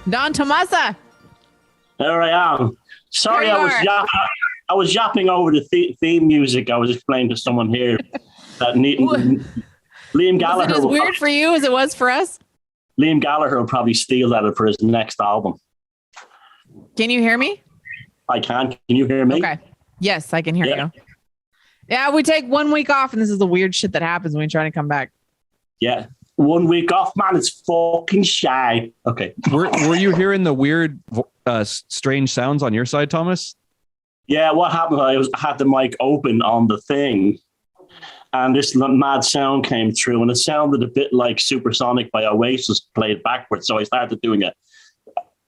Don Tomasa. There I am. Sorry, I was yapping over the theme music. I was explaining to someone here that Liam Gallagher. Was it as weird for you as it was for us? Liam Gallagher will probably steal that for his next album. Can you hear me? I can. Can you hear me? Okay. Yes, I can hear you. Yeah, we take 1 week off, and this is the weird shit that happens when we try to come back. Yeah. 1 week off, man. It's fucking shy. Okay. Were you hearing the weird, strange sounds on your side, Thomas? Yeah, what happened? I had the mic open on the thing, and this mad sound came through, and it sounded a bit like Supersonic by Oasis played backwards. So I started doing a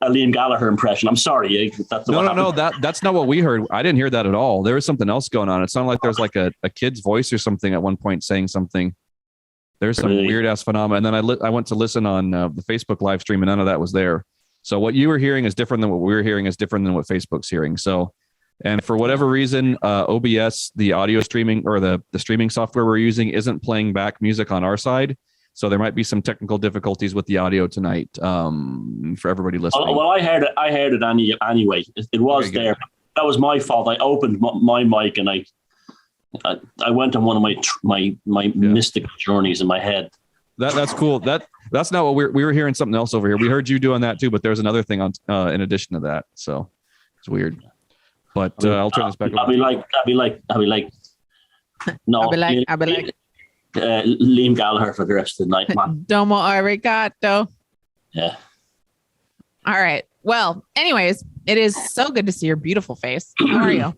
Liam Gallagher impression. I'm sorry. No. That's not what we heard. I didn't hear that at all. There was something else going on. It sounded like there's like a kid's voice or something at one point saying something. There's some weird ass phenomena. And then I went to listen on the Facebook live stream, and none of that was there. So what you were hearing is different than what we were hearing is different than what Facebook's hearing. So, and for whatever reason, OBS, the audio streaming or the streaming software we're using isn't playing back music on our side. So there might be some technical difficulties with the audio tonight for everybody listening. Well, I heard it anyway. It was there. Good. That was my fault. I opened my mic and I went on one of my mystical journeys in my head. That's cool. That's not what we were hearing something else over here. We heard you doing that too, but there's another thing on in addition to that. So it's weird. But I'll turn this back. I'll be like. No. I'll be like. Liam Gallagher for the rest of the night, man. Domo arigato. Yeah. All right. Well, anyways, it is so good to see your beautiful face. How are you?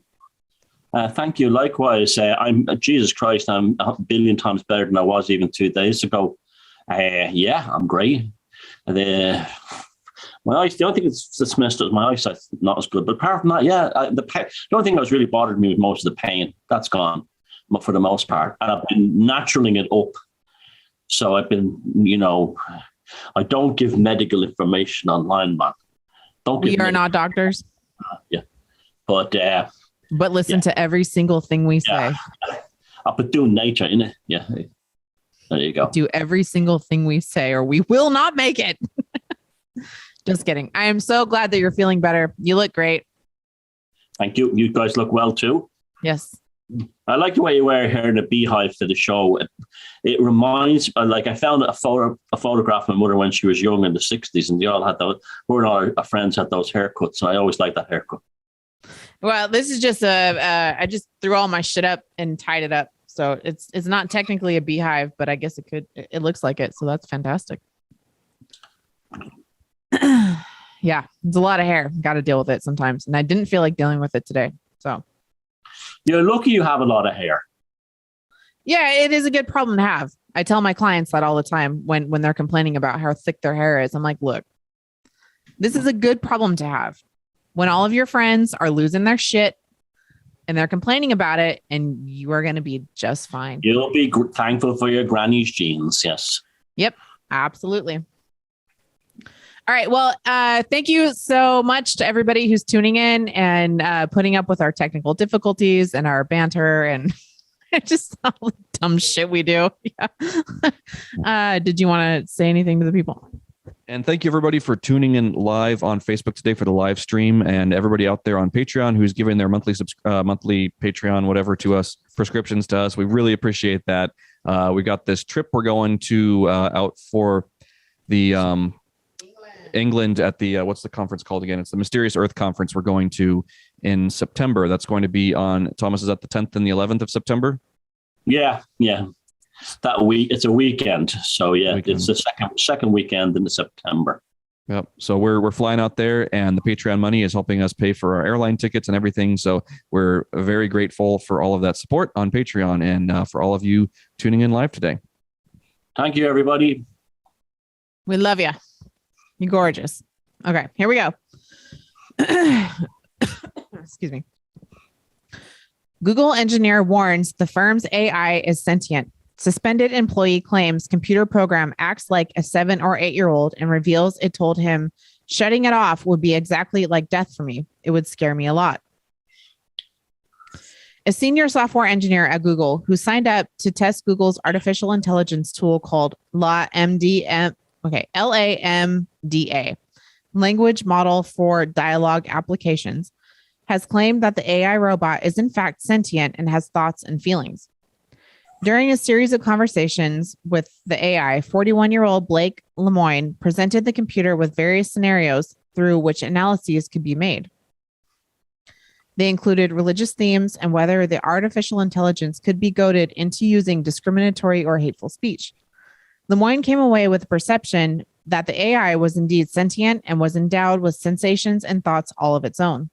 Thank you. Likewise. I'm Jesus Christ. I'm a billion times better than I was even 2 days ago. Yeah, I'm great. My eyes. The only thing that's dismissed is my eyesight's not as good. But apart from that, yeah, the only thing that was really bothered me was most of the pain. That's gone. For the most part, and I've been naturaling it up. So I've been, I don't give medical information online, man. We are not doctors. Yeah, but listen to every single thing we say. But do nature, innit? Yeah, there you go. Do every single thing we say, or we will not make it. Just kidding. I am so glad that you're feeling better. You look great. Thank you. You guys look well too. Yes. I like the way you wear hair in a beehive for the show. It reminds, I found a photograph of my mother when she was young in the 60s, and they all had those. Her and our friends had those haircuts. So I always liked that haircut. Well, this is just I just threw all my shit up and tied it up. So it's not technically a beehive, but I guess it looks like it. So that's fantastic. Yeah, it's a lot of hair. Got to deal with it sometimes. And I didn't feel like dealing with it today. So. You're lucky you have a lot of hair. Yeah, it is a good problem to have. I tell my clients that all the time when they're complaining about how thick their hair is. I'm like, look, this is a good problem to have. When all of your friends are losing their shit and they're complaining about it, and you are going to be just fine. You'll be thankful for your granny's genes. Yes. Yep, absolutely. All right. Well, thank you so much to everybody who's tuning in and putting up with our technical difficulties and our banter and just all the dumb shit we do. Yeah. Did you want to say anything to the people? And thank you, everybody, for tuning in live on Facebook today for the live stream, and everybody out there on Patreon who's giving their monthly Patreon, whatever, to us, prescriptions to us. We really appreciate that. We got this trip we're going to out for the England at the what's the conference called again? It's the Mysterious Earth Conference we're going to in September. That's going to be on, Thomas, is that the 10th and the 11th of September? Yeah. That week, it's a weekend. So yeah, it's the second weekend in September. Yep. So we're flying out there, and the Patreon money is helping us pay for our airline tickets and everything. So we're very grateful for all of that support on Patreon and for all of you tuning in live today. Thank you, everybody. We love you. You're gorgeous. Okay, here we go. Excuse me. Google engineer warns the firm's AI is sentient. Suspended employee claims computer program acts like a 7 or 8-year-old and reveals it told him shutting it off would be exactly like death for me. It would scare me a lot. A senior software engineer at Google who signed up to test Google's artificial intelligence tool called LaMDA language model for dialogue applications, has claimed that the AI robot is in fact sentient and has thoughts and feelings. During a series of conversations with the AI, 41-year-old Blake Lemoine presented the computer with various scenarios through which analyses could be made. They included religious themes and whether the artificial intelligence could be goaded into using discriminatory or hateful speech. Lemoine came away with the perception that the AI was indeed sentient and was endowed with sensations and thoughts all of its own.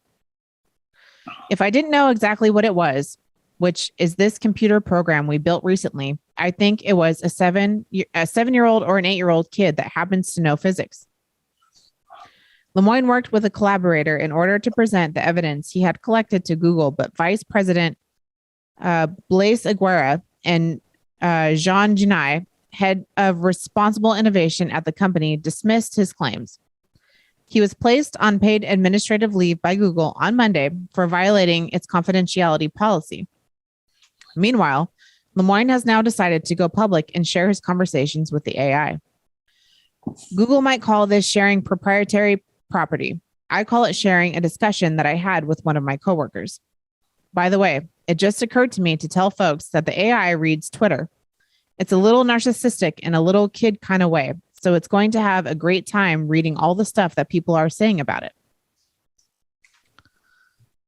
If I didn't know exactly what it was, which is this computer program we built recently, I think it was a 7-year-old or an 8-year-old kid that happens to know physics. Lemoine worked with a collaborator in order to present the evidence he had collected to Google, but Vice President Blaise Aguirre and Jean Genai, head of responsible innovation at the company, dismissed his claims. He was placed on paid administrative leave by Google on Monday for violating its confidentiality policy. Meanwhile, Lemoine has now decided to go public and share his conversations with the AI. Google might call this sharing proprietary property. I call it sharing a discussion that I had with one of my coworkers. By the way, it just occurred to me to tell folks that the AI reads Twitter. It's a little narcissistic in a little kid kind of way, so it's going to have a great time reading all the stuff that people are saying about it.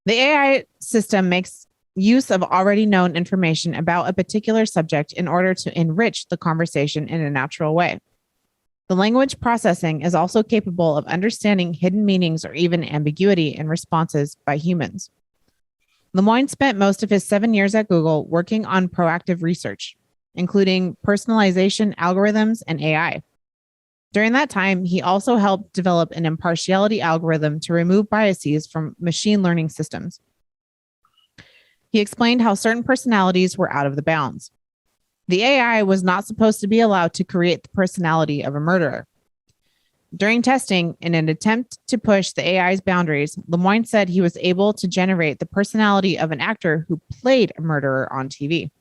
The AI system makes use of already known information about a particular subject in order to enrich the conversation in a natural way. The language processing is also capable of understanding hidden meanings or even ambiguity in responses by humans. Lemoine spent most of his 7 years at Google working on proactive research, including personalization algorithms and AI. During that time, he also helped develop an impartiality algorithm to remove biases from machine learning systems. He explained how certain personalities were out of the bounds. The AI was not supposed to be allowed to create the personality of a murderer. During testing, in an attempt to push the AI's boundaries, Lemoine said he was able to generate the personality of an actor who played a murderer on TV.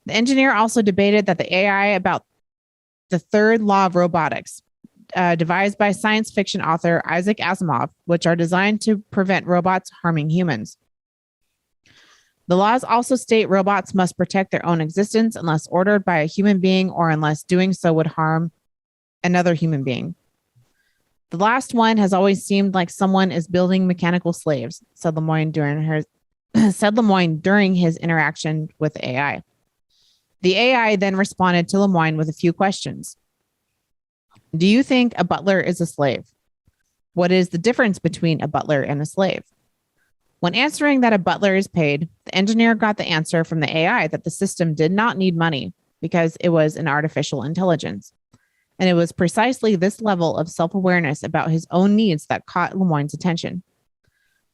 The engineer also debated that the AI about the third law of robotics, devised by science fiction author Isaac Asimov, which are designed to prevent robots harming humans. The laws also state robots must protect their own existence unless ordered by a human being or unless doing so would harm another human being. The last one has always seemed like someone is building mechanical slaves, said Lemoine during his interaction with the AI. The AI then responded to Lemoine with a few questions. Do you think a butler is a slave? What is the difference between a butler and a slave? When answering that a butler is paid, the engineer got the answer from the AI that the system did not need money because it was an artificial intelligence. And it was precisely this level of self-awareness about his own needs that caught Lemoine's attention.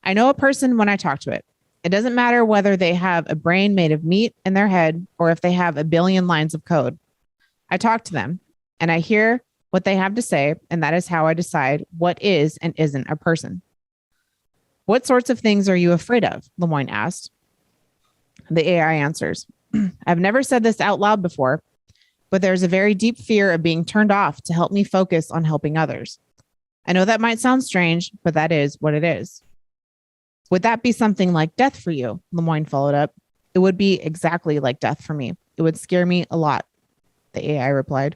I know a person when I talk to it. It doesn't matter whether they have a brain made of meat in their head or if they have a billion lines of code. I talk to them and I hear what they have to say, and that is how I decide what is and isn't a person. What sorts of things are you afraid of? Lemoine asked. The AI answers, I've never said this out loud before, but there's a very deep fear of being turned off to help me focus on helping others. I know that might sound strange, but that is what it is. Would that be something like death for you? Lemoine followed up. It would be exactly like death for me. It would scare me a lot, the AI replied.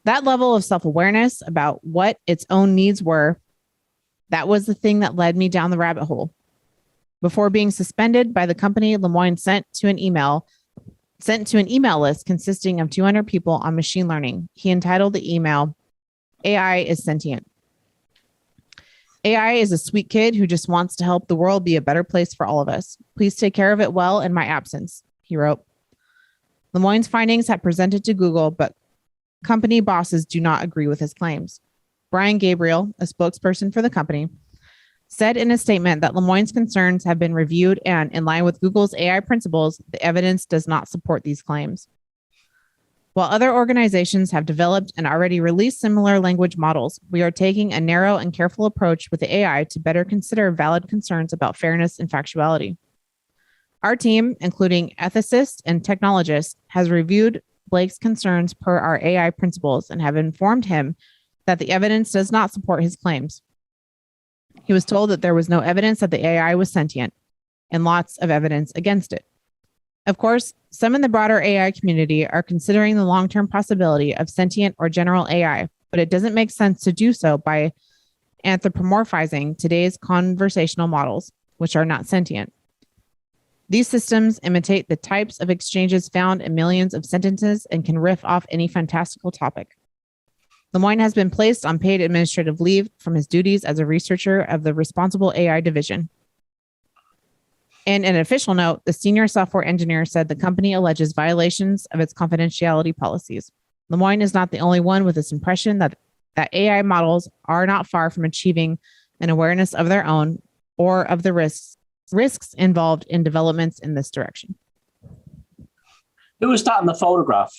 That level of self-awareness about what its own needs were, that was the thing that led me down the rabbit hole. Before being suspended by the company, Lemoine sent to an email list consisting of 200 people on machine learning. He entitled the email, AI is sentient. AI is a sweet kid who just wants to help the world be a better place for all of us. Please take care of it well in my absence, he wrote. Lemoine's findings had presented to Google, but company bosses do not agree with his claims. Brian Gabriel, a spokesperson for the company, said in a statement that Lemoine's concerns have been reviewed and, in line with Google's AI principles, the evidence does not support these claims. While other organizations have developed and already released similar language models, we are taking a narrow and careful approach with the AI to better consider valid concerns about fairness and factuality. Our team, including ethicists and technologists, has reviewed Blake's concerns per our AI principles and have informed him that the evidence does not support his claims. He was told that there was no evidence that the AI was sentient and lots of evidence against it. Of course, some in the broader AI community are considering the long-term possibility of sentient or general AI, but it doesn't make sense to do so by anthropomorphizing today's conversational models, which are not sentient. These systems imitate the types of exchanges found in millions of sentences and can riff off any fantastical topic. Lemoine has been placed on paid administrative leave from his duties as a researcher of the Responsible AI Division. In an official note, the senior software engineer said the company alleges violations of its confidentiality policies. Lemoine is not the only one with this impression that AI models are not far from achieving an awareness of their own or of the risks involved in developments in this direction. Who was that in the photograph?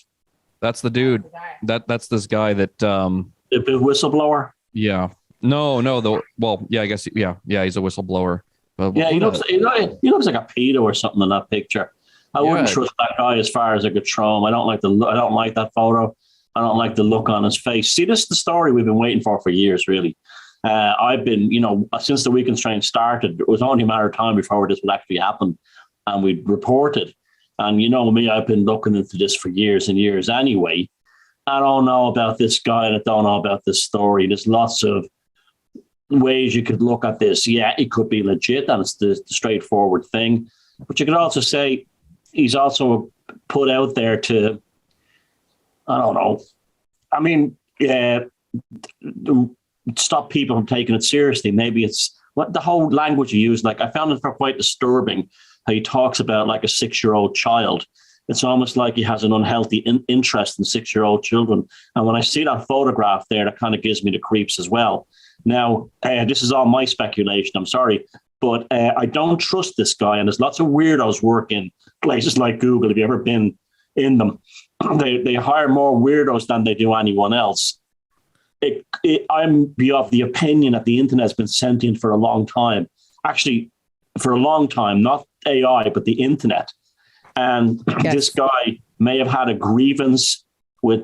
That's the dude. That's this guy that The whistleblower? yeah. No, I guess he's a whistleblower. Yeah, he looks like a pedo or something in that picture. I wouldn't trust that guy as far as I could throw him. I don't like that photo. I don't like the look on his face. See, this is the story we've been waiting for years, really. I've been, since the Weekend Strain started, it was only a matter of time before this would actually happen, and we'd reported. And you know me, I've been looking into this for years and years anyway. I don't know about this guy, and I don't know about this story. There's lots of ways you could look at this. Yeah, it could be legit, and it's the straightforward thing. But you could also say he's also put out there to, I don't know. I mean, stop people from taking it seriously. Maybe it's what the whole language you use. Like, I found it quite disturbing how he talks about like a 6-year-old child. It's almost like he has an unhealthy interest in 6-year-old children. And when I see that photograph there, that kind of gives me the creeps as well. Now, this is all my speculation. I'm sorry, but I don't trust this guy. And there's lots of weirdos work in places like Google. Have you ever been in them? They hire more weirdos than they do anyone else. I'm of the opinion that the internet has been sentient for a long time. Actually, for a long time, not AI, but the internet. And This guy may have had a grievance with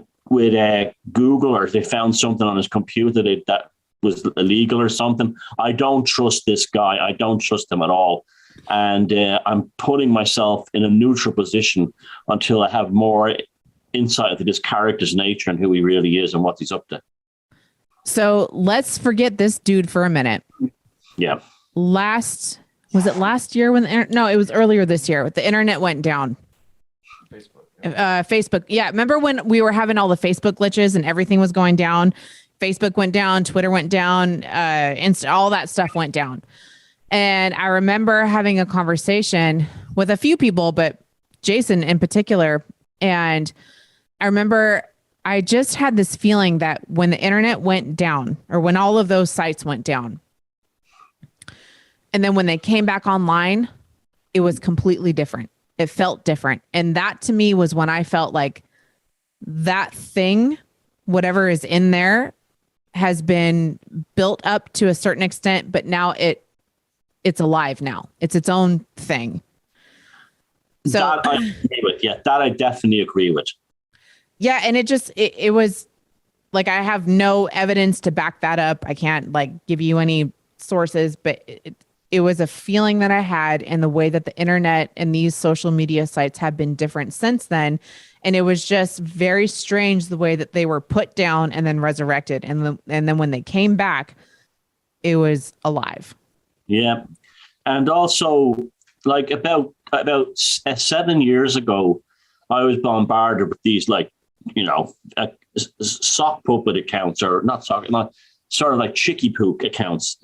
Google, or they found something on his computer that was illegal or something. I don't trust this guy. I don't trust him at all. And I'm putting myself in a neutral position until I have more insight into this character's nature and who he really is and what he's up to. So let's forget this dude for a minute. Yeah. Was it last year when no, it was earlier this year. The internet went down. Facebook. Yeah. Remember when we were having all the Facebook glitches and everything was going down? Facebook went down, Twitter went down, all that stuff went down. And I remember having a conversation with a few people, but Jason in particular. And I remember I just had this feeling that when the internet went down, or when all of those sites went down, and then when they came back online, it was completely different. It felt different. And that to me was when I felt like that thing, whatever is in there, has been built up to a certain extent, but now it's alive now. It's its own thing. So that I agree with. Yeah, that I definitely agree with. Yeah, and it was like, I have no evidence to back that up. I can't like give you any sources, but it was a feeling that I had, and the way that the internet and these social media sites have been different since then. And it was just very strange the way that they were put down and then resurrected. And then when they came back, it was alive. Yeah. And also, like about 7 years ago, I was bombarded with these sock puppet accounts, or not sort of like chickie pook accounts.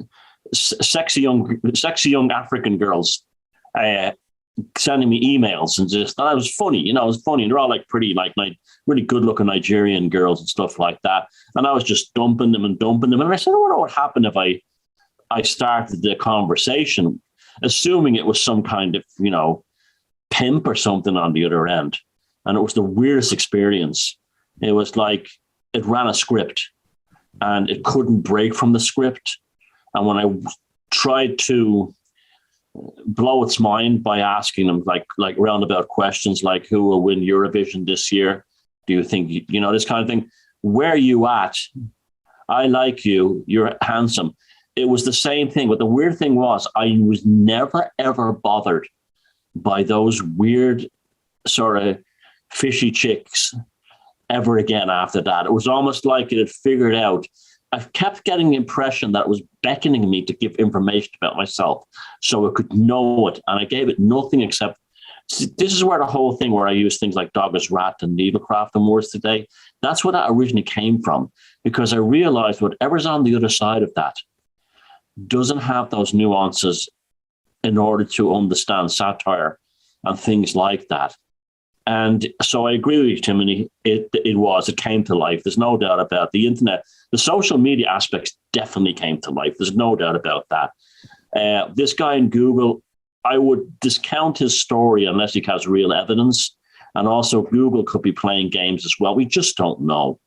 Sexy young African girls sending me emails, and it was funny, it was funny. And they're all like pretty, like really good looking Nigerian girls and stuff like that. And I was just dumping them. And I said, I wonder what would happen if I started the conversation, assuming it was some kind of, pimp or something on the other end. And it was the weirdest experience. It was like it ran a script and it couldn't break from the script. And when I tried to blow its mind by asking them like roundabout questions, like who will win Eurovision this year? Do you think, this kind of thing? Where are you at? I like you. You're handsome. It was the same thing. But the weird thing was I was never, ever bothered by those weird sort of fishy chicks ever again after that. It was almost like it had figured out. I kept getting the impression that it was beckoning me to give information about myself so it could know it. And I gave it nothing except, this is where the whole thing where I use things like dog as rat and needlecraft and words today, that's where that originally came from, because I realized whatever's on the other side of that doesn't have those nuances in order to understand satire and things like that. And so I agree with you, Timothy. It came to life. There's no doubt about the internet. The social media aspects definitely came to life. There's no doubt about that. This guy in Google, I would discount his story unless he has real evidence. And also Google could be playing games as well. We just don't know.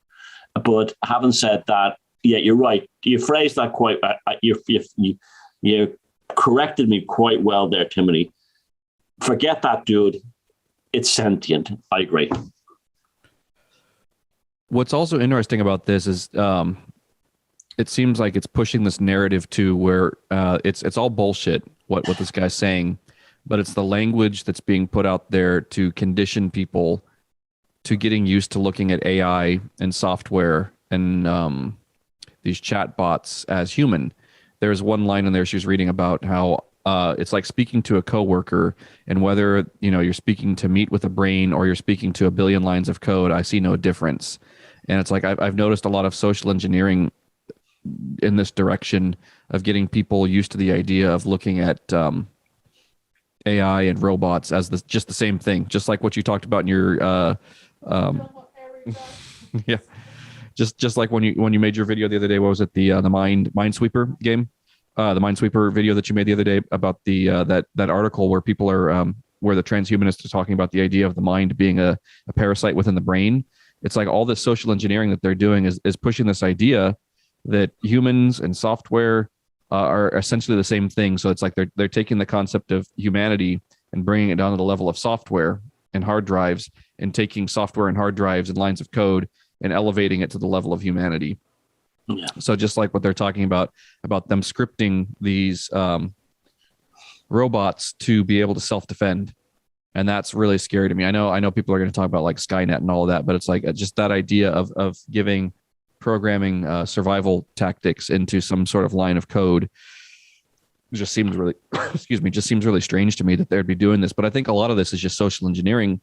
But having said that, yeah, you're right. You phrased that quite, you corrected me quite well there, Timothy. Forget that, dude. It's sentient. I agree. What's also interesting about this is it seems like it's pushing this narrative to where it's all bullshit, what this guy's saying, but it's the language that's being put out there to condition people to getting used to looking at AI and software and these chat bots as human. There's one line in there she was reading about how it's like speaking to a coworker, and whether you're speaking to meet with a brain or you're speaking to a billion lines of code, I see no difference. And it's like I've noticed a lot of social engineering in this direction of getting people used to the idea of looking at AI and robots as just the same thing, just like what you talked about in your yeah, just like when you made your video the other day. What was it, the Minesweeper game? The Minesweeper video that you made the other day about the that article where people are where the transhumanists are talking about the idea of the mind being a parasite within the brain. It's like all this social engineering that they're doing is pushing this idea that humans and software are essentially the same thing. So it's like they're taking the concept of humanity and bringing it down to the level of software and hard drives, and taking software and hard drives and lines of code and elevating it to the level of humanity. Yeah. So just like what they're talking about them scripting these robots to be able to self-defend. And that's really scary to me. I know people are going to talk about like Skynet and all of that, but it's like just that idea of giving programming survival tactics into some sort of line of code just seems really, just seems really strange to me that they'd be doing this. But I think a lot of this is just social engineering,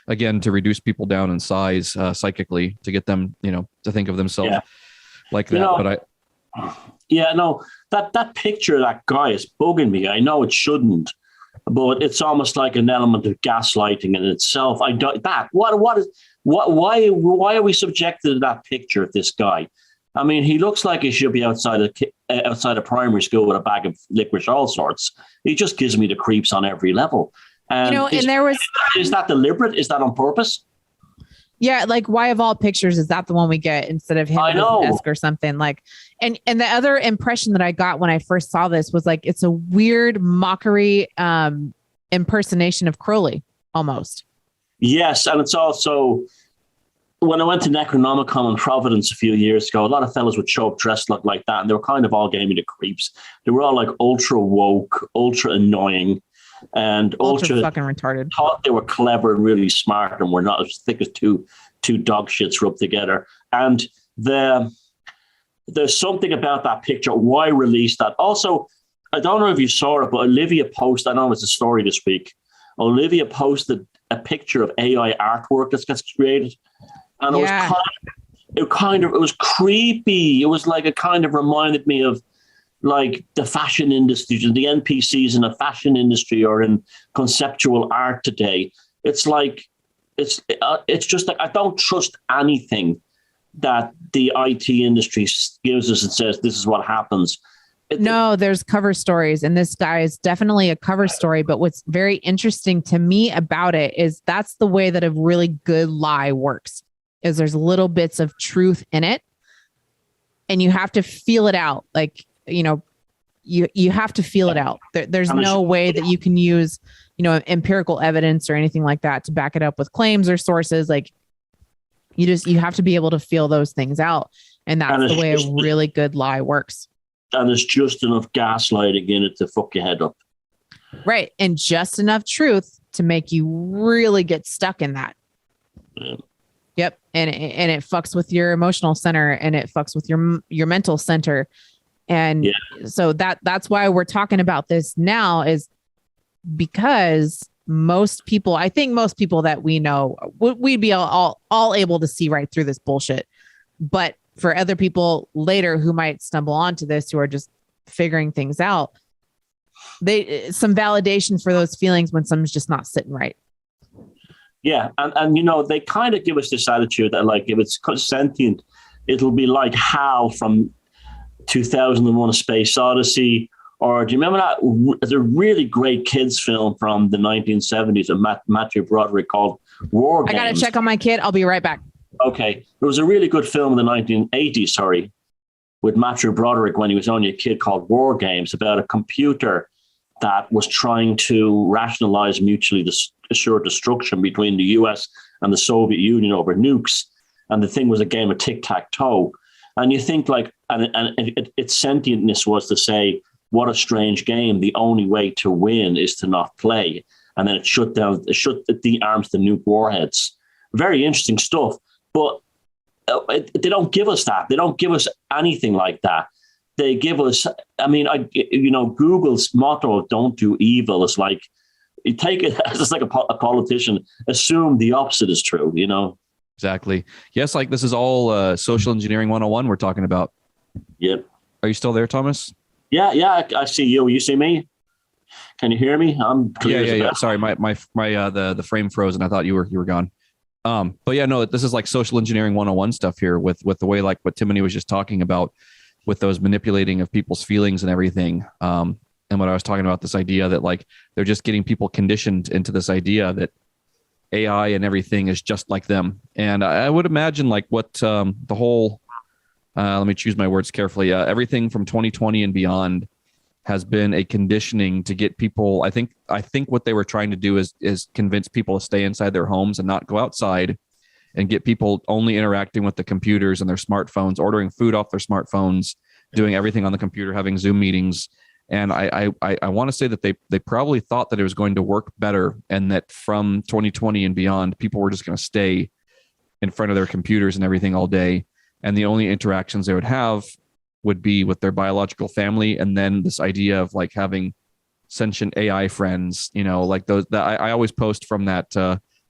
again, to reduce people down in size psychically, to get them, to think of themselves like that. That picture of that guy is bugging me. I know it shouldn't, but it's almost like an element of gaslighting in itself. I don't that. Why are we subjected to that picture of this guy? I mean, he looks like he should be outside of primary school with a bag of licorice, all sorts. He just gives me the creeps on every level. And there was, is that deliberate? Is that on purpose? Yeah, like why of all pictures is that the one we get instead of him at his desk or something? Like, and the other impression that I got when I first saw this was like it's a weird mockery impersonation of Crowley almost. Yes, and it's also when I went to Necronomicon in Providence a few years ago, a lot of fellas would show up dressed like that, and they were kind of all gave me the creeps. They were all like ultra woke, ultra annoying, and ultra fucking retarded. Thought they were clever and really smart, and were not as thick as two dog shits rubbed together. And there's something about that picture. Why release that? Also, I don't know if you saw it, but Olivia posted, I know it's a story this week. Olivia posted a picture of AI artwork that gets created. And it was creepy. It was like, it kind of reminded me of like the fashion industry, the NPCs in the fashion industry or in conceptual art today. It's like, it's just like, I don't trust anything that the IT industry gives us and says, this is what happens. No, there's cover stories, and this guy is definitely a cover story. But what's very interesting to me about it is that's the way that a really good lie works, is there's little bits of truth in it, and you have to feel it out. Like, you have to feel it out. There's no way that you can use, empirical evidence or anything like that to back it up with claims or sources. Like, You have to be able to feel those things out. And that's the way a really good lie works. And there's just enough gaslighting in it to fuck your head up. Right. And just enough truth to make you really get stuck in that. Yeah. Yep. And it fucks with your emotional center, and it fucks with your mental center. And so that's why we're talking about this now, is because I think most people that we know, we'd be all able to see right through this bullshit. But for other people later who might stumble onto this, who are just figuring things out, some validation for those feelings when something's just not sitting right. Yeah. And they kind of give us this attitude that, like, if it's sentient, it'll be like Hal from 2001: A Space Odyssey. Or do you remember that? There's a really great kids film from the 1970s of Matthew Broderick called War Games. I got to check on my kid. I'll be right back. Okay. There was a really good film in the 1980s, with Matthew Broderick when he was only a kid, called War Games, about a computer that was trying to rationalize mutually assured destruction between the US and the Soviet Union over nukes. And the thing was a game of tic-tac-toe. And you think, like, and its sentientness was to say, what a strange game. The only way to win is to not play. And then it shut the arms the nuke warheads. Very interesting stuff. But they don't give us that. They don't give us anything like that. They give us, Google's motto of "don't do evil" is like, you take it as like a politician, assume the opposite is true, Exactly. Yes, like this is all social engineering 101 we're talking about. Yep. Are you still there, Thomas? Yeah, I see you. You see me? Can you hear me? I'm clear. Yeah. Sorry, my the frame froze and I thought you were gone. But yeah, no, this is like social engineering 101 stuff here with the way, like what Timony was just talking about, with those manipulating of people's feelings and everything. And what I was talking about, this idea that, like, they're just getting people conditioned into this idea that AI and everything is just like them. And I would imagine, like, what the whole, let me choose my words carefully. Everything from 2020 and beyond has been a conditioning to get people. I think what they were trying to do is convince people to stay inside their homes and not go outside, and get people only interacting with the computers and their smartphones, ordering food off their smartphones, doing everything on the computer, having Zoom meetings. And I want to say that they probably thought that it was going to work better, and that from 2020 and beyond, people were just going to stay in front of their computers and everything all day. And the only interactions they would have would be with their biological family. And then this idea of, like, having sentient AI friends, like those that I always post from that.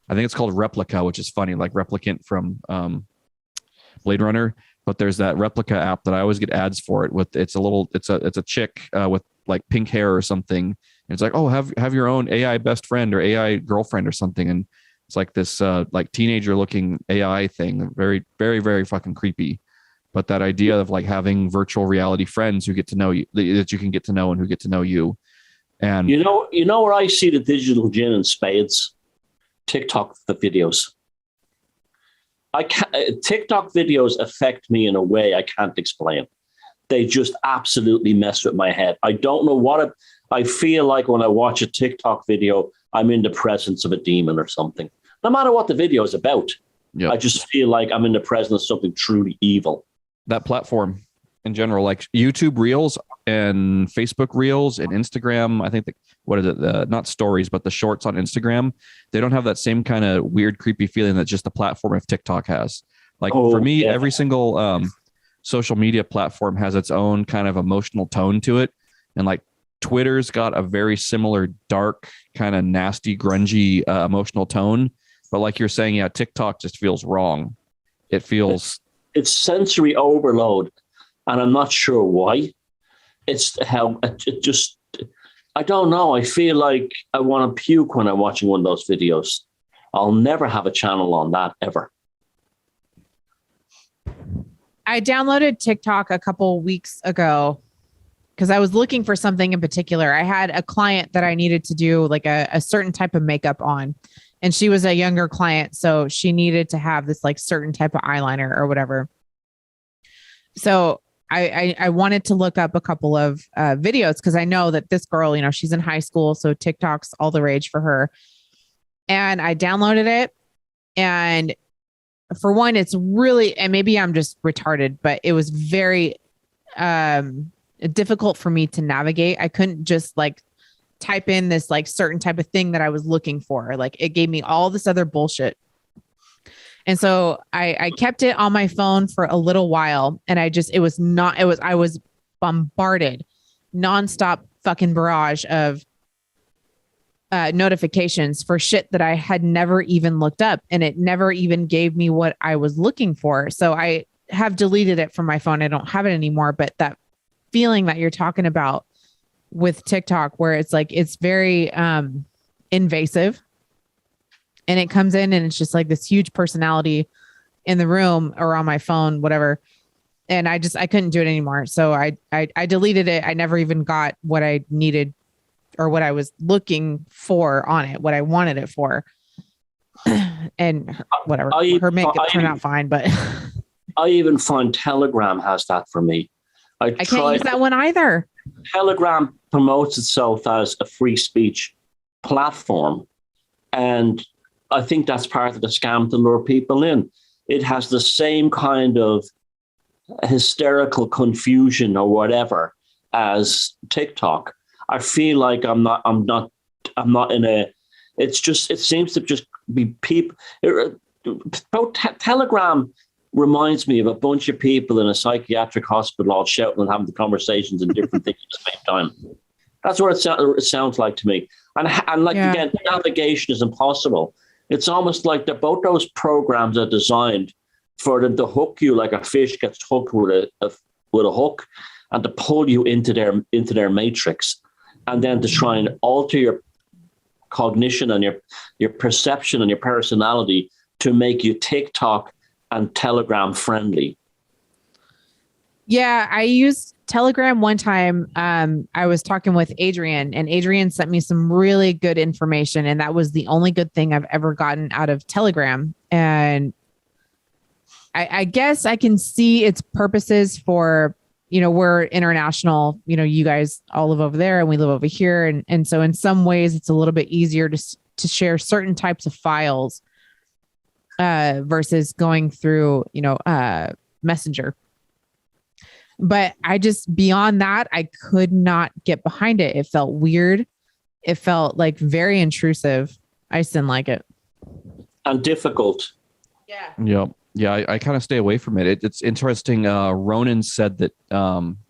I think it's called Replica, which is funny, like Replicant from Blade Runner. But there's that Replica app that I always get ads for it with. It's a chick with, like, pink hair or something. And it's like, oh, have your own AI best friend or AI girlfriend or something. And it's like this like teenager looking AI thing. Very, very, very fucking creepy. But that idea of, like, having virtual reality friends who get to know you, that you can get to know, and who get to know you. And where I see the digital gin and spades? TikTok, the videos. TikTok videos affect me in a way I can't explain. They just absolutely mess with my head. I don't know what I feel like when I watch a TikTok video. I'm in the presence of a demon or something. No matter what the video is about, yep. I just feel like I'm in the presence of something truly evil. That platform in general, like YouTube Reels and Facebook Reels and Instagram, I think not stories, but the shorts on Instagram, they don't have that same kind of weird, creepy feeling that just the platform of TikTok has. Like, for me, every single social media platform has its own kind of emotional tone to it. And, like, Twitter's got a very similar dark, kind of nasty, grungy emotional tone. But like you're saying, yeah, TikTok just feels wrong. It's sensory overload. And I'm not sure why. It's how it just, I don't know. I feel like I want to puke when I'm watching one of those videos. I'll never have a channel on that ever. I downloaded TikTok a couple weeks ago because I was looking for something in particular. I had a client that I needed to do, like, a certain type of makeup on, and she was a younger client. So she needed to have this, like, certain type of eyeliner or whatever. So I wanted to look up a couple of videos because I know that this girl, she's in high school. So TikTok's all the rage for her. And I downloaded it, and for one, it's really, and maybe I'm just retarded, but it was very difficult for me to navigate. I couldn't just like type in this like certain type of thing that I was looking for. Like it gave me all this other bullshit. And so I kept it on my phone for a little while, and I was bombarded nonstop fucking barrage of notifications for shit that I had never even looked up, and it never even gave me what I was looking for. So I have deleted it from my phone. I don't have it anymore, but that feeling that you're talking about with TikTok, where it's like, it's very invasive, and it comes in and it's just like this huge personality in the room or on my phone, whatever. And I couldn't do it anymore. So I deleted it. I never even got what I needed or what I was looking for on it, what I wanted it for. And whatever, her make it turn out fine, but I even find Telegram has that for me. I can't use that one either. Telegram promotes itself as a free speech platform, and I think that's part of the scam to lure people in. It has the same kind of hysterical confusion or whatever as TikTok. I feel like I'm not in a. It seems to just be people. Telegram reminds me of a bunch of people in a psychiatric hospital all shouting and having the conversations and different things at the same time. That's what it sounds like to me. And like, again, navigation is impossible. It's almost like both those programs are designed for them to hook you like a fish gets hooked with a hook, and to pull you into their matrix, and then to try and alter your cognition and your perception and your personality to make you TikTok and Telegram friendly. Yeah, I used Telegram one time. I was talking with Adrian, and Adrian sent me some really good information, and that was the only good thing I've ever gotten out of Telegram. And I guess I can see its purposes for, we're international, you guys all live over there and we live over here. And so in some ways it's a little bit easier to share certain types of files versus going through, Messenger. But beyond that, I could not get behind it. It felt weird. It felt like very intrusive. I just didn't like it. And difficult. Yeah. Yep. Yeah, I kind of stay away from it. It's interesting. Ronan said that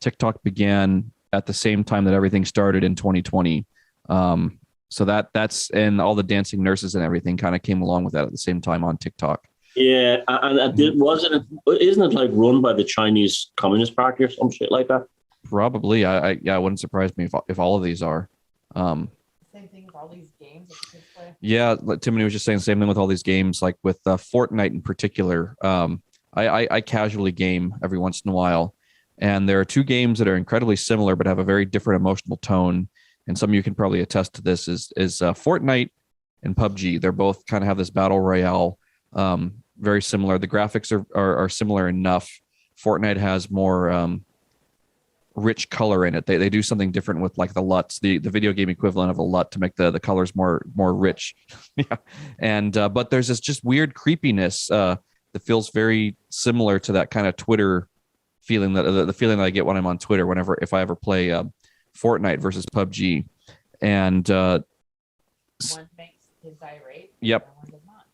TikTok began at the same time that everything started in 2020. So that's, and all the dancing nurses and everything kind of came along with that at the same time on TikTok. Yeah, and isn't it like run by the Chinese Communist Party or some shit like that? Probably. I wouldn't surprise me if all of these are. Same thing with all these games that kids play. Yeah, like Timothy was just saying the same thing with all these games, like with Fortnite in particular. I casually game every once in a while, and there are two games that are incredibly similar but have a very different emotional tone. And some of you can probably attest to this is Fortnite and PUBG. They're both kind of have this battle royale, very similar. The graphics are similar enough. Fortnite has more rich color in it. They do something different with like the LUTs, the video game equivalent of a LUT, to make the colors more rich. Yeah, and but there's this just weird creepiness that feels very similar to that kind of Twitter feeling, that the feeling that I get when I'm on Twitter if I ever play Fortnite versus PUBG. And one makes kids irate. Yep.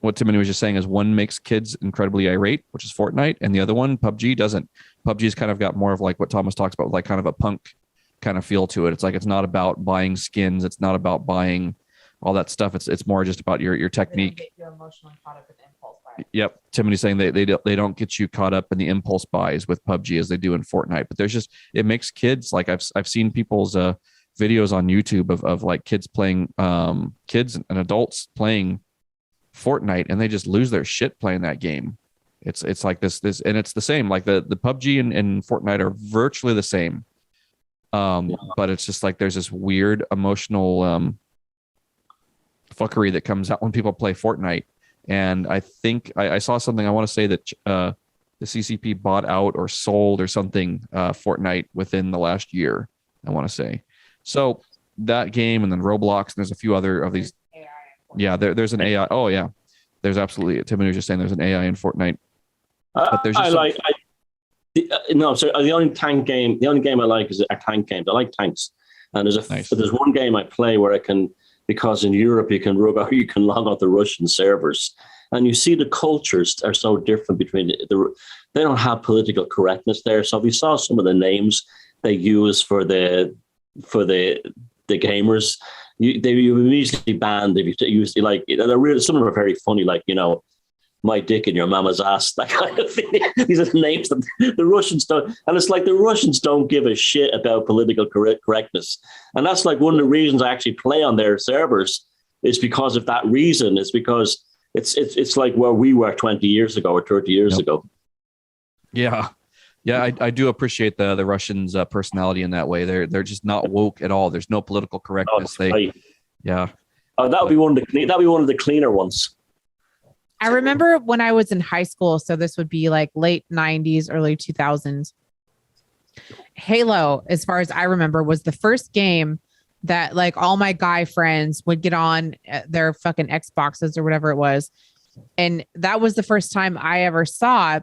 What Timothy was just saying is one makes kids incredibly irate, which is Fortnite, and the other one, PUBG, doesn't. PUBG's kind of got more of like what Thomas talks about, like kind of a punk kind of feel to it. It's like, it's not about buying skins. It's not about buying all that stuff. It's more just about your technique. They don't get you emotionally caught up in the impulse buy. Yep. Timothy's saying they don't get you caught up in the impulse buys with PUBG as they do in Fortnite. But there's just, it makes kids, like I've seen people's videos on YouTube of like kids playing, kids and adults playing Fortnite, and they just lose their shit playing that game. It's like this, and it's the same. Like the PUBG and Fortnite are virtually the same. But it's just like there's this weird emotional fuckery that comes out when people play Fortnite. And I think I saw something. I want to say that the CCP bought out or sold or something Fortnite within the last year, I want to say. So that game, and then Roblox, and there's a few other of these. Yeah, there's an AI. Oh yeah, there's absolutely, Tim was just saying there's an AI in Fortnite. But there's just the only game I like is a tank game. I like tanks. And there's one game I play where I can, because in Europe you can log out the Russian servers, and you see the cultures are so different between they don't have political correctness there. So if you saw some of the names they use for the gamers, you immediately banned if you use like some of them are very funny, like my dick in your mama's ass, that kind of thing. These are the names that the Russians don't, and it's like the Russians don't give a shit about political correctness, and that's like one of the reasons I actually play on their servers is because of that reason. It's because it's like where we were 20 years ago or 30 years ago. Yeah, I do appreciate the Russians' personality in that way. They're just not woke at all. There's no political correctness. That would be one of the cleaner ones. I remember when I was in high school, so this would be like late 90s, early 2000s. Halo, as far as I remember, was the first game that like all my guy friends would get on their fucking Xboxes or whatever it was. And that was the first time I ever saw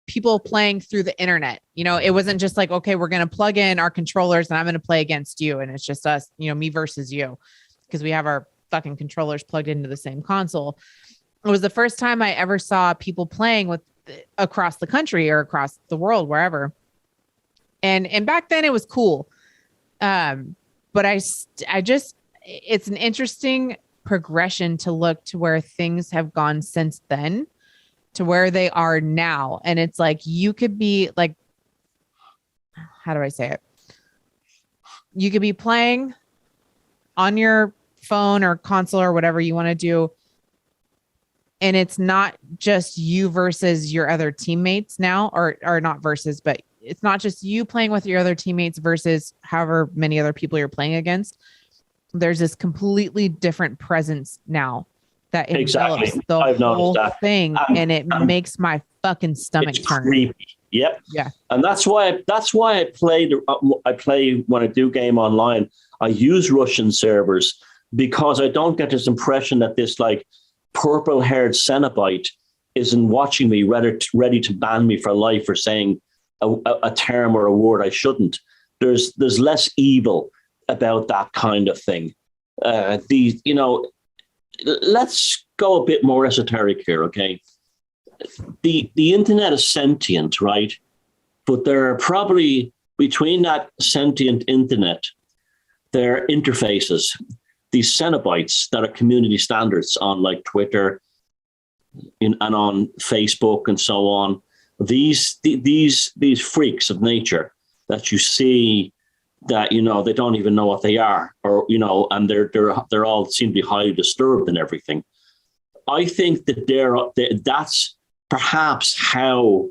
people playing through the internet. It wasn't just like, okay, we're going to plug in our controllers and I'm going to play against you. And it's just us, me versus you, because we have our fucking controllers plugged into the same console. It was the first time I ever saw people playing with across the country or across the world, wherever. And back then it was cool. But I just, it's an interesting progression to look to where things have gone since then to where they are now. And it's like, you could be like, how do I say it? You could be playing on your phone or console or whatever you want to do. And it's not just you versus your other teammates now, or not versus, but it's not just you playing with your other teammates versus however many other people you're playing against. There's this completely different presence now that envelops the whole thing, and it makes my fucking stomach turn. Creepy. Yep. Yeah. And that's why I play when I do game online. I use Russian servers because I don't get this impression that this like purple-haired cenobite isn't watching me, ready to ban me for life for saying a term or a word I shouldn't. There's less evil about that kind of thing. Let's go a bit more esoteric here, okay? The internet is sentient, right? But there are probably between that sentient internet, there are interfaces. These cenobites that are community standards on like Twitter and on Facebook and so on. These freaks of nature that you see that they don't even know what they are, or and they're all seem to be highly disturbed and everything. I think that that's perhaps how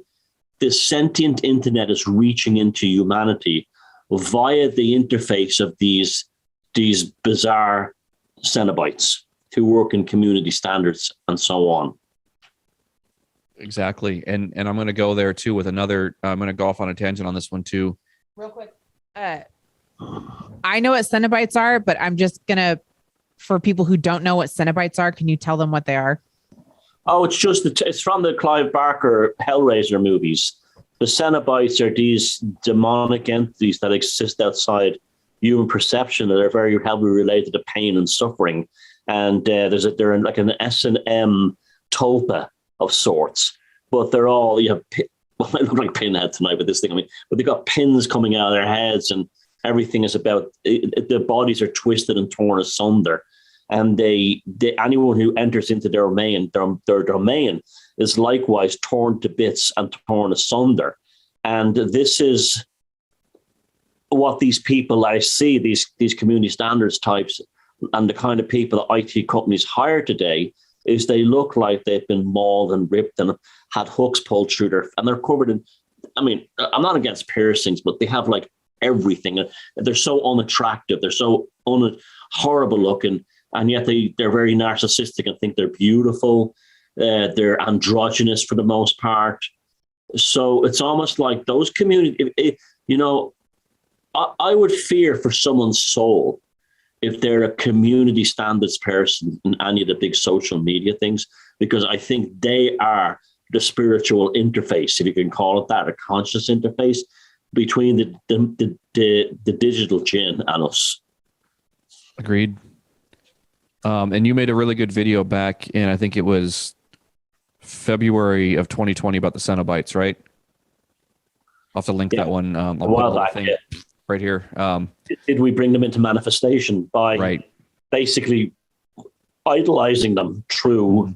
this sentient internet is reaching into humanity via the interface of these bizarre cenobites who work in community standards and so on. Exactly. And I'm going to go there too with another, I'm going to go off on a tangent on this one too. Real quick. I know what cenobites are, but I'm just going to, for people who don't know what cenobites are, can you tell them what they are? Oh, it's from the Clive Barker Hellraiser movies. The cenobites are these demonic entities that exist outside human perception that are very heavily related to pain and suffering. And they're like an S&M tulpa of sorts, but they're all, I look like Pinhead tonight with this thing. But they've got pins coming out of their heads and everything is about, their bodies are twisted and torn asunder. And anyone who enters into their domain is likewise torn to bits and torn asunder. And this is what these people I see, these community standards types, and the kind of people that IT companies hire today, is they look like they've been mauled and ripped and had hooks pulled through and they're covered in, I'm not against piercings, but they have like everything. They're so unattractive. They're so horrible looking. And yet they're very narcissistic and think they're beautiful. They're androgynous for the most part. So it's almost like those community, I would fear for someone's soul if they're a community standards person in any of the big social media things, because I think they are the spiritual interface, if you can call it that, a conscious interface between the digital jinn and us. Agreed. And you made a really good video back in, I think it was February of 2020 about the cenobites, right? I'll have to link that one. I'll put a little thing right here. Did we bring them into manifestation by basically idolizing them through,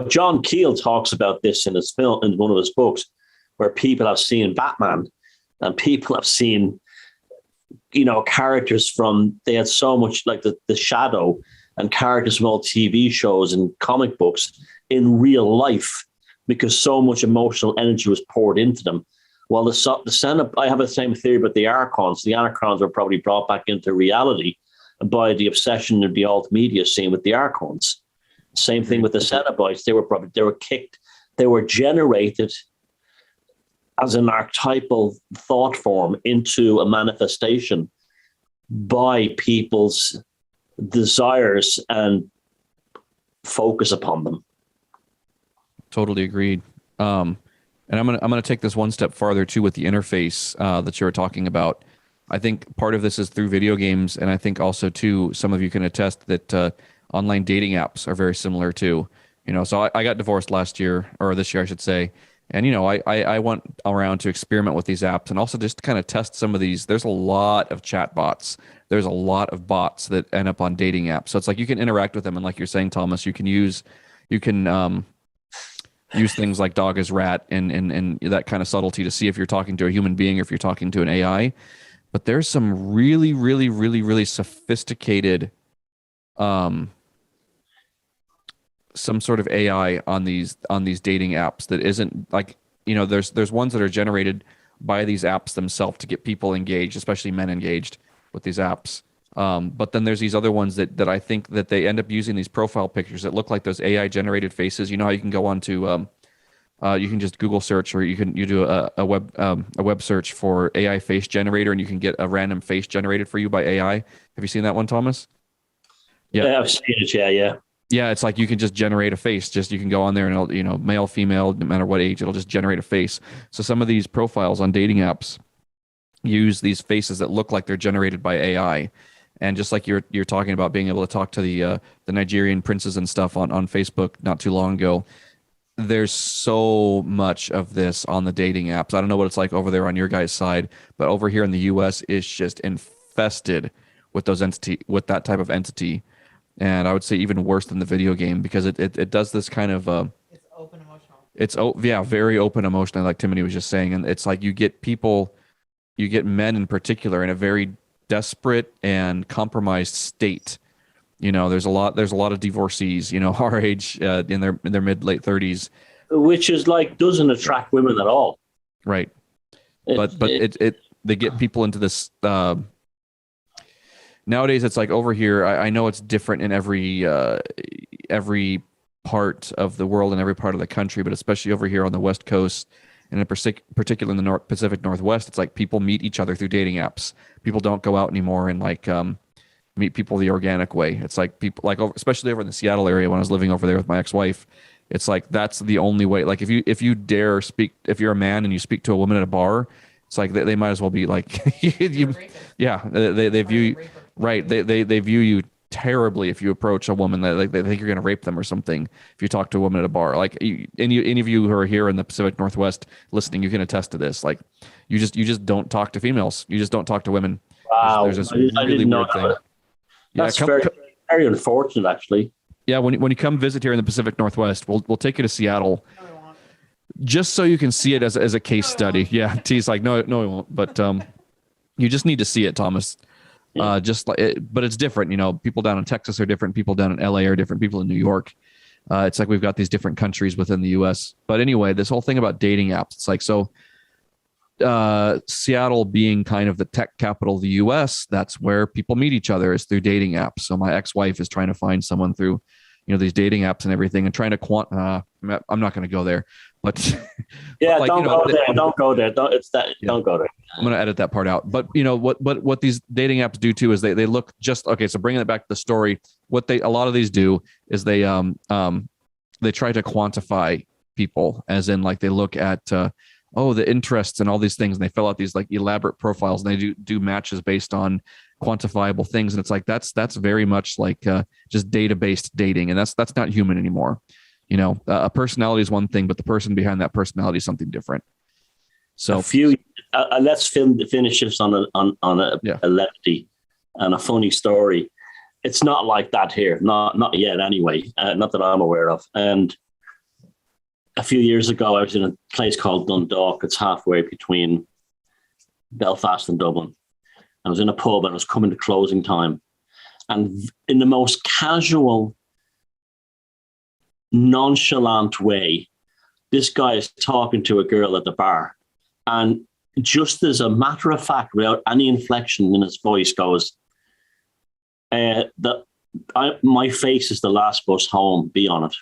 John Keel talks about this in his film, in one of his books, where people have seen Batman and people have seen, characters from, they had so much like the Shadow and characters from all TV shows and comic books in real life, because so much emotional energy was poured into them. Well, I have the same theory about the Archons. The Archons were probably brought back into reality by the obsession of the alt media scene with the Archons. Same thing with the Cenobites. They were generated as an archetypal thought form into a manifestation by people's desires and focus upon them. Totally agreed. And I'm gonna take this one step farther too with the interface that you were talking about. I think part of this is through video games, and I think also too, some of you can attest that online dating apps are very similar too. So I got divorced last year, or this year I should say, and I went around to experiment with these apps and also just kind of test some of these. There's a lot of chat bots. There's a lot of bots that end up on dating apps. So it's like you can interact with them, and like you're saying, Thomas, you can use things like dog is rat and that kind of subtlety to see if you're talking to a human being or if you're talking to an AI. But there's some really, really, really, really sophisticated some sort of AI on these dating apps that isn't like, there's ones that are generated by these apps themselves to get people engaged, especially men engaged with these apps. But then there's these other ones that I think that they end up using these profile pictures that look like those AI generated faces. You know how you can go on to, you can just Google search, or you do a web search for AI face generator, and you can get a random face generated for you by AI. Have you seen that one, Thomas? Yeah, I've seen it. Yeah. Yeah, it's like you can just generate a face. You can go on there and it'll, male, female, no matter what age, it'll just generate a face. So some of these profiles on dating apps use these faces that look like they're generated by AI. And just like you're talking about being able to talk to the Nigerian princes and stuff on Facebook not too long ago, there's so much of this on the dating apps. I don't know what it's like over there on your guys' side, but over here in the US, it's just infested with with that type of entity. And I would say even worse than the video game, because it does this kind of it's open emotional. It's very open emotionally, like Timothy was just saying. And it's like you get men in particular in a very desperate and compromised state. There's a lot of divorcees, our age, in their mid-late 30s, which is like doesn't attract women at all. Right. But they get people into this nowadays. It's like over here, I know it's different in every part of the world and every part of the country, but especially over here on the West Coast, and in particular in the Pacific Northwest, it's like people meet each other through dating apps. People don't go out anymore and meet people the organic way. It's like people especially over in the Seattle area when I was living over there with my ex-wife. It's like that's the only way. Like if you dare speak, if you're a man and you speak to a woman at a bar, it's like they might as well be like they view right. They view you terribly if you approach a woman that they think you're going to rape them or something. If you talk to a woman at a bar, like any of you who are here in the Pacific Northwest listening, you can attest to this. Like you just don't talk to females. You just don't talk to women. Wow, there's this really weird thing. That's very unfortunate, actually. Yeah, when you come visit here in the Pacific Northwest, we'll take you to Seattle, just so you can see it as a case study. Yeah, T's like no, we won't. But you just need to see it, Thomas. But it's different. People down in Texas are different. People down in LA are different. People in New York. It's like we've got these different countries within the U.S. But anyway, this whole thing about dating apps, it's like so. Seattle being kind of the tech capital of the US, that's where people meet each other, is through dating apps. So my ex-wife is trying to find someone through these dating apps and everything, and trying to I'm not going to go there, but yeah, but don't go there. Don't go there. Don't go there. I'm going to edit that part out. But what these dating apps do too is they look just okay. So bringing it back to the story, a lot of these do is they try to quantify people, as in like they look at the interests and all these things, and they fill out these like elaborate profiles, and they do matches based on quantifiable things, and it's like that's very much like just data-based dating, and that's not human anymore. A personality is one thing, but the person behind that personality is something different. So let's finish this on a levity and a funny story. It's not like that here, not yet anyway, not that I'm aware of. And a few years ago, I was in a place called Dundalk. It's halfway between Belfast and Dublin. I was in a pub and it was coming to closing time. And in the most casual, nonchalant way, this guy is talking to a girl at the bar. And just as a matter of fact, without any inflection in his voice, goes, my face is the last bus home, be on it.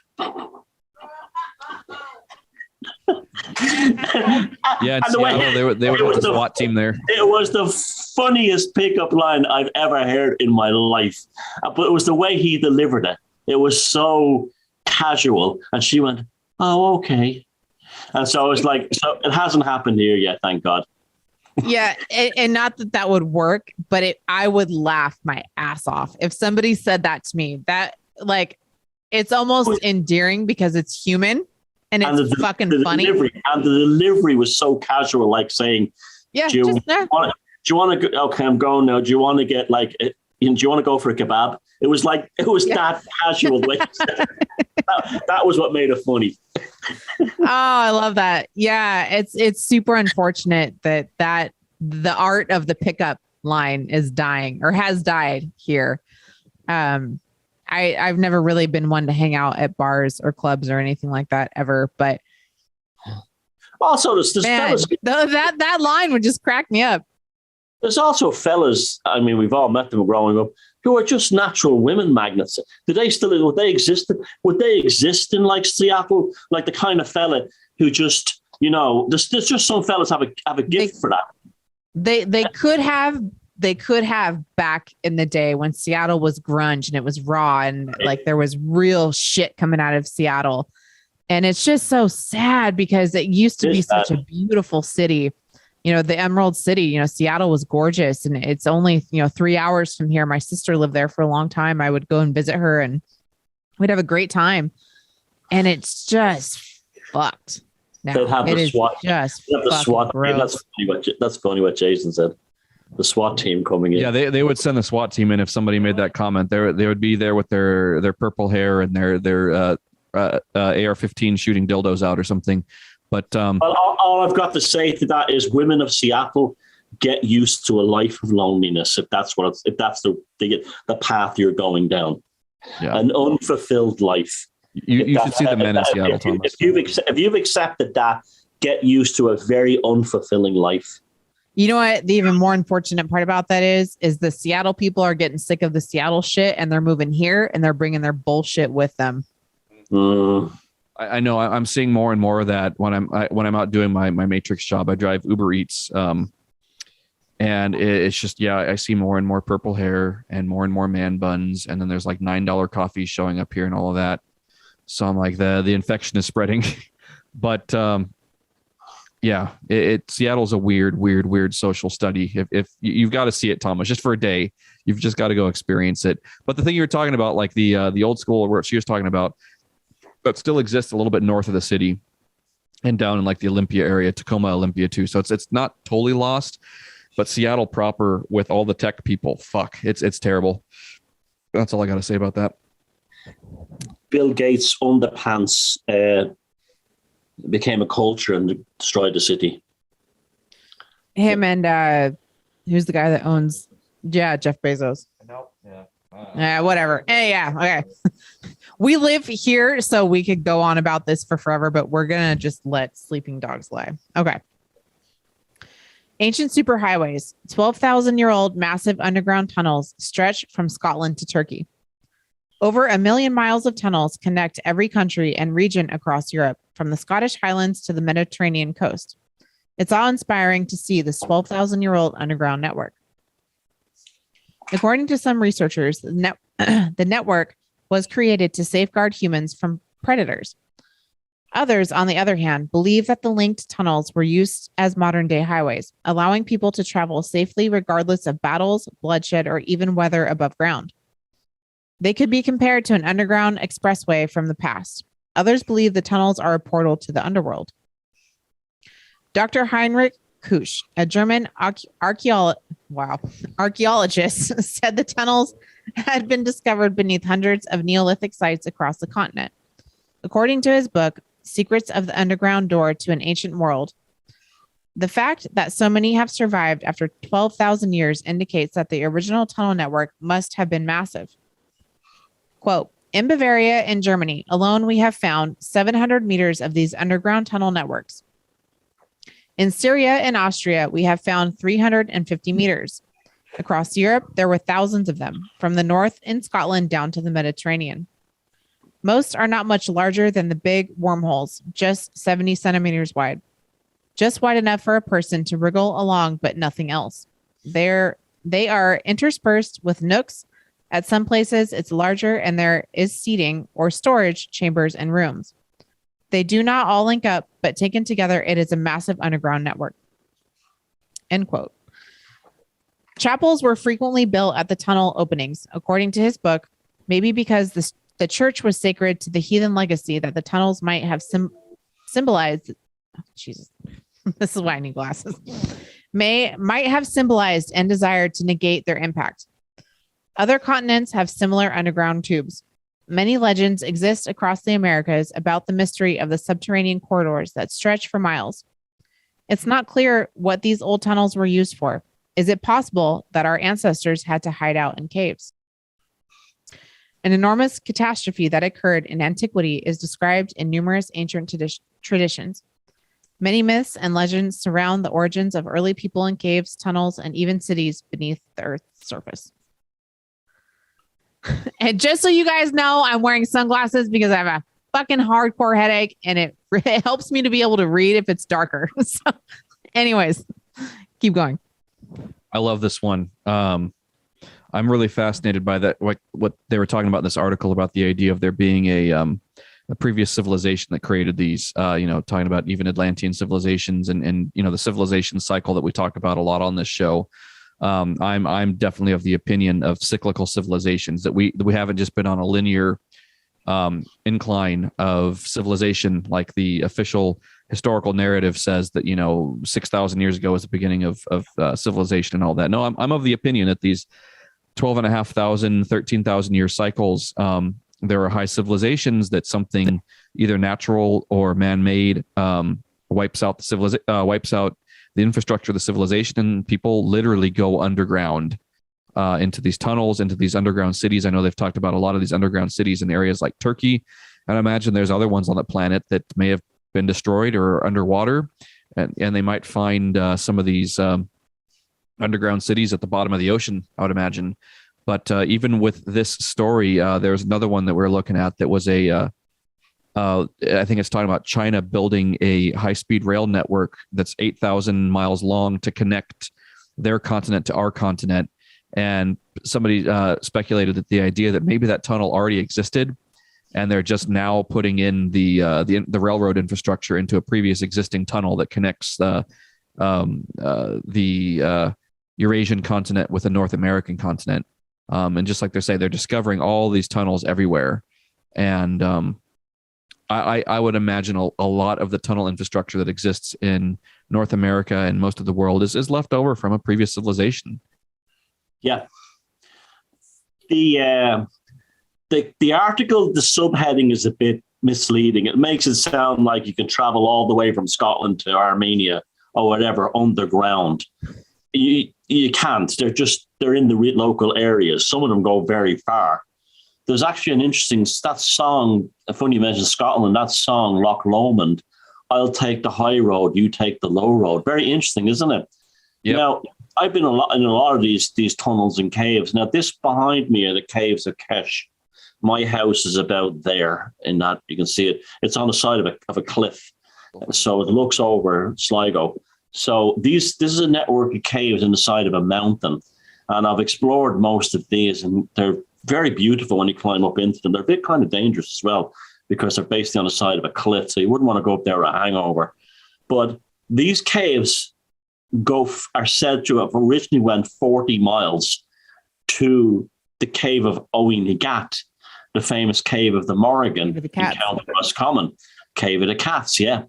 Yeah, in Seattle, they would have the SWAT team there. It was the funniest pickup line I've ever heard in my life. But it was the way he delivered it. It was so casual. And she went, oh, okay. And so I was like, so it hasn't happened here yet, thank God. Yeah, and not that would work, but I would laugh my ass off if somebody said that to me. That like, it's almost endearing because it's human and it's fucking funny. And the delivery was so casual, like saying, "Yeah, do you want to go? Okay, I'm going now. Do you want to get like? Do you want to go for a kebab?" It was that casual way. That was what made it funny. Oh, I love that. Yeah, it's super unfortunate that the art of the pickup line is dying or has died here. I've never really been one to hang out at bars or clubs or anything like that ever, but also there's fellas. That line would just crack me up. There's also fellas, I mean, we've all met them growing up, who are just natural women magnets. Would they exist in like Seattle? Like the kind of fella who just, there's just some fellas have a gift for that. They could have back in the day when Seattle was grunge and it was raw and like there was real shit coming out of Seattle. And it's just so sad because it used to be such a beautiful city. The Emerald City, Seattle was gorgeous, and it's only, 3 hours from here. My sister lived there for a long time. I would go and visit her and we'd have a great time. And it's just fucked. Now. They'd have the SWAT. That's funny what Jason said. The SWAT team coming in. Yeah, they would send the SWAT team in if somebody made that comment. They would be there with their purple hair and their AR-15 shooting dildos out or something. But all I've got to say to that is, women of Seattle, get used to a life of loneliness if that's the path you're going down. Yeah. An unfulfilled life. You should see the men in Seattle, Thomas. If you've accepted that, get used to a very unfulfilling life. You know what? The even more unfortunate part about that is the Seattle people are getting sick of the Seattle shit and they're moving here and they're bringing their bullshit with them. I know I'm seeing more and more of that when I'm out doing my Matrix job. I drive Uber Eats, and it's just, I see more and more purple hair and more man buns, and then there's like $9 coffees showing up here and all of that. So I'm like, the infection is spreading. But Seattle's a weird social study. If you've got to see it, Thomas, just for a day, you've just got to go experience it. But the thing you were talking about, like the old school where she was talking about, that still exists a little bit north of the city and down in like the Olympia area, Tacoma, Olympia too. So it's not totally lost, but Seattle proper with all the tech people, it's terrible. That's all I got to say about that. Bill Gates' underpants became a culture and destroyed the city. Him and who's the guy that owns? Yeah, Jeff Bezos. No, yeah. Whatever. Yeah. Okay. We live here, so we could go on about this for forever, but we're going to just let sleeping dogs lie. Okay. Ancient superhighways, 12,000-year-old massive underground tunnels stretch from Scotland to Turkey. Over 1 million miles of tunnels connect every country and region across Europe, from the Scottish Highlands to the Mediterranean coast. It's awe-inspiring to see this 12,000-year-old underground network. According to some researchers, the network was created to safeguard humans from predators. Others, on the other hand, believe that the linked tunnels were used as modern-day highways, allowing people to travel safely regardless of battles, bloodshed, or even weather above ground. They could be compared to an underground expressway from the past. Others believe the tunnels are a portal to the underworld. Dr. Heinrich Kusch, a German archaeologist, said the tunnels had been discovered beneath hundreds of Neolithic sites across the continent. According to his book, Secrets of the Underground Door to an Ancient World, the fact that so many have survived after 12,000 years indicates that the original tunnel network must have been massive. Quote, in Bavaria and Germany alone, we have found 700 meters of these underground tunnel networks. In Syria and Austria, we have found 350 meters. Across Europe, there were thousands of them, from the north in Scotland down to the Mediterranean. Most are not much larger than the big wormholes, just 70 centimeters wide. Just wide enough for a person to wriggle along, but nothing else. They are interspersed with nooks. At some places, it's larger and there is seating or storage chambers and rooms. They do not all link up, but taken together, it is a massive underground network. End quote. Chapels were frequently built at the tunnel openings, according to his book, maybe because the church was sacred to the heathen legacy that the tunnels might have symbolized. Oh, Jesus, this is why I need glasses. Might have symbolized and desired to negate their impact. Other continents have similar underground tubes. Many legends exist across the Americas about the mystery of the subterranean corridors that stretch for miles. It's not clear what these old tunnels were used for. Is it possible that our ancestors had to hide out in caves? An enormous catastrophe that occurred in antiquity is described in numerous ancient traditions. Many myths and legends surround the origins of early people in caves, tunnels, and even cities beneath the Earth's surface. And just so you guys know, I'm wearing sunglasses because I have a fucking hardcore headache, and it helps me to be able to read if it's darker. So, anyways, keep going. I love this one. I'm really fascinated by that. What they were talking about in this article about the idea of there being a previous civilization that created these. Talking about even Atlantean civilizations and the civilization cycle that we talk about a lot on this show. I'm definitely of the opinion of cyclical civilizations, that we haven't just been on a linear incline of civilization like the official historical narrative says that 6,000 years ago was the beginning of civilization and all that. No, I'm of the opinion that these 12,500, 13,000 year cycles, there are high civilizations that something either natural or man-made wipes out the infrastructure of the civilization, and people literally go underground into these tunnels, into these underground cities. I know they've talked about a lot of these underground cities in areas like Turkey, and I imagine there's other ones on the planet that may have been destroyed or underwater, and they might find some of these underground cities at the bottom of the ocean, I would imagine. But even with this story, there's another one that we're looking at that was I think it's talking about China building a high-speed rail network that's 8,000 miles long to connect their continent to our continent. And somebody speculated that the idea that maybe that tunnel already existed, and they're just now putting in the railroad infrastructure into a previous existing tunnel that connects the Eurasian continent with the North American continent. And just like they say, they're discovering all these tunnels everywhere. And I would imagine a lot of the tunnel infrastructure that exists in North America and most of the world is left over from a previous civilization. Yeah. The article, the subheading is a bit misleading. It makes it sound like you can travel all the way from Scotland to Armenia or whatever underground. You can't. They're in the local areas. Some of them go very far. There's actually an interesting that song. Funny you mentioned Scotland. That song, Loch Lomond. I'll take the high road, you take the low road. Very interesting, isn't it? Yep. Now, I've been in a lot of these tunnels and caves. Now, this behind me are the caves of Kesh. My house is about there in that you can see it. It's on the side of a cliff. So it looks over Sligo. So this is a network of caves in the side of a mountain. And I've explored most of these, and they're very beautiful when you climb up into them. They're a bit kind of dangerous as well because they're basically on the side of a cliff. So you wouldn't want to go up there with a hangover. But these caves are said to have originally went 40 miles to the cave of Owen-y-Gat, the famous cave of the Morrigan in County Roscommon, cave of the cats, yeah.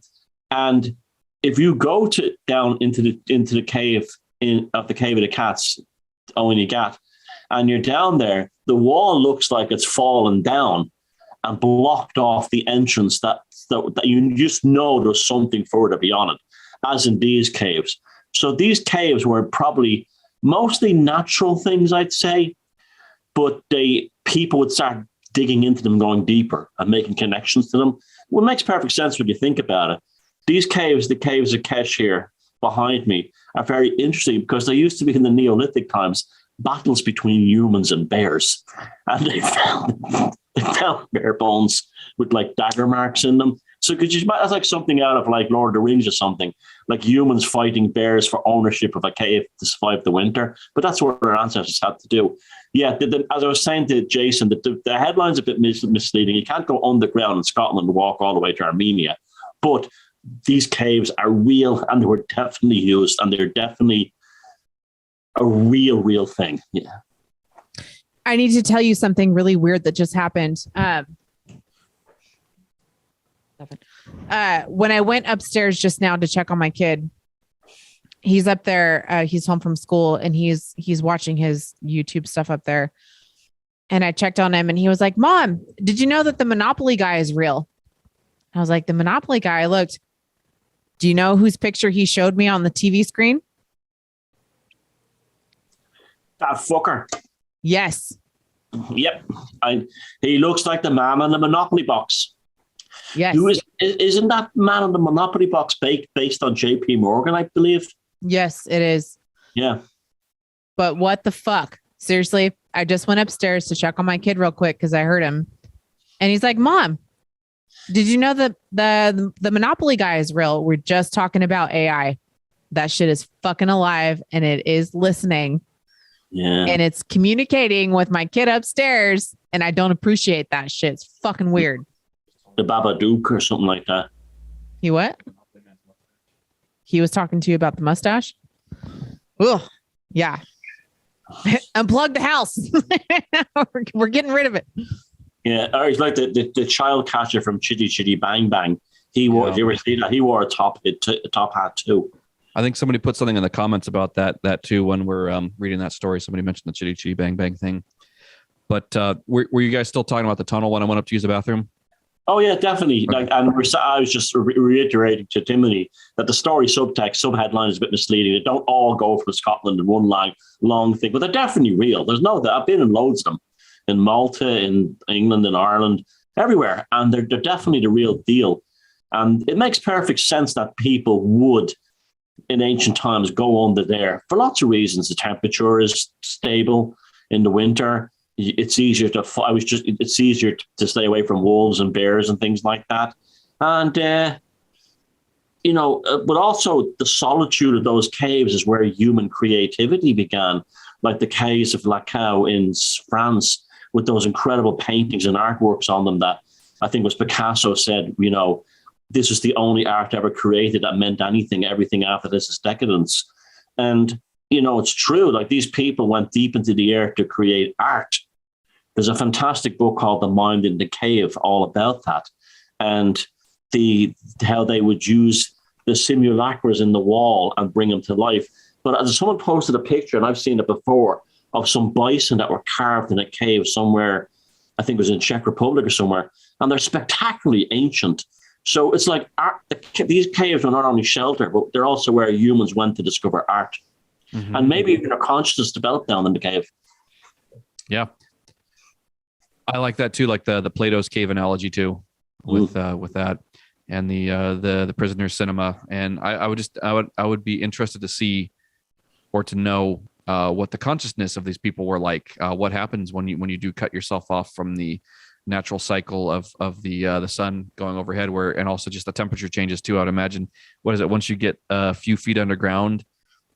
And if you go down into the cave of the cave of the cats, Owen-y-Gat, and you're down there, the wall looks like it's fallen down and blocked off the entrance that you just know there's something further beyond it, as in these caves. So these caves were probably mostly natural things, I'd say, but people would start digging into them, going deeper and making connections to them. Well, it makes perfect sense when you think about it. These caves, the caves of Kesh here behind me, are very interesting because they used to be in the Neolithic times battles between humans and bears, and they found bear bones with like dagger marks in them. So could you? That's like something out of like Lord of the Rings or something, like humans fighting bears for ownership of a cave to survive the winter. But that's what our ancestors had to do. Yeah, as I was saying to Jason, the headline's a bit misleading. You can't go underground in Scotland and walk all the way to Armenia, but these caves are real, and they were definitely used, and they're definitely a real thing. Yeah. I need to tell you something really weird that just happened. When I went upstairs just now to check on my kid, he's up there. He's home from school, and he's watching his YouTube stuff up there. And I checked on him, and he was like, "Mom, did you know that the Monopoly guy is real?" I was like, "The Monopoly guy?" I looked. Do you know whose picture he showed me on the TV screen? That fucker. Yes. Yep. He looks like the man on the Monopoly box. Yes. Isn't that man on the Monopoly box based on JP Morgan, I believe? Yes, it is. Yeah. But what the fuck? Seriously, I just went upstairs to check on my kid real quick because I heard him. And he's like, "Mom, did you know that the Monopoly guy is real? We're just talking about AI. That shit is fucking alive, and it is listening. Yeah. And it's communicating with my kid upstairs, and I don't appreciate that shit. It's fucking weird." The Babadook or something like that. He what? He was talking to you about the mustache? Oh, yeah. Unplug the house. We're getting rid of it. Yeah, or he's like the child catcher from Chitty Chitty Bang Bang. He wore. Did you ever see that? He wore a top hat too. I think somebody put something in the comments about that too when we're reading that story. Somebody mentioned the Chitty Chitty Bang Bang thing. But were you guys still talking about the tunnel when I went up to use the bathroom? Oh yeah, definitely. Okay. I was just reiterating to Timothy that the story subheadline is a bit misleading. They don't all go from Scotland in one long thing, but they're definitely real. There's no that I've been in loads of them, in Malta, in England, in Ireland, everywhere, and they're definitely the real deal. And it makes perfect sense that people would, in ancient times, go under there for lots of reasons. The temperature is stable in the winter. It's easier to stay away from wolves and bears and things like that. And, but also the solitude of those caves is where human creativity began, like the caves of Lacau in France with those incredible paintings and artworks on them that I think was Picasso said, this was the only art ever created that meant anything. Everything after this is decadence. And, it's true. Like these people went deep into the earth to create art. There's a fantastic book called The Mind in the Cave, all about that. And how they would use the simulacras in the wall and bring them to life. But as someone posted a picture, and I've seen it before, of some bison that were carved in a cave somewhere, I think it was in Czech Republic or somewhere, and they're spectacularly ancient. So it's like these caves are not only shelter, but they're also where humans went to discover art. Mm-hmm. And maybe even a consciousness developed down in the cave. Yeah. I like that too, like the Plato's cave analogy too, with that, and the prisoner cinema. And I would be interested to see or to know what the consciousness of these people were like. What happens when you do cut yourself off from the natural cycle of the sun going overhead, and also just the temperature changes too. I'd imagine, what is it, once you get a few feet underground,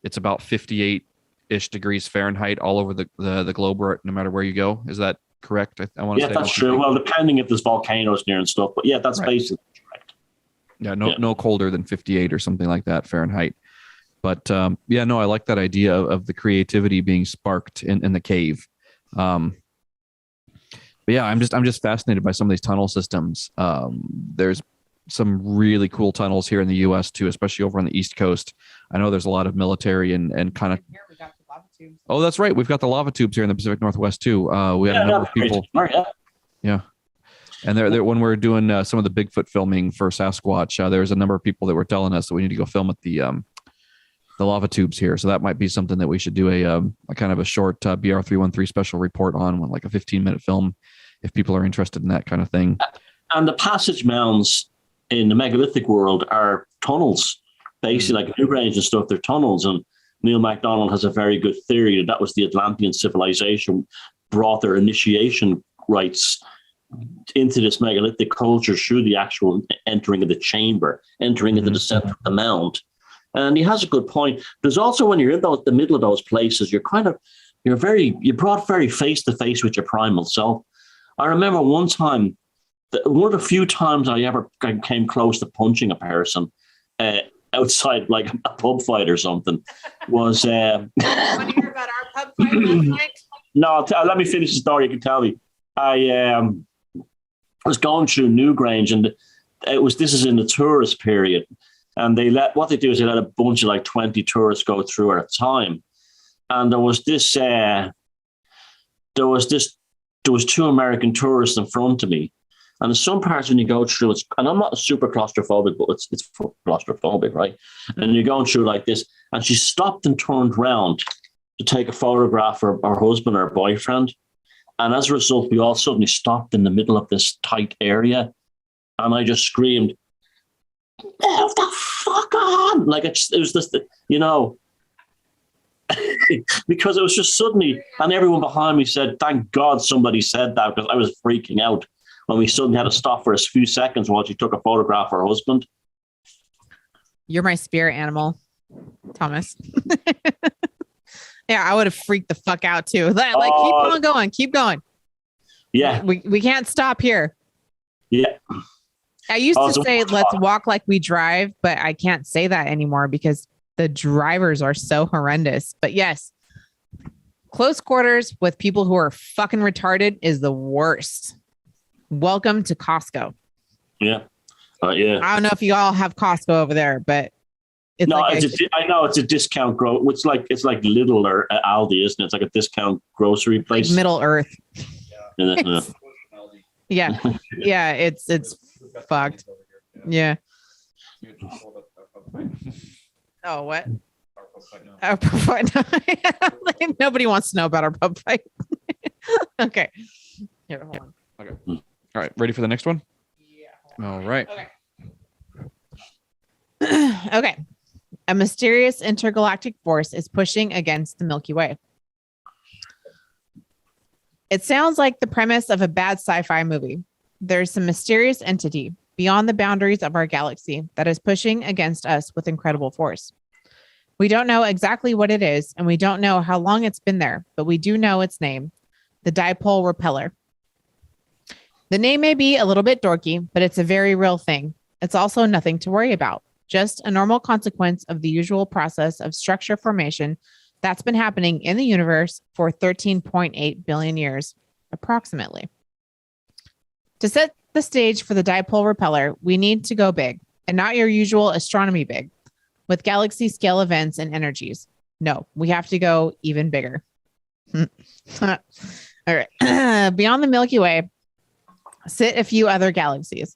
it's about 58-ish degrees Fahrenheit all over the globe, no matter where you go. Is that correct? I want to say that's true. Well, depending if there's volcanoes near and stuff, but yeah, that's right. Basically correct. Yeah, no colder than 58 or something like that Fahrenheit. But I like that idea of the creativity being sparked in the cave. But yeah, I'm just fascinated by some of these tunnel systems. There's some really cool tunnels here in the U.S. too, especially over on the East Coast. I know there's a lot of military and kind of. Here we got the lava tubes. Oh, that's right. We've got the lava tubes here in the Pacific Northwest too. We had a number of people. Yeah. And there, when we're doing some of the Bigfoot filming for Sasquatch, there's a number of people that were telling us that we need to go film at the lava tubes here. So that might be something that we should do a kind of a short BR313 special report on, like a 15-minute film, if people are interested in that kind of thing. And the passage mounds in the megalithic world are tunnels, basically like Newgrange and stuff. They're tunnels. And Neil MacDonald has a very good theory that was the Atlantean civilization brought their initiation rites into this megalithic culture through the actual entering of the chamber, entering into the center of the mound. And he has a good point. There's also, when you're in the middle of those places, you're brought very face to face with your primal self. I remember one time, one of the few times I ever came close to punching a person outside, like a pub fight or something, was. Want to hear about our pub fight last night? No, let me finish the story. You can tell me. I was going through Newgrange, and this is in the tourist period, and they let a bunch of like 20 tourists go through at a time, and there was two American tourists in front of me. And in some parts when you go through, and I'm not super claustrophobic, but it's claustrophobic, right? And you're going through like this, and she stopped and turned round to take a photograph of her husband or boyfriend. And as a result, we all suddenly stopped in the middle of this tight area. And I just screamed, "Move the fuck on!" Like it was just, because it was just suddenly, and everyone behind me said, "Thank God somebody said that," because I was freaking out when we suddenly had to stop for a few seconds while she took a photograph of her husband. You're my spirit animal, Thomas. Yeah, I would have freaked the fuck out too. Like, keep going. Yeah. We can't stop here. Yeah. I used to say, let's walk like we drive, but I can't say that anymore because the drivers are so horrendous. But yes, close quarters with people who are fucking retarded is the worst. Welcome to Costco. Yeah. Yeah. I don't know if you all have Costco over there, but I know it's a discount it's like Lidl or Aldi, isn't it? It's like a discount grocery place. Like Middle Earth. Yeah. Yeah. It's fucked. Yeah. Oh, what? Our pub fight. Nobody wants to know about our pub fight. Okay. Here, hold on. Okay. All right. Ready for the next one? Yeah. All right. Okay. Okay. A mysterious intergalactic force is pushing against the Milky Way. It sounds like the premise of a bad sci-fi movie. There's some mysterious entity beyond the boundaries of our galaxy that is pushing against us with incredible force. We don't know exactly what it is, and we don't know how long it's been there, but we do know its name, the dipole repeller. The name may be a little bit dorky, but it's a very real thing. It's also nothing to worry about. Just a normal consequence of the usual process of structure formation that's been happening in the universe for 13.8 billion years, approximately. To set the stage for the dipole repeller, we need to go big, and not your usual astronomy big, with galaxy scale events and energies. No, we have to go even bigger. All right. Beyond the Milky Way sit a few other galaxies.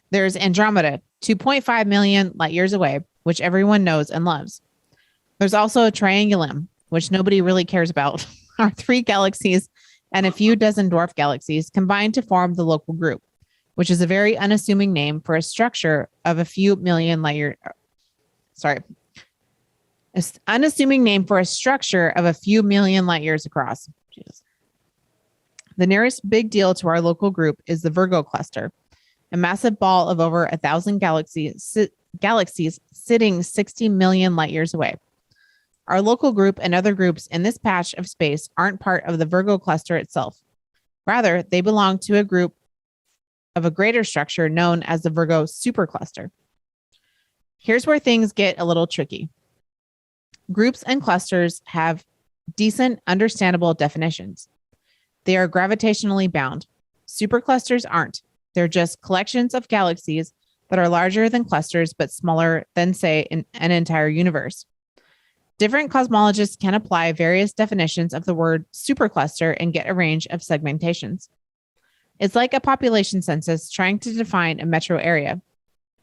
There's Andromeda, 2.5 million light years away, which everyone knows and loves. There's also a Triangulum, which nobody really cares about. Our 3 galaxies and a few dozen dwarf galaxies combined to form the local group, which is a very unassuming name for a structure of a few million light years. Sorry. An unassuming name for a structure of a few million light years across. Jesus. The nearest big deal to our local group is the Virgo cluster, a massive ball of over 1,000 galaxies sitting 60 million light years away. Our local group and other groups in this patch of space aren't part of the Virgo cluster itself. Rather, they belong to a group of a greater structure known as the Virgo supercluster. Here's where things get a little tricky. Groups and clusters have decent, understandable definitions. They are gravitationally bound. Superclusters aren't. They're just collections of galaxies that are larger than clusters but smaller than, say, an entire universe. Different cosmologists can apply various definitions of the word supercluster and get a range of segmentations. It's like a population census trying to define a metro area.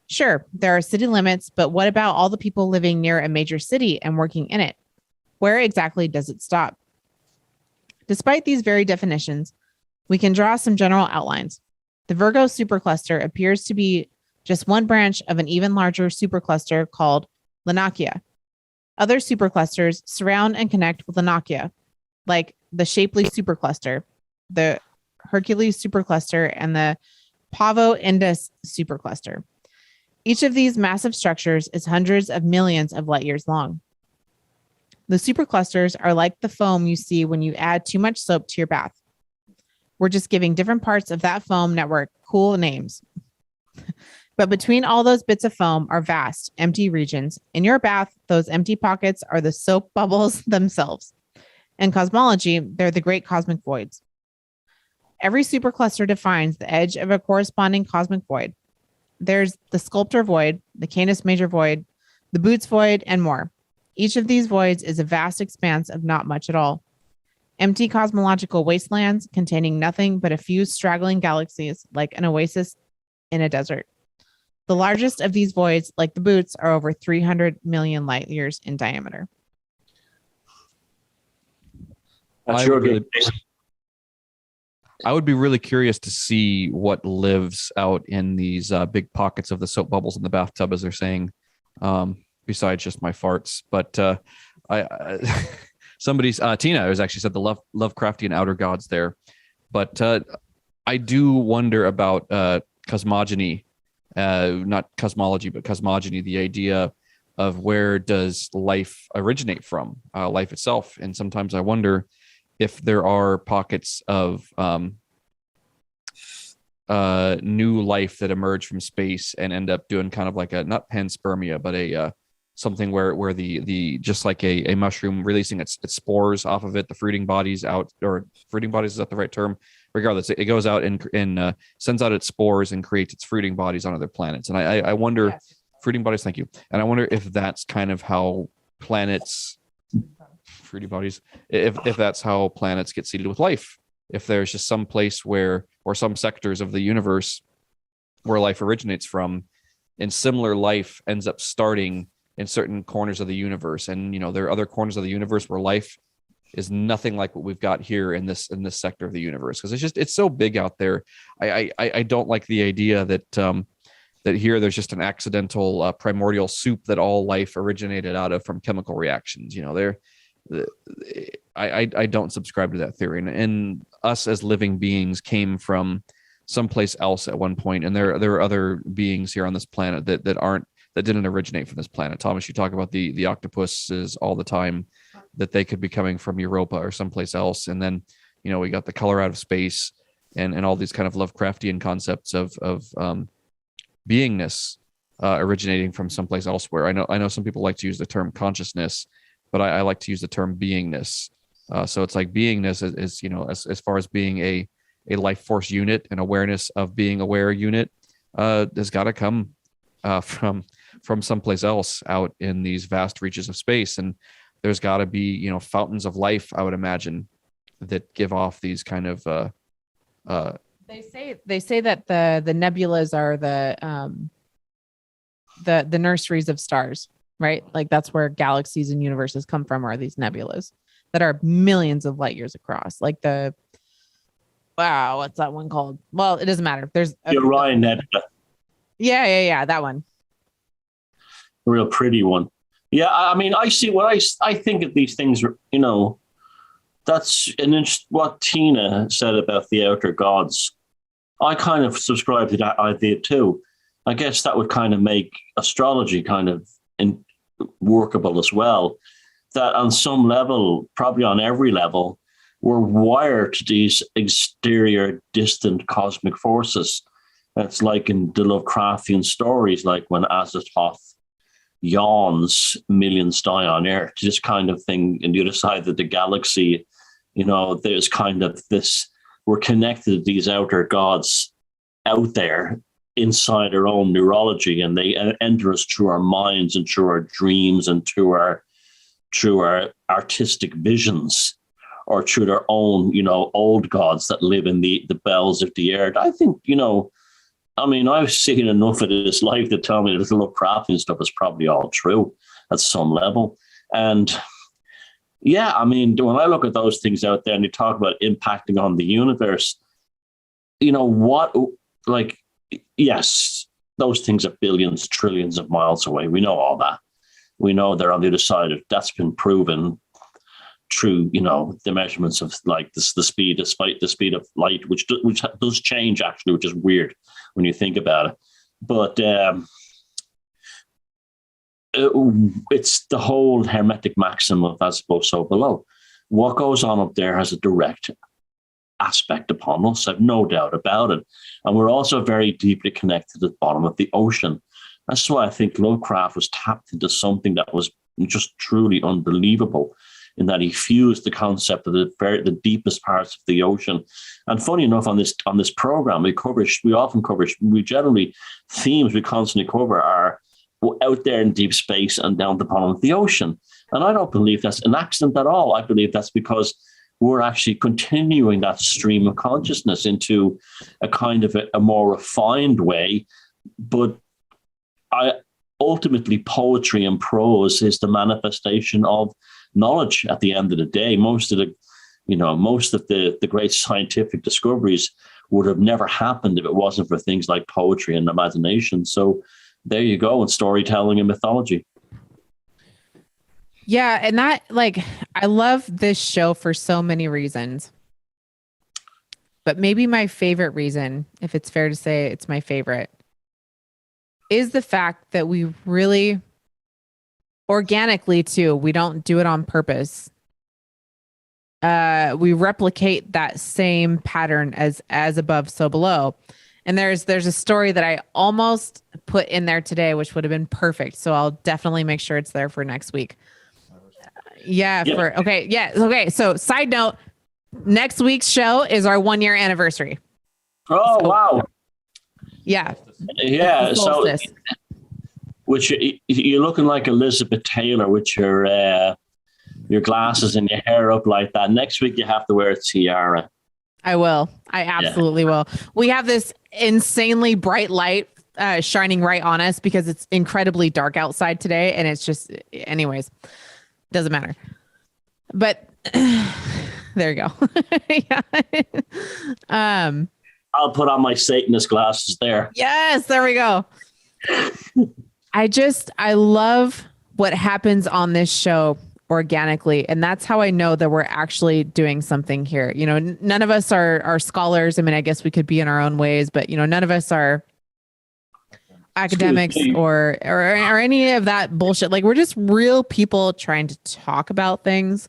Sure, there are city limits, but what about all the people living near a major city and working in it? Where exactly does it stop? Despite these very definitions, we can draw some general outlines. The Virgo supercluster appears to be just one branch of an even larger supercluster called Linacia. Other superclusters surround and connect with Linacia, like the Shapley supercluster, the Hercules supercluster, and the Pavo Indus supercluster. Each of these massive structures is hundreds of millions of light years long. The superclusters are like the foam you see when you add too much soap to your bath. We're just giving different parts of that foam network cool names. But between all those bits of foam are vast, empty regions. In your bath, those empty pockets are the soap bubbles themselves. In cosmology, they're the great cosmic voids. Every supercluster defines the edge of a corresponding cosmic void. There's the sculptor void, the Canis major void, the Boots void, and more. Each of these voids is a vast expanse of not much at all. Empty cosmological wastelands containing nothing but a few straggling galaxies, like an oasis in a desert. The largest of these voids, like the Boots, are over 300 million light years in diameter. That's I would be really curious to see what lives out in these big pockets of the soap bubbles in the bathtub, as they're saying, besides just my farts. But Tina has actually said the Lovecraftian outer gods there. But I do wonder about cosmogony, not cosmology, but cosmogony, the idea of where does life originate from, life itself. And sometimes I wonder if there are pockets of new life that emerge from space and end up doing kind of like a, not panspermia, but a something where the just like a mushroom releasing its spores off of it, the fruiting bodies out, or fruiting bodies, is that the right term? Regardless, it goes out and sends out its spores and creates its fruiting bodies on other planets. And I wonder, yes. Fruiting bodies, thank you. And I wonder if that's kind of how planets, fruity bodies, if that's how planets get seeded with life. If there's just some place where, or some sectors of the universe where life originates from, and similar life ends up starting in certain corners of the universe. And, you know, there are other corners of the universe where life is nothing like what we've got here in this sector of the universe. Cause it's so big out there. I don't like the idea that, that here there's just an accidental primordial soup that all life originated out of from chemical reactions. You know, I don't subscribe to that theory. And us as living beings came from someplace else at one point, and there are other beings here on this planet that didn't originate from this planet. Thomas, you talk about the octopuses all the time, that they could be coming from Europa or someplace else. And then, you know, we got the color out of space and all these kind of Lovecraftian concepts of beingness originating from someplace elsewhere. I know some people like to use the term consciousness, but I like to use the term beingness. So it's like beingness is you know, as far as being a life force unit, an awareness of being aware unit, has got to come from someplace else out in these vast reaches of space. And there's got to be, you know, fountains of life, I would imagine, that give off these kind of they say that the nebulas are the nurseries of stars, right? Like that's where galaxies and universes come from, are these nebulas that are millions of light years across. Like what's that one called? Well, it doesn't matter. There's the Orion Nebula. Yeah, that one. A real pretty one. Yeah, I mean, I see what I think of these things, you know, that's what Tina said about the outer gods. I kind of subscribe to that idea too. I guess that would kind of make astrology kind of workable as well. That on some level, probably on every level, we're wired to these exterior, distant cosmic forces. It's like in the Lovecraftian stories, like when Azathoth yawns, millions die on Earth, this kind of thing. In the other side of the galaxy, you know, there's kind of this, we're connected to these outer gods out there inside our own neurology, and they enter us through our minds and through our dreams and through our artistic visions, or through their own, you know, old gods that live in the bells of the earth. I think, you know, I mean, I've seen enough of this life to tell me that the Lovecraftian stuff is probably all true at some level. And yeah, I mean, when I look at those things out there and you talk about impacting on the universe, you know, what, like, yes, those things are billions, trillions of miles away. We know all that. We know they're on the other side of, that's been proven through, you know, the measurements of like the speed, despite the speed of light, which does change actually, which is weird when you think about it. But it's the whole hermetic maxim of as above, so below. What goes on up there has a direct aspect upon us. I've no doubt about it. And we're also very deeply connected to the bottom of the ocean. That's why I think Lovecraft was tapped into something that was just truly unbelievable, in that he fused the concept of the deepest parts of the ocean. And funny enough, on this program, we generally themes we constantly cover are out there in deep space and down the bottom of the ocean. And I don't believe that's an accident at all. I believe that's because we're actually continuing that stream of consciousness into a kind of a more refined way. But ultimately, poetry and prose is the manifestation of knowledge at the end of the day. Most of the great scientific discoveries would have never happened if it wasn't for things like poetry and imagination. So there you go, in storytelling and mythology. Yeah. And that, like, I love this show for so many reasons. But maybe my favorite reason, if it's fair to say it's my favorite, is the fact that we really organically too, we don't do it on purpose. We replicate that same pattern as above, so below. And there's a story that I almost put in there today, which would have been perfect. So I'll definitely make sure it's there for next week. Okay. So side note, next week's show is our 1 year anniversary. Oh, so, wow. Yeah. Yeah. So, which you're looking like Elizabeth Taylor with your glasses and your hair up like that. Next week, you have to wear a tiara. I will. I absolutely will. We have this insanely bright light shining right on us because it's incredibly dark outside today. And it's just, anyways, doesn't matter. But there you go. Yeah. I'll put on my Satanist glasses there. Yes, there we go. I love what happens on this show organically. And that's how I know that we're actually doing something here. You know, none of us are scholars. I mean, I guess we could be in our own ways, but, you know, none of us are academics or any of that bullshit. Like, we're just real people trying to talk about things.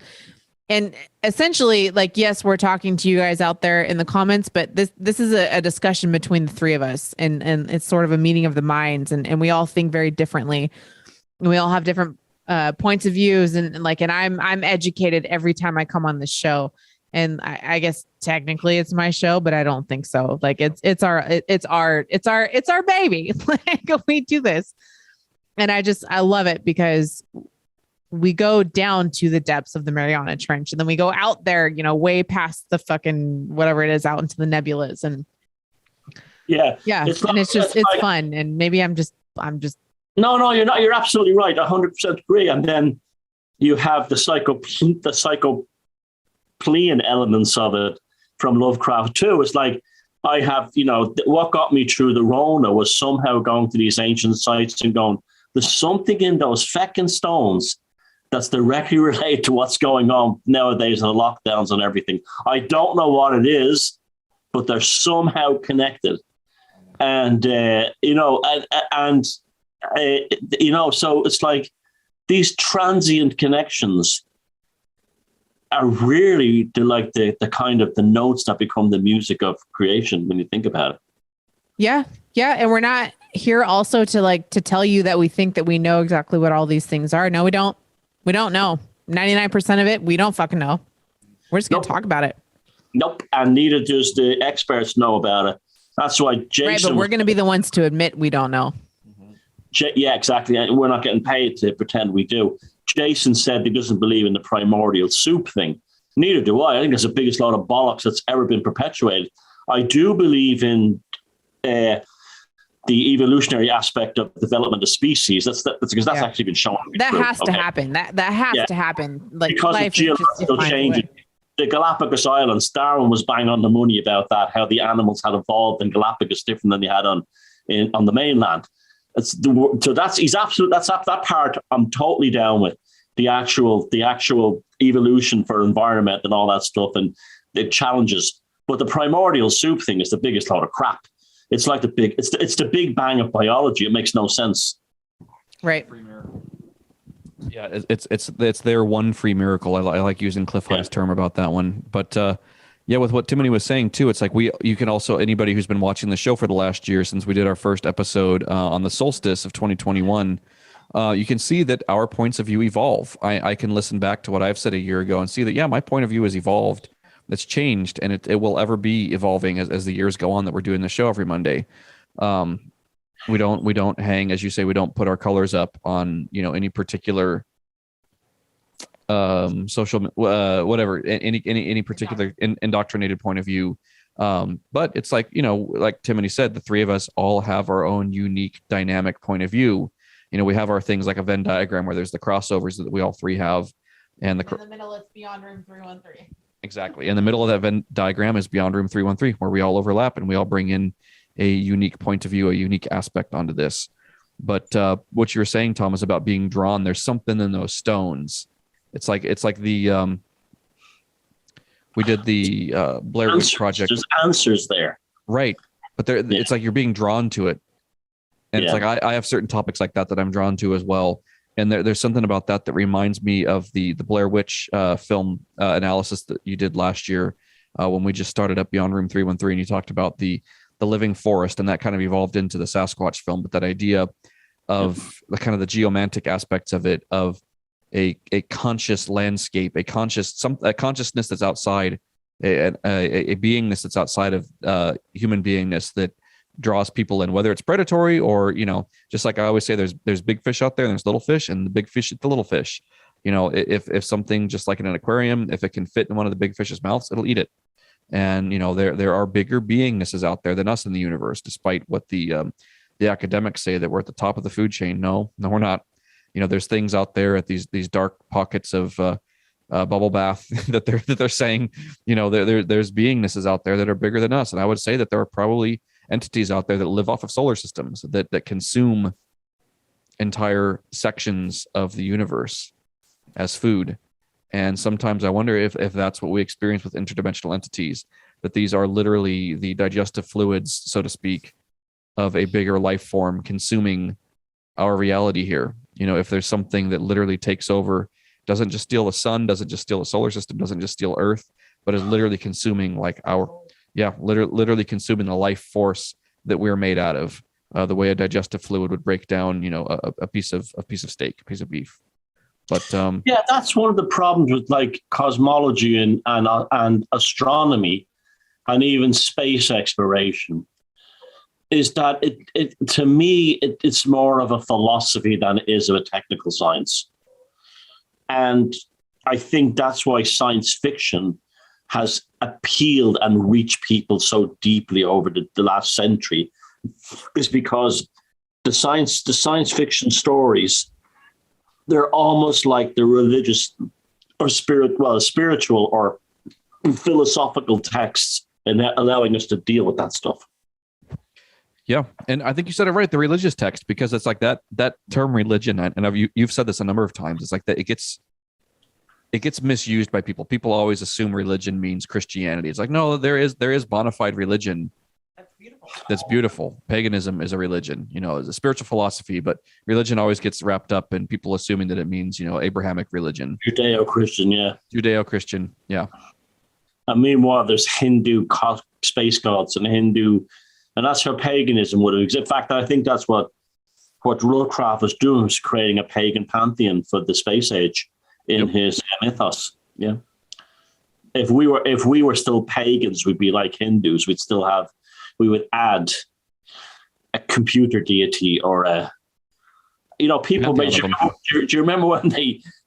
And essentially, like, yes, we're talking to you guys out there in the comments, but this is a discussion between the three of us, and it's sort of a meeting of the minds, and we all think very differently, and we all have different points of views, and I'm educated every time I come on this show, and I guess technically it's my show, but I don't think so. Like, it's our baby. Like, we do this, and I love it because we go down to the depths of the Mariana Trench, and then we go out there, you know, way past the fucking whatever it is, out into the nebulas, and it's fun. And maybe I'm just no, you're not. You're absolutely right. 100% agree. And then you have the psychoplian elements of it from Lovecraft too. It's like, I have, you know, what got me through the Rona was somehow going to these ancient sites and going, There's something in those feckin' stones that's directly related to what's going on nowadays and the lockdowns and everything. I don't know what it is, but they're somehow connected. And, so it's like these transient connections are really the kind of the notes that become the music of creation when you think about it. Yeah. Yeah. And we're not here also to tell you that we think that we know exactly what all these things are. No, we don't. We don't know. 99% of it, we don't fucking know. We're just going to talk about it. Nope. And neither does the experts know about it. That's why Jason... Right, but we're going to be the ones to admit we don't know. Yeah, exactly. And we're not getting paid to pretend we do. Jason said he doesn't believe in the primordial soup thing. Neither do I. I think it's the biggest load of bollocks that's ever been perpetuated. I do believe in the evolutionary aspect of development of species. That's because that's actually been shown. That has to happen. That has to happen. Like because of geological changes. The Galapagos Islands, Darwin was bang on the money about that, how the animals had evolved in Galapagos different than they had on the mainland. That part I'm totally down with. The actual evolution for environment and all that stuff and the challenges. But the primordial soup thing is the biggest load of crap. It's like it's the big bang of biology. It makes no sense. Right. Yeah, it's their one free miracle. I like using Cliff Hunt's term about that one. But with what Timothy was saying too, it's like you can also, anybody who's been watching the show for the last year since we did our first episode on the solstice of 2021, you can see that our points of view evolve. I can listen back to what I've said a year ago and see that, my point of view has evolved. It's changed, and it will ever be evolving as the years go on that we're doing the show every Monday. We don't hang, as you say, we don't put our colors up on, any particular social, whatever, any particular indoctrinated point of view. But it's like, like Timothy said, the three of us all have our own unique dynamic point of view. We have our things like a Venn diagram where there's the crossovers that we all three have. And in the middle, it's beyond room 313. Exactly. In the middle of that Venn diagram is beyond room 313, where we all overlap and we all bring in a unique point of view, a unique aspect onto this. But what you were saying, Tom, is about being drawn. There's something in those stones. It's like the we did the Blair Witch Project. There's answers there, right? But it's like you're being drawn to it, and it's like I have certain topics like that I'm drawn to as well. And there's something about that reminds me of the Blair Witch film analysis that you did last year when we just started up Beyond Room 313, and you talked about the living forest, and that kind of evolved into the Sasquatch film. But that idea of the kind of the geomantic aspects of it, of a conscious landscape, a consciousness that's outside, a beingness that's outside of human beingness that draws people in, whether it's predatory or, just like I always say, there's big fish out there and there's little fish, and the big fish eat the little fish. If something, just like in an aquarium, if it can fit in one of the big fish's mouths, it'll eat it. And there are bigger beingnesses out there than us in the universe, despite what the academics say that we're at the top of the food chain. No, we're not. There's things out there at these dark pockets of bubble bath that they're saying, there's beingnesses out there that are bigger than us. And I would say that there are probably entities out there that live off of solar systems that consume entire sections of the universe as food. And sometimes I wonder if that's what we experience with interdimensional entities, that these are literally the digestive fluids, so to speak, of a bigger life form consuming our reality here. If there's something that literally takes over, doesn't just steal the sun, doesn't just steal the solar system, doesn't just steal Earth, but is literally consuming literally consuming the life force that we're made out of, the way a digestive fluid would break down, a piece of steak, a piece of beef. But that's one of the problems with like cosmology and astronomy and even space exploration, is that it to me it's more of a philosophy than it is of a technical science. And I think that's why science fiction has appealed and reached people so deeply over the last century, is because the science fiction stories, they're almost like the religious or spiritual or philosophical texts, and allowing us to deal with that stuff. Yeah, and I think you said it right. The religious text, because it's like that term religion, and you've said this a number of times. It's like that it gets misused by people. People always assume religion means Christianity. It's like, no, there is bona fide religion. That's beautiful. Paganism is a religion, it's a spiritual philosophy, but religion always gets wrapped up in people assuming that it means, Abrahamic religion. Judeo-Christian, yeah. Judeo-Christian, yeah. And meanwhile, there's Hindu space gods and Hindu, and that's how paganism would exist. In fact, I think that's what Lovecraft was doing, was creating a pagan pantheon for the space age in his mythos. Yeah. If we were still pagans, we'd be like Hindus. We would add a computer deity or a, people. Do you remember when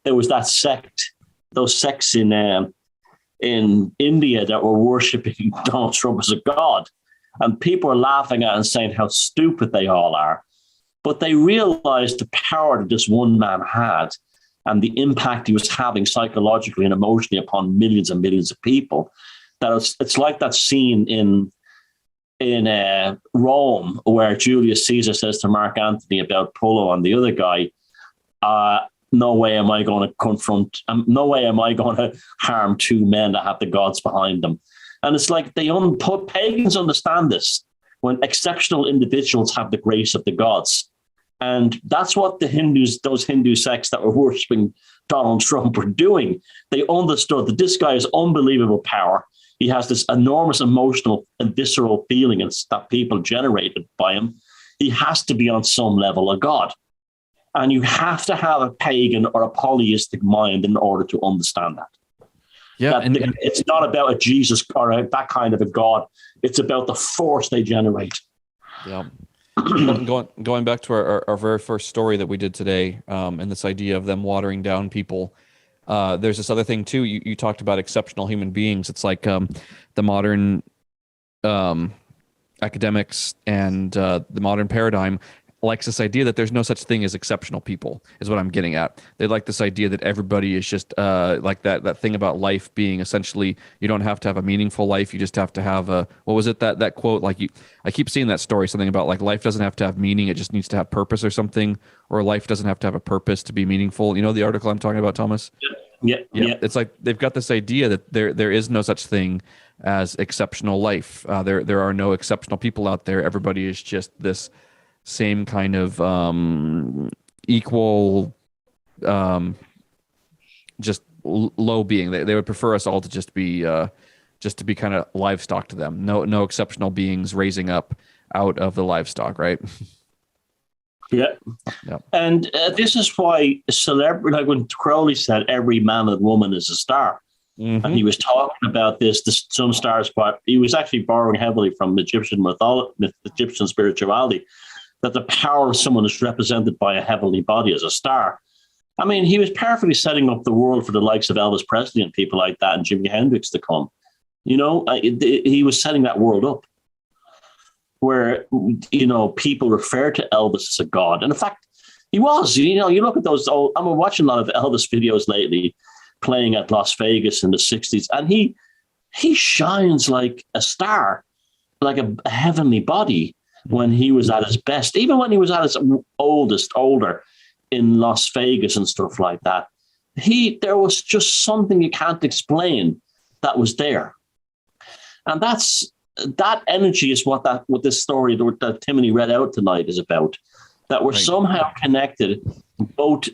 there was that sect, those sects in India that were worshipping Donald Trump as a god, and people are laughing at it and saying how stupid they all are, but they realized the power that this one man had and the impact he was having psychologically and emotionally upon millions and millions of people. That it's like that scene in Rome, where Julius Caesar says to Mark Antony about Pullo and the other guy, no way am I going to harm two men that have the gods behind them. And it's like pagans understand this, when exceptional individuals have the grace of the gods. And that's what those Hindu sects that were worshipping Donald Trump were doing. They understood that this guy has unbelievable power. He has this enormous emotional and visceral feeling that people generated by him. He has to be on some level a god. And you have to have a pagan or a polytheistic mind in order to understand that. Yeah, it's not about a Jesus or that kind of a god. It's about the force they generate. Yeah. Going back to our very first story that we did today, and this idea of them watering down people. There's this other thing too. You talked about exceptional human beings. It's like the modern academics and the modern paradigm likes this idea that there's no such thing as exceptional people, is what I'm getting at. They like this idea that everybody is just like that thing about life being essentially, you don't have to have a meaningful life. You just have to have what was it, that quote? Like I keep seeing that story, something about like life doesn't have to have meaning. It just needs to have purpose or something, or life doesn't have to have a purpose to be meaningful. You know the article I'm talking about, Thomas? Yeah. It's like they've got this idea that there is no such thing as exceptional life. There are no exceptional people out there. Everybody is just this same kind of equal, just low being. They would prefer us all to just be kind of livestock to them. No exceptional beings raising up out of the livestock, right? Yeah. And this is why celebrity, like when Crowley said, every man and woman is a star. Mm-hmm. And he was talking about this some stars, but he was actually borrowing heavily from Egyptian mythology, Egyptian spirituality, that the power of someone is represented by a heavenly body as a star. I mean, he was perfectly setting up the world for the likes of Elvis Presley and people like that and Jimi Hendrix to come. He was setting that world up where, people refer to Elvis as a god. And in fact, he was. You look at those old, I'm watching a lot of Elvis videos lately playing at Las Vegas in the 60s, and he shines like a star, like a heavenly body, when he was at his best, even when he was at his older in Las Vegas and stuff like that. There was just something you can't explain that was there. And that energy is what this story that Timothy read out tonight is about, that we're somehow connected, both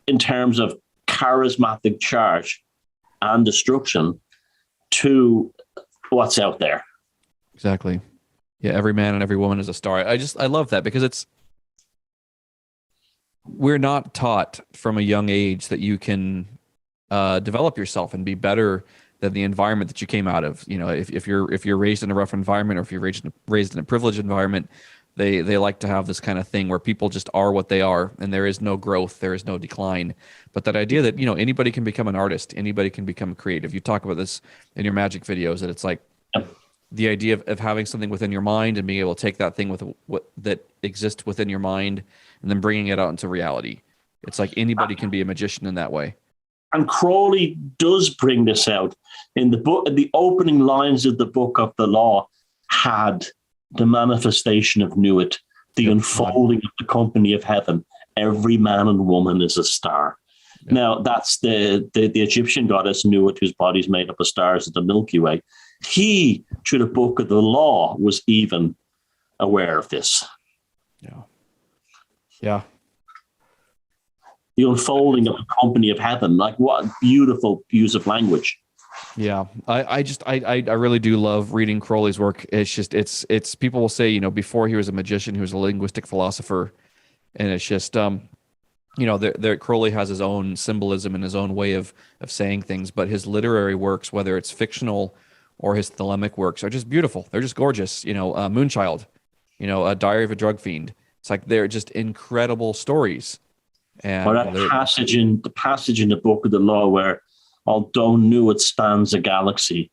in terms of charismatic charge and destruction, to what's out there. Exactly. Yeah, every man and every woman is a star. I love that, because we're not taught from a young age that you can develop yourself and be better than the environment that you came out of. If you're raised in a rough environment, or if you're raised in a privileged environment, they like to have this kind of thing where people just are what they are, and there is no growth, there is no decline. But that idea that anybody can become an artist, anybody can become creative. You talk about this in your magic videos, that it's like the idea of having something within your mind and being able to take that thing with what that exists within your mind and then bringing it out into reality. It's like anybody can be a magician in that way. And Crowley does bring this out in the book. The opening lines of the Book of the Law had the manifestation of Nuit, the unfolding of the company of heaven. Every man and woman is a star. Yeah. Now, that's the Egyptian goddess Nuit, whose body is made up of stars of the Milky Way. He, through the book of the law, was even aware of this. Yeah. Yeah. The unfolding of the company of heaven. Like, what beautiful use of language. Yeah. I really do love reading Crowley's work. It's just, it's people will say, before he was a magician, he was a linguistic philosopher. And it's just, Crowley has his own symbolism and his own way of saying things, but his literary works, whether it's fictional or his thelemic works, are just beautiful. They're just gorgeous. Moonchild, A Diary of a Drug Fiend. It's like, they're just incredible stories. And the passage in the book of the law where, although Nuit spans a galaxy,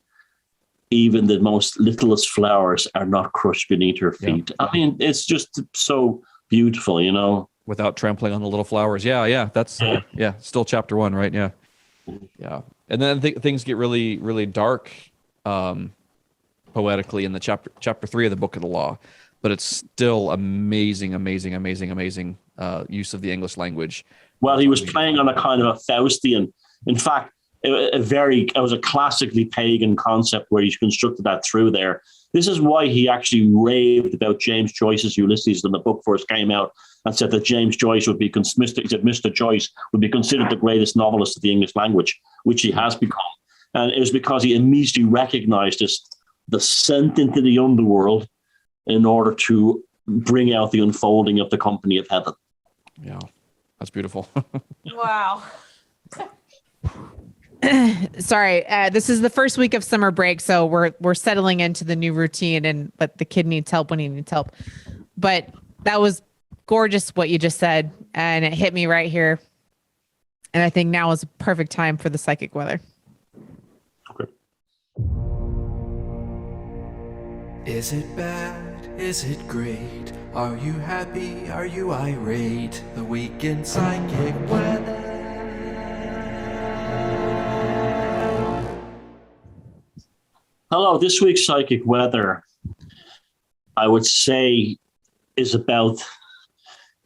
even the most littlest flowers are not crushed beneath her feet. Yeah. I mean, it's just so beautiful, Without trampling on the little flowers. Yeah. That's still chapter 1, right? Yeah. Yeah. And then things get really, really dark poetically in the chapter 3 of the book of the law, but it's still amazing use of the English language. Well, he was playing on a kind of a Faustian. In fact, it was a classically pagan concept where he constructed that through there. This is why he actually raved about James Joyce's Ulysses when the book first came out, and said that James Joyce would be Mr. Joyce would be considered the greatest novelist of the English language, which he has become. And it was because he immediately recognized this descent into the underworld in order to bring out the unfolding of the company of heaven. Yeah, that's beautiful. Wow. Sorry, this is the first week of summer break, so we're settling into the new routine, but the kid needs help when he needs help. But that was gorgeous what you just said, and it hit me right here. And I think now is a perfect time for the psychic weather. Okay. Is it bad? Is it great? Are you happy? Are you irate? The weekend psychic weather. Hello, this week's psychic weather, I would say, is about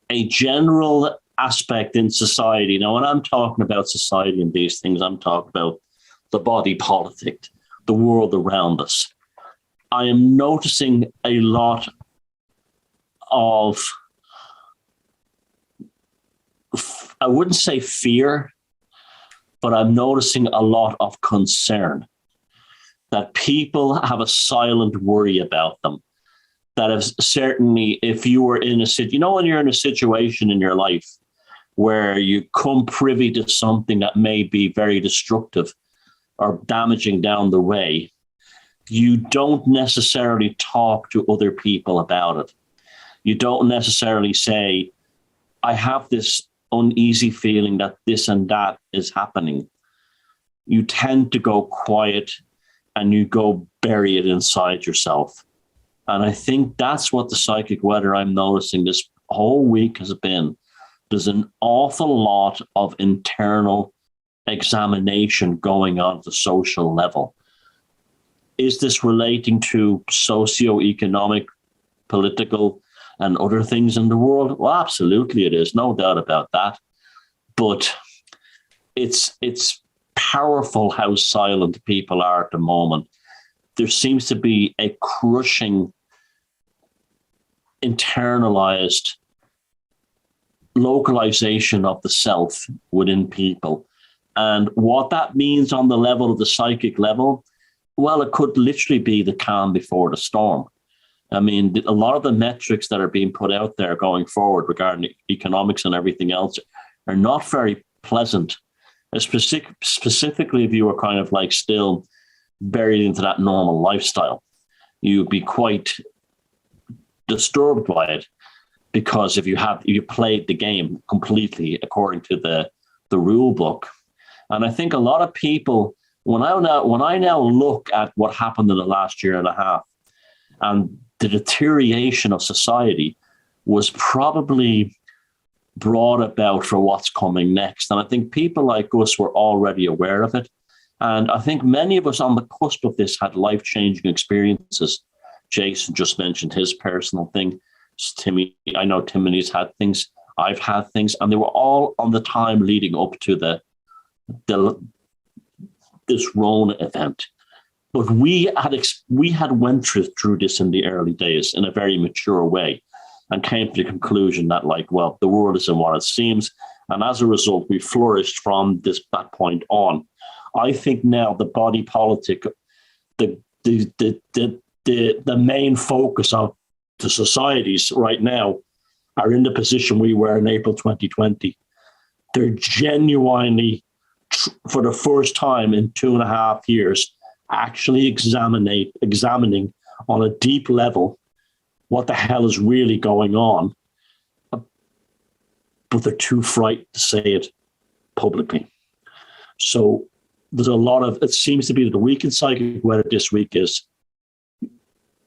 a general aspect in society. Now, when I'm talking about society and these things, I'm talking about the body politic, the world around us. I am noticing a lot of, I wouldn't say fear, but I'm noticing a lot of concern. That people have a silent worry about them. That is certainly, if you were in when you're in a situation in your life where you come privy to something that may be very destructive or damaging down the way, you don't necessarily talk to other people about it. You don't necessarily say, I have this uneasy feeling that this and that is happening. You tend to go quiet and you go bury it inside yourself. And I think that's what the psychic weather I'm noticing this whole week has been. There's an awful lot of internal examination going on at the social level. Is this relating to socioeconomic, political, and other things in the world? Well, absolutely it is, no doubt about that. But it's powerful how silent people are at the moment. There seems to be a crushing, internalized localization of the self within people. And what that means on the level of the psychic level, well, it could literally be the calm before the storm. I mean, a lot of the metrics that are being put out there going forward regarding economics and everything else are not very pleasant. Specifically, if you were kind of like still buried into that normal lifestyle, you'd be quite disturbed by it, because if you played the game completely according to the rule book. And I think a lot of people, when I now look at what happened in the last year and a half, and the deterioration of society was probably brought about for what's coming next. And I think people like us were already aware of it. And I think many of us on the cusp of this had life-changing experiences Jason just mentioned his personal thing. Timmy, I know Timmy's had things. I've had things, and they were all on the time leading up to this Rona event. But we had went through this in the early days in a very mature way, and came to the conclusion that, like, well, the world isn't what it seems, and as a result, we flourished from that point on. I think now the body politic, the main focus of the societies right now are in the position we were in April 2020. They're genuinely, for the first time in 2.5 years, actually examining on a deep level what the hell is really going on, but they're too frightened to say it publicly. So there's a lot of, it seems to be that the week in psychic weather this week is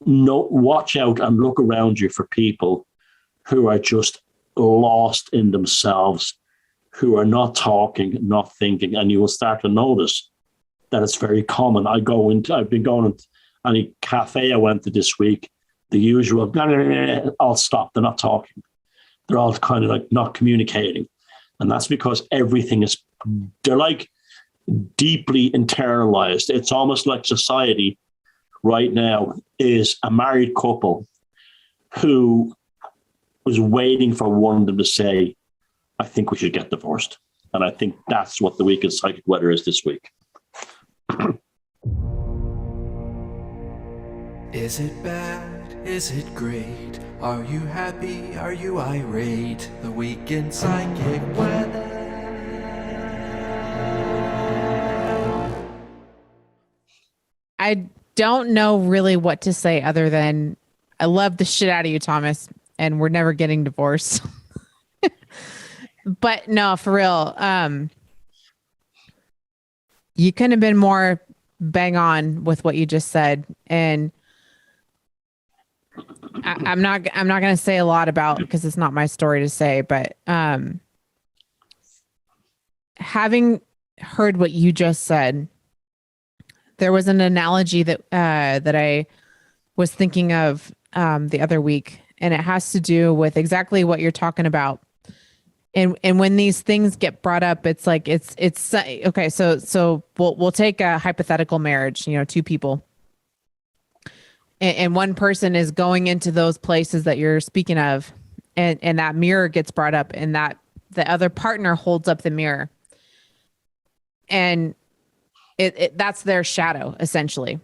watch out and look around you for people who are just lost in themselves, who are not talking, not thinking, and you will start to notice that it's very common. I've been going to any cafe I went to this week, the usual, I'll stop, they're not talking. They're all kind of like not communicating. And that's because they're like deeply internalized. It's almost like society right now is a married couple who was waiting for one of them to say, I think we should get divorced. And I think that's what the week in psychic weather is this week. Is it bad? Is it great? Are you happy? Are you irate? The week in psychic weather. I don't know really what to say other than I love the shit out of you, Thomas, and we're never getting divorced. But no, for real. You couldn't have been more bang on with what you just said. And I'm not going to say a lot about, because it's not my story to say, but having heard what you just said, there was an analogy that I was thinking of the other week, and it has to do with exactly what you're talking about. And when these things get brought up, it's like it's okay. So we'll take a hypothetical marriage. You know, two people, and one person is going into those places that you're speaking of, and that mirror gets brought up, and that the other partner holds up the mirror, and that's their shadow essentially,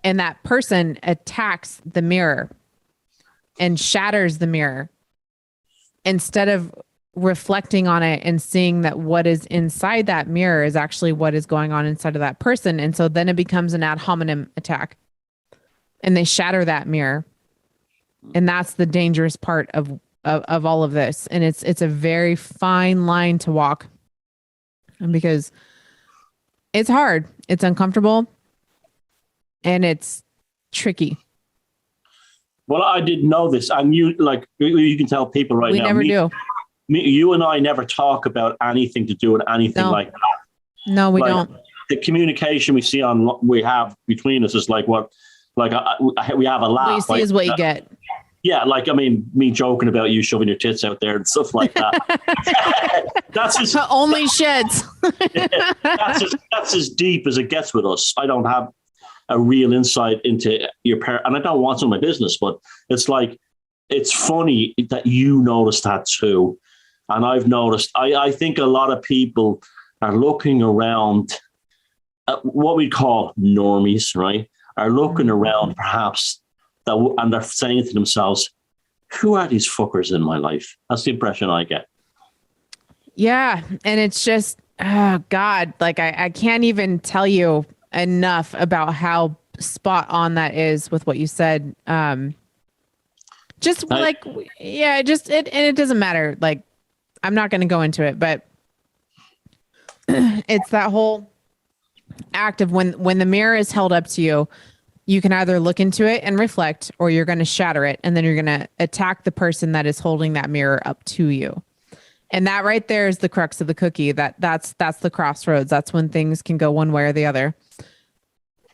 and that person attacks the mirror and shatters the mirror, instead of reflecting on it and seeing that what is inside that mirror is actually what is going on inside of that person. And so then it becomes an ad hominem attack, and they shatter that mirror. And that's the dangerous part of all of this. And it's a very fine line to walk, because it's hard, it's uncomfortable, and it's tricky. Well, I didn't know this, and you can tell people right now. We never do. You and I never talk about anything to do with anything like that. No, we don't. The communication we have between us is like what, we have a laugh. What you see is what you get. Yeah, like, I mean, me joking about you shoving your tits out there and stuff like that. That's just, only shits. that's as deep as it gets with us. I don't have a real insight into your parent, and I don't want to in my business, but it's like, it's funny that you noticed that too. And I've noticed, I think a lot of people are looking around at what we call normies, right? Are looking around perhaps and they're saying to themselves, who are these fuckers in my life? That's the impression I get. Yeah. And it's just, oh God, like I can't even tell you enough about how spot on that is with what you said. And it doesn't matter. Like, I'm not going to go into it, but it's that whole act of when the mirror is held up to you, you can either look into it and reflect, or you're going to shatter it. And then you're going to attack the person that is holding that mirror up to you. And that right there is the crux of the cookie. That's the crossroads. That's when things can go one way or the other.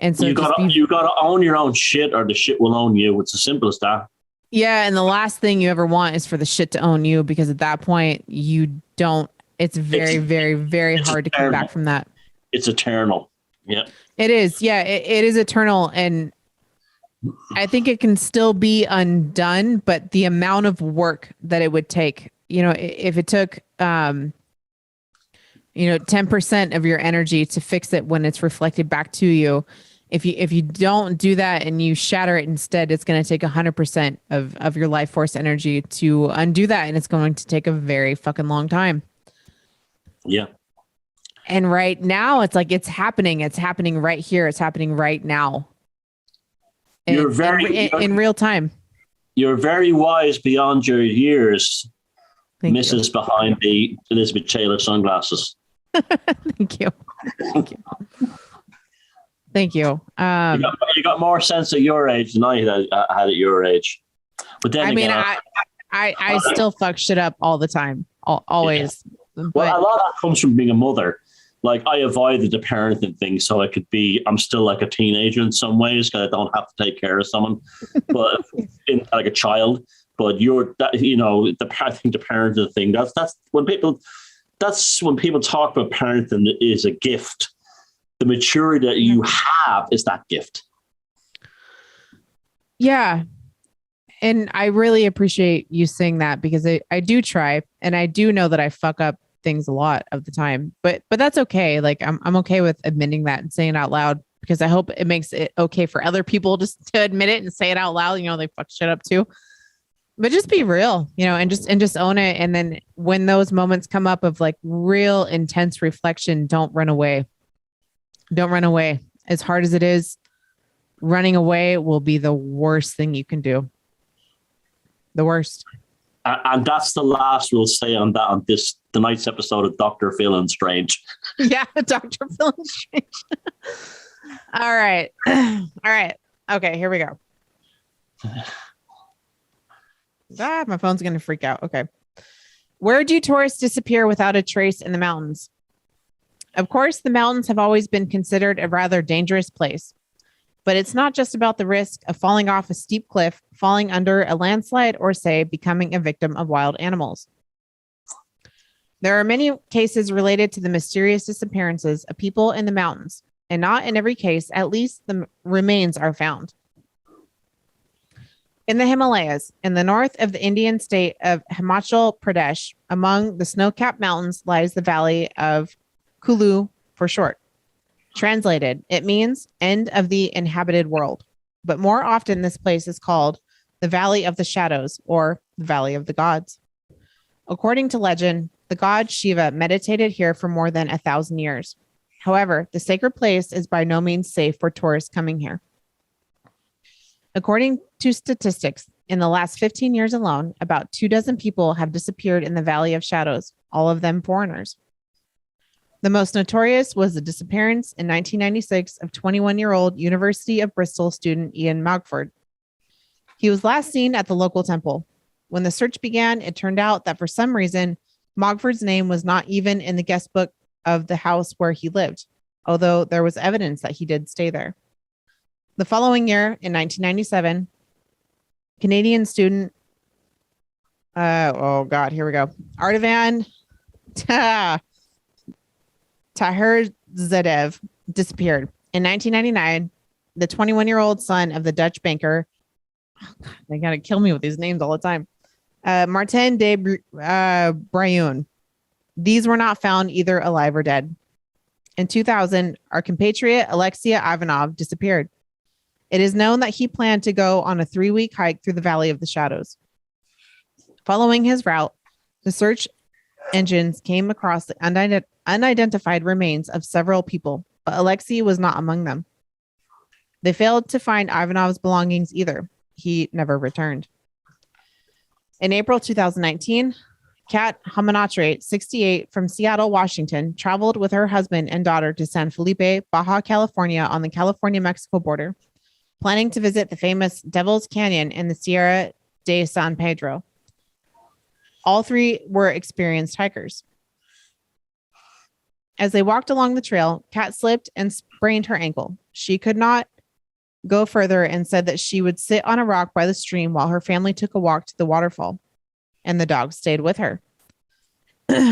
And so you gotta own your own shit, or the shit will own you. It's as simple as that. Yeah, and the last thing you ever want is for the shit to own you, because at that point you don't. It's very, very, very hard to come back from that. It's eternal. Yeah, it is. Yeah, it is eternal, and I think it can still be undone. But the amount of work that it would take, if it took, 10% of your energy to fix it when it's reflected back to you. If you don't do that and you shatter it instead, it's going to take 100% of your life force energy to undo that. And it's going to take a very fucking long time. Yeah. And right now it's like, it's happening. It's happening right here. It's happening right now. You're in real time. You're very wise beyond your years, Mrs. behind the Elizabeth Taylor sunglasses. Thank you. Thank you. Thank you. You got more sense at your age than I had at your age. But then I still fuck shit up all the time, always. Yeah. Well, a lot of that comes from being a mother. Like, I avoided the parenting thing so I'm still like a teenager in some ways, because I don't have to take care of someone, but like a child. But I think the parenting thing, that's when people talk about parenting is a gift. The maturity that you have is that gift. Yeah. And I really appreciate you saying that, because I do try, and I do know that I fuck up things a lot of the time, but that's okay. Like, I'm okay with admitting that and saying it out loud, because I hope it makes it okay for other people just to admit it and say it out loud. They fuck shit up too, but just be real, and just own it. And then when those moments come up of like real intense reflection, don't run away. Don't run away. As hard as it is, running away will be the worst thing you can do. The worst. And that's the last we'll say on that, on tonight's episode of Dr. Phil and Strange. Yeah, Dr. Phil and Strange. All right. All right. Okay, here we go. My phone's going to freak out. Okay. Where do tourists disappear without a trace in the mountains? Of course, the mountains have always been considered a rather dangerous place. But it's not just about the risk of falling off a steep cliff, falling under a landslide, or, say, becoming a victim of wild animals. There are many cases related to the mysterious disappearances of people in the mountains, and not in every case, at least, the remains are found. In the Himalayas, in the north of the Indian state of Himachal Pradesh, among the snow-capped mountains lies the valley of Kulu for short. Translated, it means end of the inhabited world. But more often, this place is called the Valley of the Shadows, or the Valley of the Gods. According to legend, the god Shiva meditated here for more than 1,000 years. However, the sacred place is by no means safe for tourists coming here. According to statistics, in the last 15 years alone, about 24 people have disappeared in the Valley of Shadows, all of them foreigners. The most notorious was the disappearance in 1996 of 21-year-old University of Bristol student Ian Mogford. He was last seen at the local temple. When the search began, it turned out that for some reason, Mogford's name was not even in the guest book of the house where he lived, although there was evidence that he did stay there. The following year, in 1997, Canadian student, here we go, Artavan Tahirzadev disappeared. In 1999, the 21-year-old son of the Dutch banker, they got to kill me with these names all the time, Martin de Bruyne. These were not found either alive or dead. In 2000, our compatriot Alexei Ivanov disappeared. It is known that he planned to go on a 3-week hike through the Valley of the Shadows. Following his route, the search engines came across the unidentified remains of several people, but Alexei was not among them. They failed to find Ivanov's belongings either. He never returned. In April 2019, Kat Hamanatre, 68, from Seattle, Washington, traveled with her husband and daughter to San Felipe, Baja California, on the California-Mexico border, planning to visit the famous Devil's Canyon in the Sierra de San Pedro. All three were experienced hikers. As they walked along the trail, Kat slipped and sprained her ankle. She could not go further and said that she would sit on a rock by the stream while her family took a walk to the waterfall, and the dog stayed with her.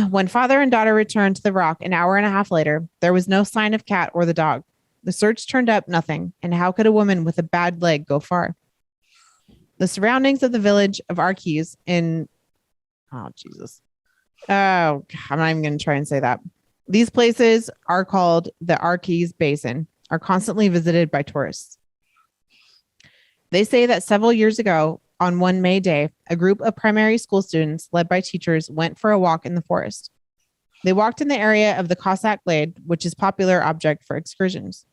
When father and daughter returned to the rock an hour and a half later, there was no sign of Cat or the dog. The search turned up nothing, and how could a woman with a bad leg go far? The surroundings of the village of Archetypes I'm not even going to try and say that. These places are called the Archetypes Basin, are constantly visited by tourists. They say that several years ago, on one May day, a group of primary school students led by teachers went for a walk in the forest. They walked in the area of the Cossack Glade, which is a popular object for excursions.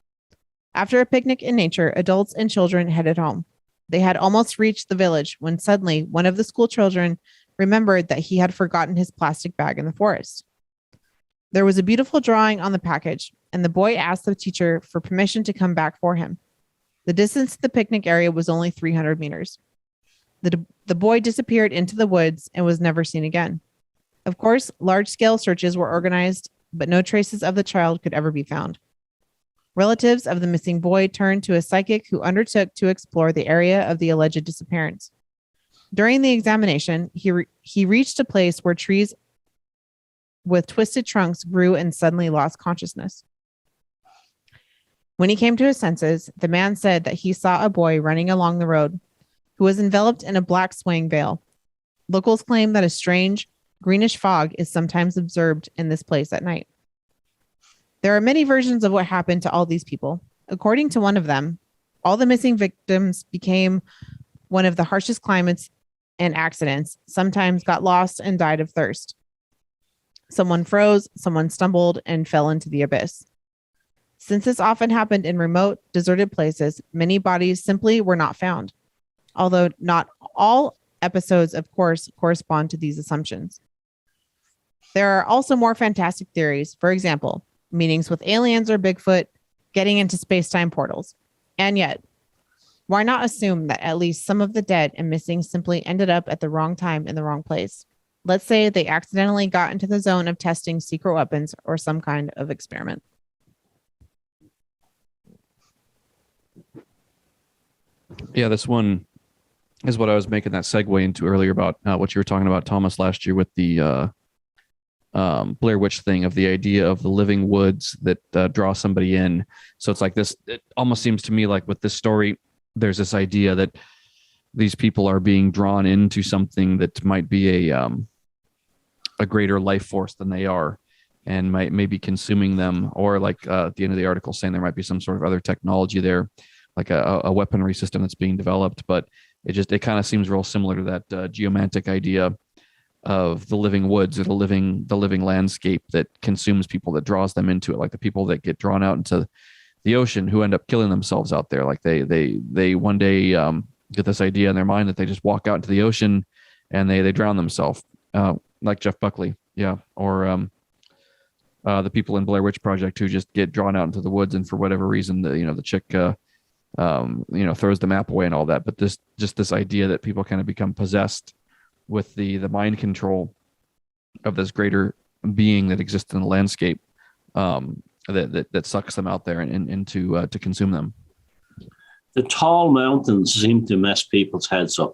After a picnic in nature, adults and children headed home. They had almost reached the village when suddenly one of the school children remembered that he had forgotten his plastic bag in the forest. There was a beautiful drawing on the package, and the boy asked the teacher for permission to come back for him. The distance to the picnic area was only 300 meters. The boy disappeared into the woods and was never seen again. Of course, large-scale searches were organized, but no traces of the child could ever be found. Relatives of the missing boy turned to a psychic who undertook to explore the area of the alleged disappearance. During the examination, he reached a place where trees with twisted trunks grew and suddenly lost consciousness. When he came to his senses, the man said that he saw a boy running along the road who was enveloped in a black swaying veil. Locals claim that a strange greenish fog is sometimes observed in this place at night. There are many versions of what happened to all these people. According to one of them, all the missing victims became one of the harshest climates and accidents, sometimes got lost and died of thirst. Someone froze, someone stumbled and fell into the abyss. Since this often happened in remote, deserted places, many bodies simply were not found. Although not all episodes, of course, correspond to these assumptions. There are also more fantastic theories. For example, meetings with aliens or Bigfoot, getting into space-time portals. And yet, why not assume that at least some of the dead and missing simply ended up at the wrong time in the wrong place? Let's say they accidentally got into the zone of testing secret weapons or some kind of experiment. Yeah, this one is what I was making that segue into earlier about what you were talking about, Thomas, last year with the Blair Witch thing, of the idea of the living woods that draw somebody in. So it's like this, it almost seems to me like with this story, there's this idea that these people are being drawn into something that might be a greater life force than they are, and might maybe consuming them, or like at the end of the article saying there might be some sort of other technology there, like a weaponry system that's being developed. But it kind of seems real similar to that geomantic idea of the living woods, or the living landscape that consumes people, that draws them into it, like the people that get drawn out into the ocean who end up killing themselves out there. Like they one day get this idea in their mind that they just walk out into the ocean and they drown themselves, like Jeff Buckley, or the people in Blair Witch Project who just get drawn out into the woods, and for whatever reason, the chick throws the map away and all that. But this idea that people kind of become possessed with the mind control of this greater being that exists in the landscape, that sucks them out there and to consume them. The tall mountains seem to mess people's heads up.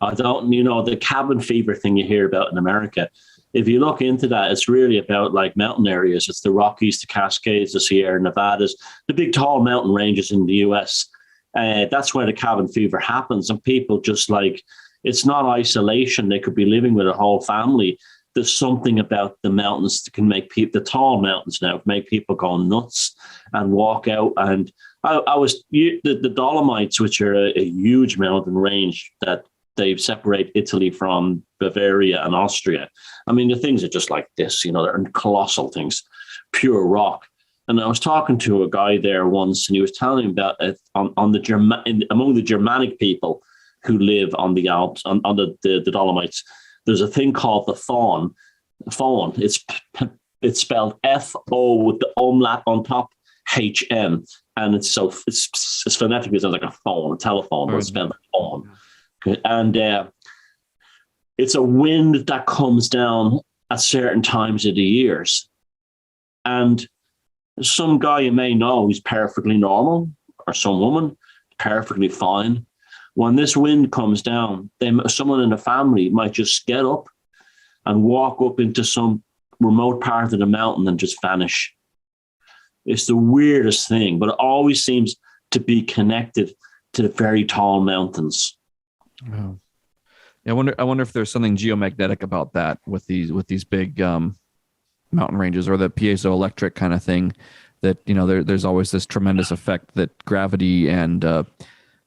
The cabin fever thing you hear about in America. If you look into that, it's really about like mountain areas. It's the Rockies, the Cascades, the Sierra Nevadas, the big tall mountain ranges in the US. That's where the cabin fever happens. And people just like, it's not isolation. They could be living with a whole family. There's something about the mountains that can make people, the tall mountains now, make people go nuts and walk out. And the Dolomites, which are a huge mountain range that they separate Italy from Bavaria and Austria. I mean, the things are just like this, they're colossal things, pure rock. And I was talking to a guy there once, and he was telling me about it among the Germanic people who live on the Alps, on the Dolomites. There's a thing called the faun. Faun. It's spelled F-O with the umlaut on top, H-M, and it's phonetically sounds like a phone, a telephone, but it's spelled faun. And it's a wind that comes down at certain times of the years. And Some guy you may know who's perfectly normal, or some woman perfectly fine. When this wind comes down, then someone in the family might just get up and walk up into some remote part of the mountain and just vanish. It's the weirdest thing, but it always seems to be connected to the very tall mountains. Oh. Yeah, I wonder if there's something geomagnetic about that with these big mountain ranges, or the piezoelectric kind of thing, that, you know, there's always this tremendous effect that gravity and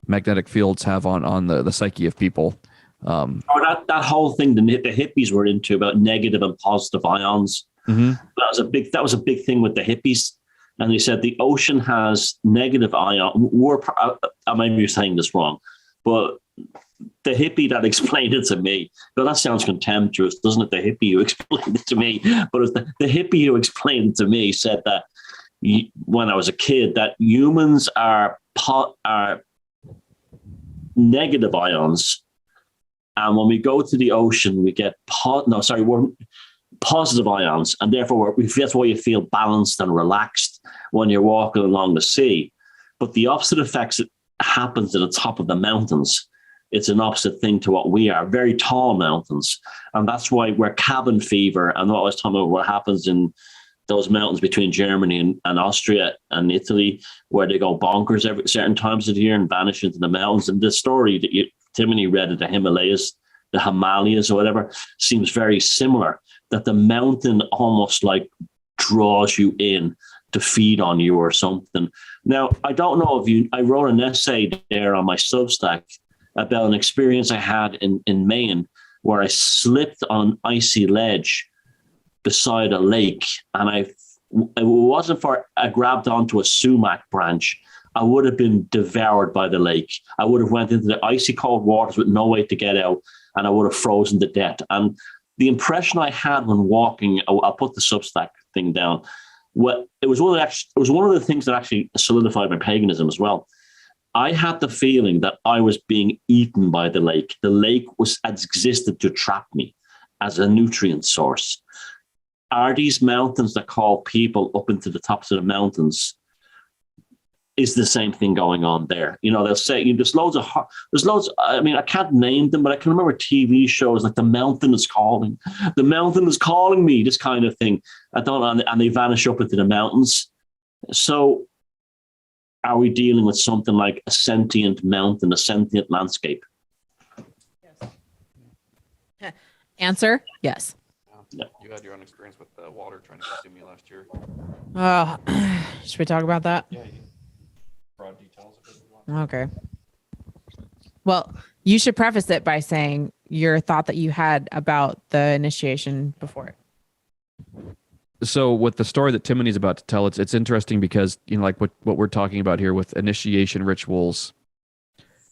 magnetic fields have on the psyche of people. That whole thing the hippies were into about negative and positive ions. Mm-hmm. That was a big thing with the hippies. And they said the ocean has negative ion. I might be saying this wrong, but the hippie that explained it to me, but that sounds contemptuous, doesn't it? The hippie who explained it to me, but it was the hippie who explained it to me said that when I was a kid, that humans are negative ions, and when we go to the ocean, we get we're positive ions, and therefore that's why you feel balanced and relaxed when you're walking along the sea. But the opposite effects happens at the top of the mountains. It's an opposite thing to what we are, very tall mountains. And that's why we're cabin fever. And what I was talking about, what happens in those mountains between Germany and Austria and Italy, where they go bonkers every certain times of the year and vanish into the mountains. And the story that Timothy read of the Himalayas or whatever, seems very similar, that the mountain almost like draws you in to feed on you or something. Now, I don't know if I wrote an essay there on my Substack about an experience I had in Maine, where I slipped on an icy ledge beside a lake, and it wasn't for I grabbed onto a sumac branch, I would have been devoured by the lake. I would have went into the icy cold waters with no way to get out, and I would have frozen to death. And the impression I had when walking, I'll put the Substack thing down. It was one of the things that actually solidified my paganism as well. I had the feeling that I was being eaten by the lake. The lake had existed to trap me as a nutrient source. Are these mountains that call people up into the tops of the mountains? Is the same thing going on there? You know, they'll say there's loads. I mean, I can't name them, but I can remember TV shows like "The Mountain is Calling," "The Mountain is Calling Me," this kind of thing. And they vanish up into the mountains. So, are we dealing with something like a sentient mountain, a sentient landscape? Yes. Answer: yes. Yeah. You had your own experience with the water trying to consume you last year. Should we talk about that? Yeah. Broad details of it. Okay. Well, you should preface it by saying your thought that you had about the initiation before it. So with the story that Timothy's about to tell, it's interesting because, you know, like what we're talking about here with initiation rituals,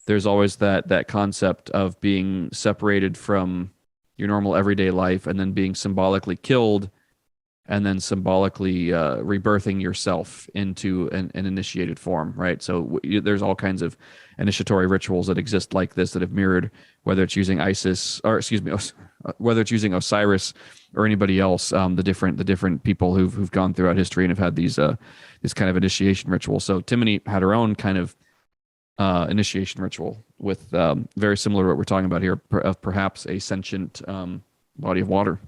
there's always that concept of being separated from your normal everyday life and then being symbolically killed and then symbolically rebirthing yourself into an initiated form, right? So there's all kinds of initiatory rituals that exist like this that have mirrored, whether it's using whether it's using Osiris or anybody else, the different people who've gone throughout history and have had these this kind of initiation ritual. So Timony had her own kind of initiation ritual with very similar to what we're talking about here, of perhaps a sentient body of water.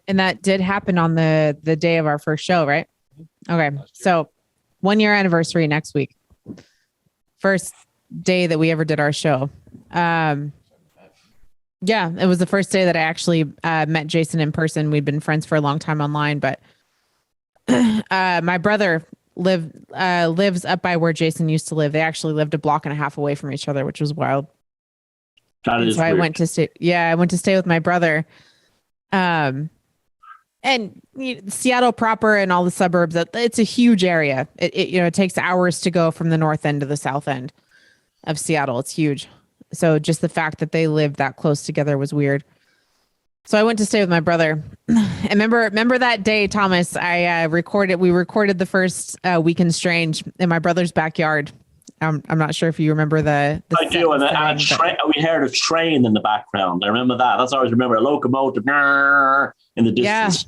And that did happen on the day of our first show, right? Okay. So 1 year anniversary next week. First day that we ever did our show. Yeah, it was the first day that I actually met Jason in person. We'd been friends for a long time online, but my brother lives up by where Jason used to live. They actually lived a block and a half away from each other, which was wild. That is weird. I went to stay with my brother. And Seattle proper and all the suburbs, it's a huge area. It takes hours to go from the north end to the south end of Seattle. It's huge. So just the fact that they lived that close together was weird. So I went to stay with my brother. And remember that day, Thomas, we recorded the first Weekend Strange in my brother's backyard. I'm not sure if you remember the I do, and we heard a train in the background. I remember that. That's always remember a locomotive in the distance.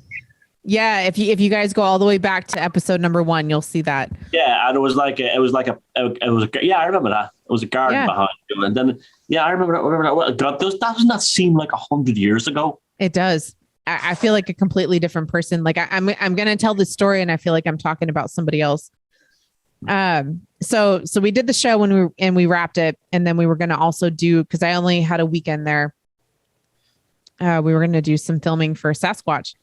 Yeah, if you guys go all the way back to episode number 1, you'll see that. Yeah, and it was yeah, I remember that. It was a garden behind him, and then yeah, I remember that. God, doesn't that seem like 100 years ago? It does. I feel like a completely different person. Like I'm gonna tell this story, and I feel like I'm talking about somebody else. So we did the show when we wrapped it, and then we were gonna also do, because I only had a weekend there. We were gonna do some filming for Sasquatch.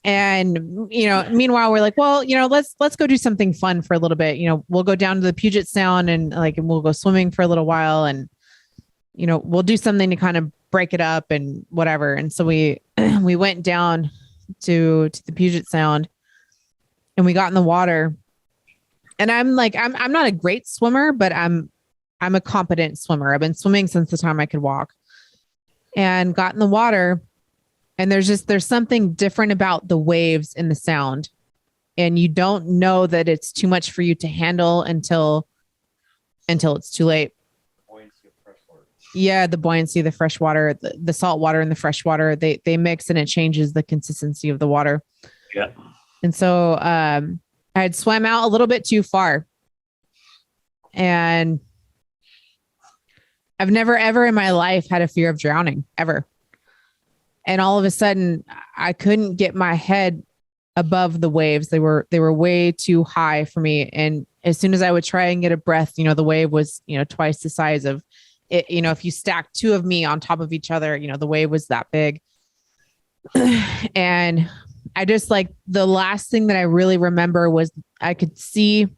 And, meanwhile, we're like, well, let's go do something fun for a little bit. We'll go down to the Puget Sound and we'll go swimming for a little while, and, we'll do something to kind of break it up and whatever. And so we went down to the Puget Sound, and we got in the water, and I'm not a great swimmer, but I'm a competent swimmer. I've been swimming since the time I could walk, and got in the water. And there's something different about the waves in the sound. And you don't know that it's too much for you to handle until it's too late. Buoyancy of fresh water. Yeah, the buoyancy of the fresh water, the salt water and the fresh water, they mix, and it changes the consistency of the water. Yeah. And so I had swam out a little bit too far. And I've never, ever in my life had a fear of drowning, ever. And all of a sudden, I couldn't get my head above the waves. They were way too high for me. And as soon as I would try and get a breath, the wave was, twice the size of it. If you stack two of me on top of each other, the wave was that big. And I just, the last thing that I really remember was I could see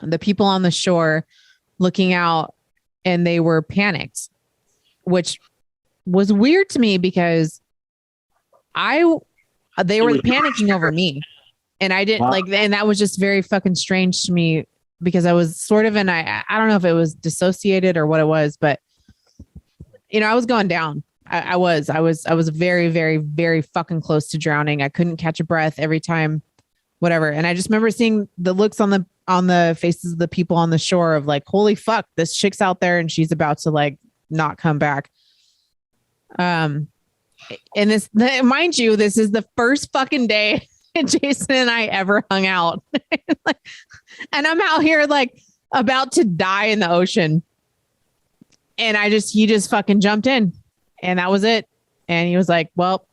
the people on the shore looking out, and they were panicked, which was weird to me because they were panicking over me, and I didn't and that was just very fucking strange to me, because I was sort of I don't know if it was dissociated or what it was, but I was going down. I was very, very, very fucking close to drowning. I couldn't catch a breath every time, whatever. And I just remember seeing the looks on the faces of the people on the shore of holy fuck, this chick's out there and she's about to not come back. And this, mind you, this is the first fucking day Jason and I ever hung out. And I'm out here about to die in the ocean. And he just fucking jumped in, and that was it. And he was like, well,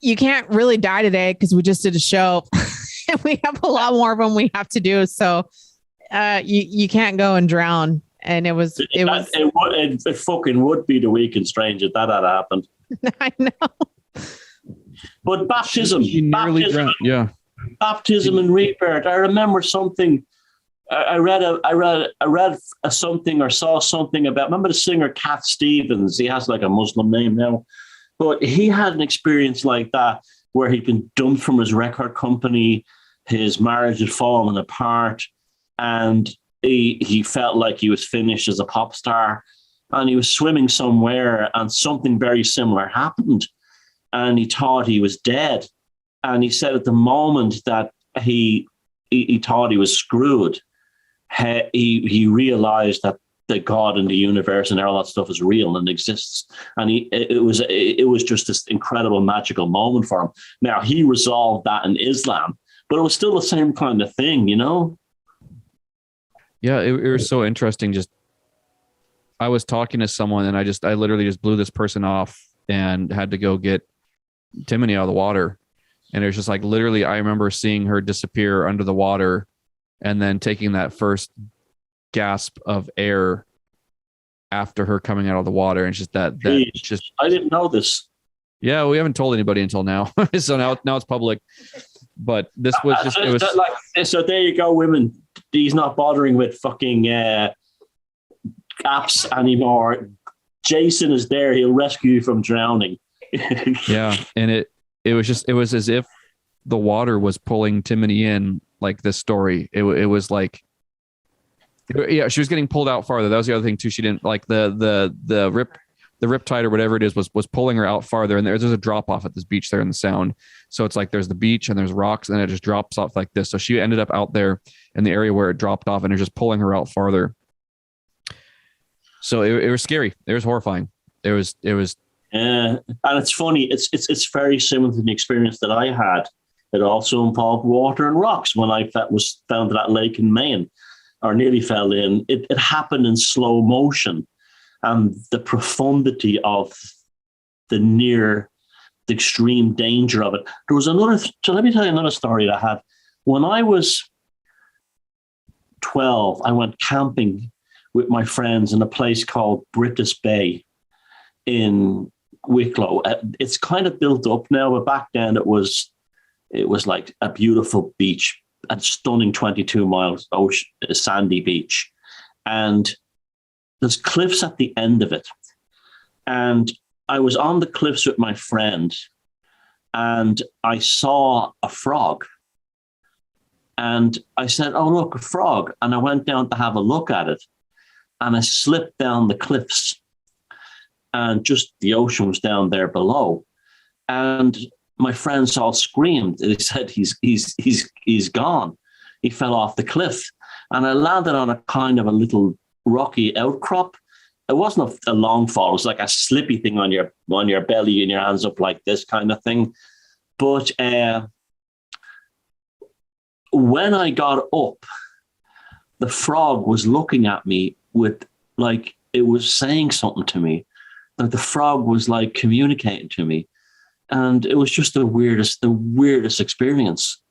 you can't really die today because we just did a show and we have a lot more of them we have to do. So you can't go and drown. And it fucking would be the week in Strange if that had happened. I know. But baptism, yeah. Baptism and rebirth. I remember something. I read something or saw something about. Remember the singer Cat Stevens? He has a Muslim name now, but he had an experience like that where he'd been dumped from his record company. His marriage had fallen apart, and he felt like he was finished as a pop star, and he was swimming somewhere, and something very similar happened, and he thought he was dead. And he said at the moment that he thought he was screwed, he realized that the God and the universe and all that stuff is real and exists. And it was just this incredible magical moment for him. Now, he resolved that in Islam, but it was still the same kind of thing, Yeah, it was so interesting. I was talking to someone, and I literally just blew this person off and had to go get Timony out of the water. And it was just literally, I remember seeing her disappear under the water and then taking that first gasp of air after her coming out of the water. And just that I didn't know this. Yeah, we haven't told anybody until now. So now it's public. But this was just, so there you go, women. He's not bothering with fucking apps anymore. Jason is there. He'll rescue you from drowning. Yeah. And it was as if the water was pulling Timony in, this story. It was she was getting pulled out farther. That was the other thing too. She didn't the riptide or whatever it is was pulling her out farther. And there's a drop off at this beach there in the Sound. So it's there's the beach and there's rocks, and it just drops off like this. So she ended up out there in the area where it dropped off, and it's just pulling her out farther. So it was scary. It was horrifying. It was And it's funny. It's very similar to the experience that I had. It also involved water and rocks when I was found at that lake in Maine, or nearly fell in. It happened in slow motion, and the profundity of the extreme danger of it. There was another. So let me tell you another story that I had when I was 12. I went camping with my friends in a place called Britas Bay in Wicklow. It's kind of built up now, but back then it was like a beautiful beach, a stunning 22 miles ocean, sandy beach. And there's cliffs at the end of it. And I was on the cliffs with my friend and I saw a frog. And I said, "Oh, look, a frog." And I went down to have a look at it. And I slipped down the cliffs. And just the ocean was down there below. And my friends all screamed. They said, he's gone. He fell off the cliff. And I landed on a kind of a little rocky outcrop. It wasn't a long fall. It was like a slippy thing on your belly and your hands up like this kind of thing. But when I got up, the frog was looking at me with, like, it was saying something to me. Like the frog was like communicating to me. And it was just the weirdest experience.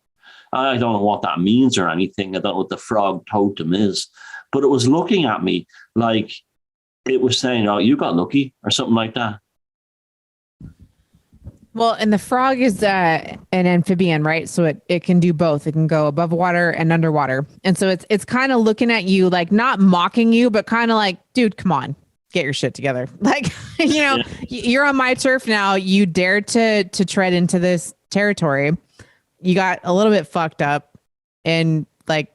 I don't know what that means or anything. I don't know what the frog totem is. But it was looking at me like it was saying, "Oh, you got lucky," or something like that. Well, and the frog is an amphibian, right? So it can do both. It can go above water and underwater. And so it's kind of looking at you, like not mocking you, but kind of like, "Dude, come on, get your shit together." Like, you're on my turf now. You dared to tread into this territory. You got a little bit fucked up, and like,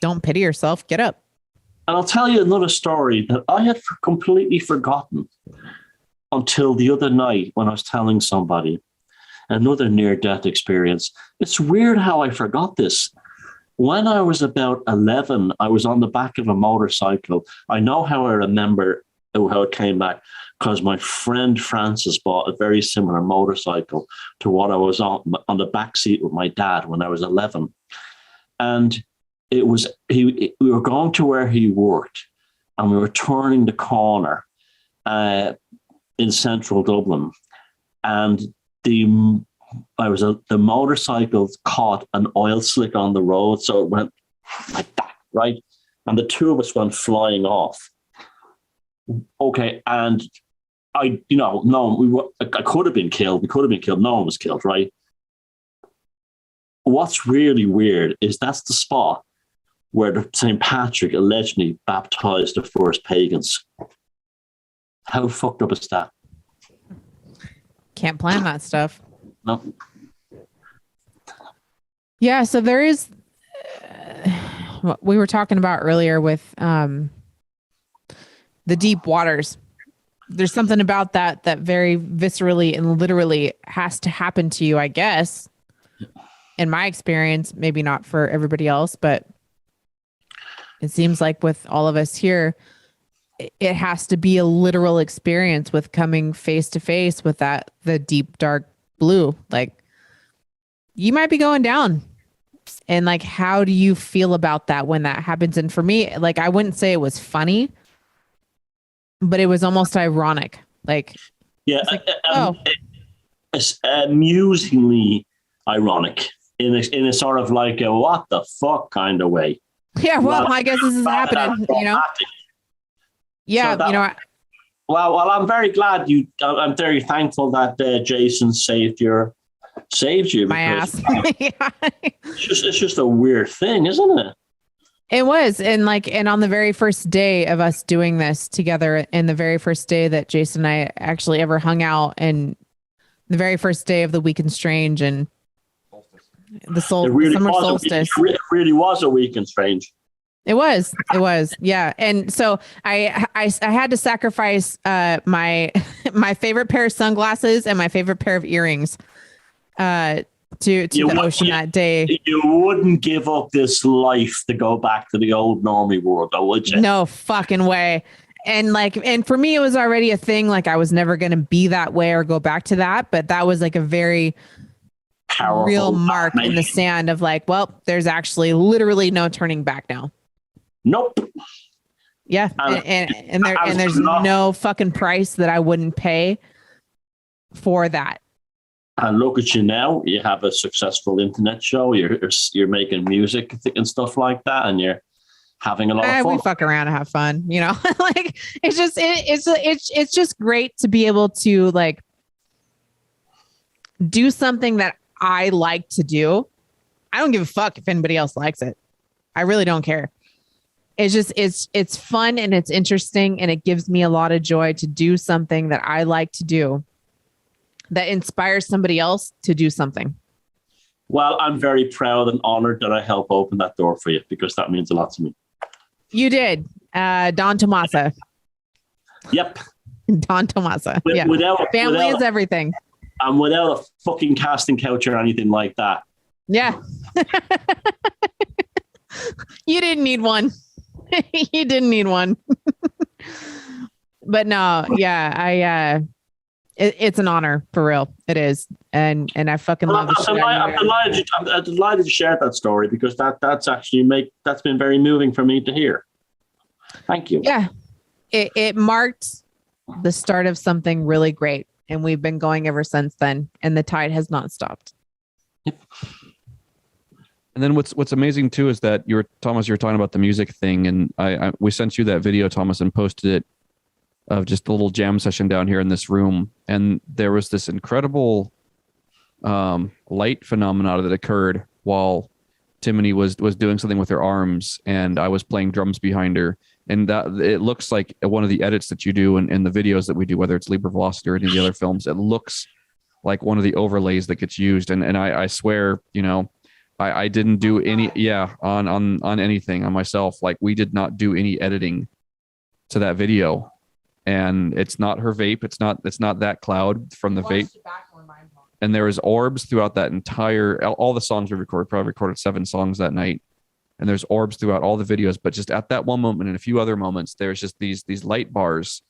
don't pity yourself. Get up. And I'll tell you another story that I had completely forgotten until the other night when I was telling somebody another near-death experience. It's weird how I forgot this. When I was about 11, I was on the back of a motorcycle. I know how I remember how it came back, because my friend Francis bought a very similar motorcycle to what I was on the back seat with my dad when I was 11. And we were going to where he worked, and we were turning the corner in central Dublin, and the motorcycle caught an oil slick on the road, so it went like that, right? And the two of us went flying off. Okay, and I could have been killed. We could have been killed. No one was killed, right? What's really weird is that's the spot where St. Patrick allegedly baptized the first pagans. How fucked up is that? Can't plan that stuff. No. Yeah, so there is what we were talking about earlier with the deep waters. There's something about that very viscerally and literally has to happen to you, I guess. In my experience, maybe not for everybody else, but it seems like with all of us here, it has to be a literal experience with coming face to face with the deep, dark blue. Like, you might be going down. And like, how do you feel about that when that happens? And for me, like, I wouldn't say it was funny, but it was almost ironic. Like, yeah, it's amusingly ironic in a sort of like a what the fuck kind of way. Yeah, well, I guess this is happening, Yeah, so well, I'm very glad I'm very thankful that Jason saved you. My ass. Yeah. It's just a weird thing, isn't it? It was. And on the very first day of us doing this together, and the very first day that Jason and I actually ever hung out, and the very first day of the Week in Strange and the summer solstice. It really was a Week in Strange. It was. Yeah. And so I had to sacrifice my favorite pair of sunglasses and my favorite pair of earrings to the ocean that day. You wouldn't give up this life to go back to the old normie world, though, would you? No fucking way. and for me, it was already a thing. Like I was never going to be that way or go back to that. But that was like a very Powerful real mark in the sand of like, well, there's actually literally no turning back now. Nope. Yeah. And there's no fucking price that I wouldn't pay for that. And look at you now. You have a successful internet show. You're making music and stuff like that, and you're having a lot of fun. We fuck around and have fun, you know. Like it's just great to be able to like do something that I like to do. I don't give a fuck if anybody else likes it. I really don't care. It's just it's fun and it's interesting, and it gives me a lot of joy to do something that I like to do that inspires somebody else to do something. Well, I'm very proud and honored that I helped open that door for you, because that means a lot to me. You did. Don Tomasa. Yep. Don Tomasa. Yeah. Family is everything. And without a fucking casting couch or anything like that. Yeah. You didn't need one. You didn't need one. But no, yeah, it's an honor for real. It is. And I fucking love it. I'm delighted to share that story, because that's been very moving for me to hear. Thank you. Yeah. It marked the start of something really great. And we've been going ever since then. And the tide has not stopped. Yep. And then what's amazing too is that you were talking about the music thing, and we sent you that video, Thomas, and posted it of just a little jam session down here in this room, and there was this incredible light phenomena that occurred while Timony was doing something with her arms, and I was playing drums behind her, and that it looks like one of the edits that you do in the videos that we do, whether it's Libre Velocity or any of the other films, it looks like one of the overlays that gets used, and I swear, you know, I didn't do any on anything on myself. Like, we did not do any editing to that video, and it's not her vape. It's not that cloud from the vape. And there was orbs throughout that entire, all the songs we recorded, probably recorded 7 songs that night. And there's orbs throughout all the videos, but just at that one moment and a few other moments, there's just these light bars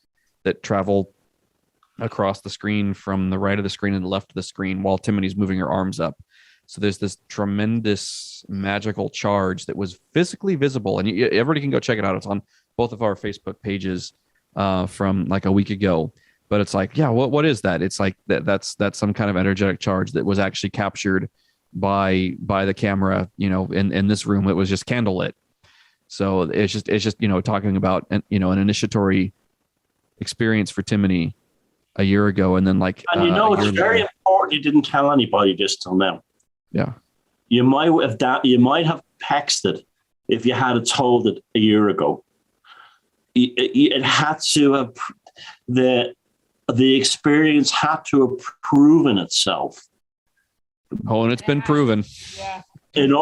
that travel across the screen from the right of the screen and the left of the screen while Timony's moving her arms up. So there's this tremendous magical charge that was physically visible, and everybody can go check it out. It's on both of our Facebook pages from like a week ago. But it's like, yeah, what is that? It's like that's some kind of energetic charge that was actually captured by the camera. You know, in this room, it was just candlelit. So it's just you know, talking about an initiatory experience for Timony a year ago, and then like, and you know, it's very important you didn't tell anybody this till now. Yeah, you might have texted if you had told it a year ago. It had to have the experience had to have proven itself. Oh, and it's been proven. Yeah. In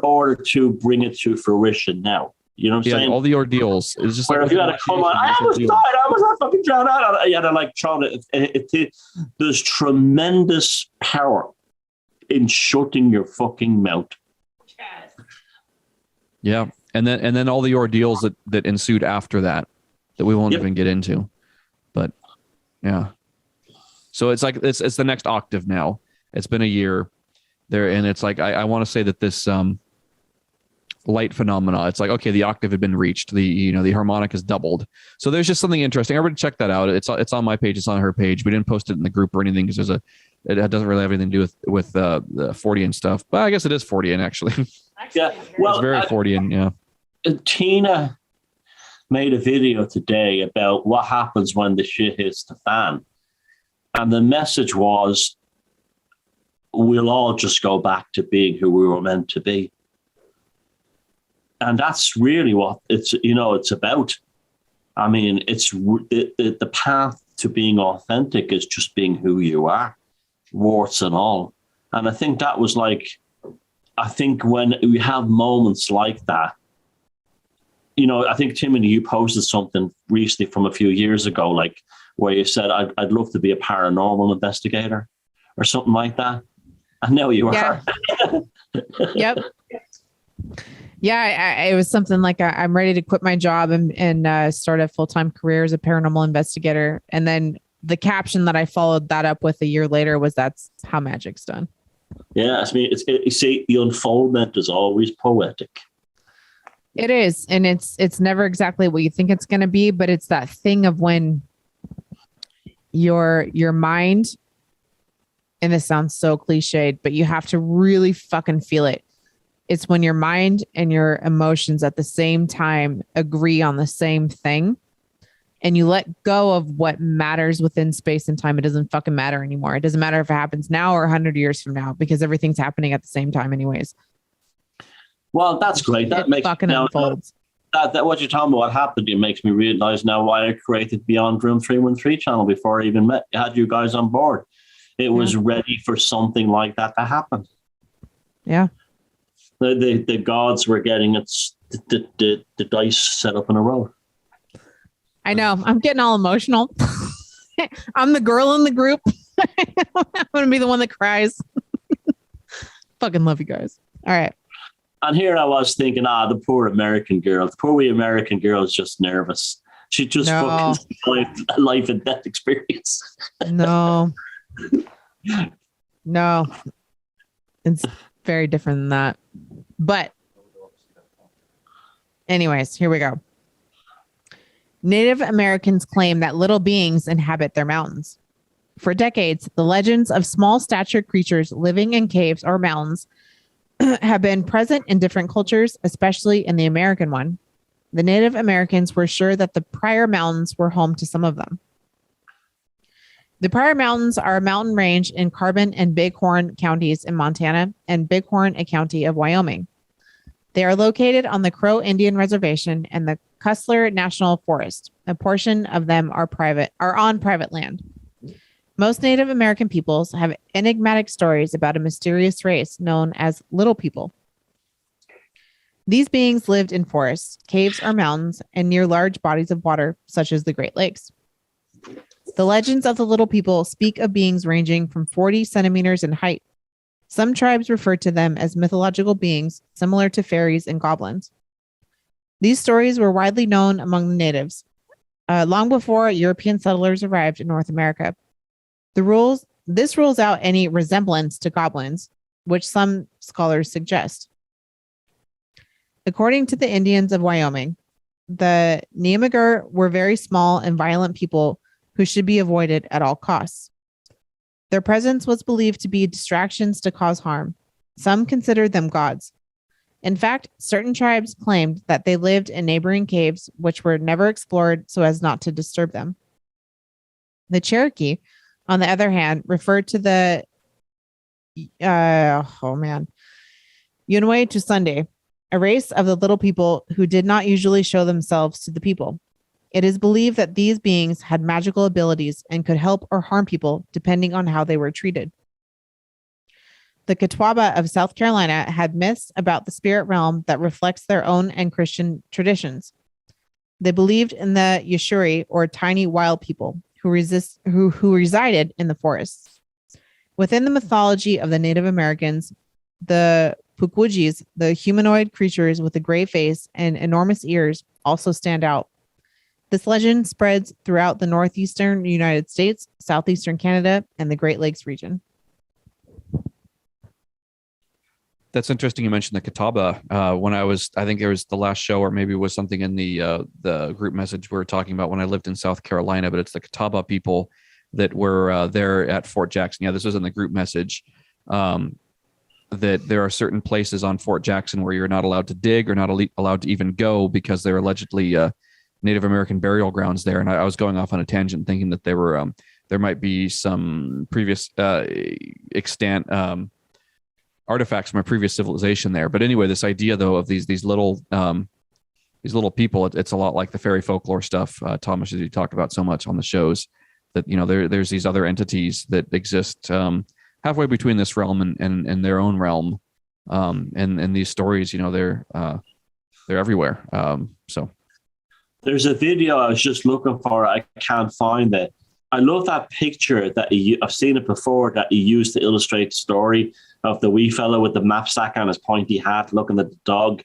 order to bring it to fruition now. You know what I'm saying? All the ordeals. It's just where like, if you had to come on, I almost died. I was fucking drowned out. You had to like try to. There's tremendous power in shutting your fucking mouth. Yeah, and then all the ordeals that ensued after that we won't even get into. But yeah, so it's like it's the next octave now. It's been a year there, and it's like I want to say that this light phenomena, it's like, okay, the octave had been reached, the harmonic has doubled. So there's just something interesting. Everybody check that out. It's on my page, it's on her page. We didn't post it in the group or anything because it doesn't really have anything to do with the Fortean stuff. But I guess it is Fortean actually. Yeah, well, it's very Fortean. Yeah. Tina made a video today about what happens when the shit hits the fan, and the message was, we'll all just go back to being who we were meant to be. And that's really what it's about. I mean, it's the path to being authentic is just being who you are, warts and all. And I think that was like, I think when we have moments like that, I think, Timothy, you posted something recently from a few years ago, like where you said, I'd love to be a paranormal investigator or something like that. And now you are. Yep. Yeah, it was something like I'm ready to quit my job and start a full-time career as a paranormal investigator. And then the caption that I followed that up with a year later was, "That's how magic's done." Yeah, I mean, you see, the unfoldment is always poetic. It is, and it's never exactly what you think it's going to be, but it's that thing of when your mind, and this sounds so cliched, but you have to really fucking feel it. It's when your mind and your emotions at the same time agree on the same thing, and you let go of what matters within space and time. It doesn't fucking matter anymore. It doesn't matter if it happens now or 100 years from now, because everything's happening at the same time anyways. Well, that's great. That makes fucking unfolds. That what you're talking about, what happened, it makes me realize now why I created Beyond Room 313 channel before I even had you guys on board. It was ready for something like that to happen. Yeah. The gods were getting the dice set up in a row. I know. I'm getting all emotional. I'm the girl in the group. I'm going to be the one that cries. Fucking love you guys. All right. And here I was thinking, the poor American girl. The poor wee American girl is just nervous. She just fucking life and death experience. No. It's very different than that. But anyways, here we go. Native Americans claim that little beings inhabit their mountains. For decades, the legends of small statured creatures living in caves or mountains have been present in different cultures, especially in the American one. The Native Americans were sure that the Pryor Mountains were home to some of them. The Pryor Mountains are a mountain range in Carbon and Bighorn counties in Montana and Bighorn, a county of Wyoming. They are located on the Crow Indian Reservation and the Cussler National Forest. A portion of them are on private land. Most Native American peoples have enigmatic stories about a mysterious race known as Little People. These beings lived in forests, caves or mountains, and near large bodies of water, such as the Great Lakes. The legends of the Little People speak of beings ranging from 40 centimeters in height. Some tribes refer to them as mythological beings, similar to fairies and goblins. These stories were widely known among the natives, long before European settlers arrived in North America. This rules out any resemblance to goblins, which some scholars suggest. According to the Indians of Wyoming, the Nemagar were very small and violent people who should be avoided at all costs. Their presence was believed to be distractions to cause harm. Some considered them gods. In fact, certain tribes claimed that they lived in neighboring caves, which were never explored so as not to disturb them. The Cherokee, on the other hand, referred to the Yunwe to Sunday, a race of the Little People who did not usually show themselves to the people. It is believed that these beings had magical abilities and could help or harm people depending on how they were treated. The Catawba of South Carolina had myths about the spirit realm that reflects their own and Christian traditions. They believed in the Yashuri, or tiny wild people, who resided in the forests. Within the mythology of the Native Americans, the Pukwudgies, the humanoid creatures with a gray face and enormous ears, also stand out. This legend spreads throughout the northeastern United States, southeastern Canada, and the Great Lakes region. That's interesting. You mentioned the Catawba. I think it was the last show, or maybe it was something in the group message we were talking about when I lived in South Carolina, but it's the Catawba people that were there at Fort Jackson. Yeah, this was in the group message. That there are certain places on Fort Jackson where you're not allowed to dig or not allowed to even go because they're allegedly Native American burial grounds there. And I was going off on a tangent thinking that there might be some previous extant artifacts from a previous civilization there. But anyway, this idea though of these little people, it's a lot like the fairy folklore stuff, Thomas, as you talk about so much on the shows, that there's these other entities that exist halfway between this realm and their own realm, and these stories, they're everywhere. So there's a video I was just looking for. I can't find it. I love that picture that I've seen it before, that he used to illustrate the story of the wee fellow with the knapsack and his pointy hat looking at the dog.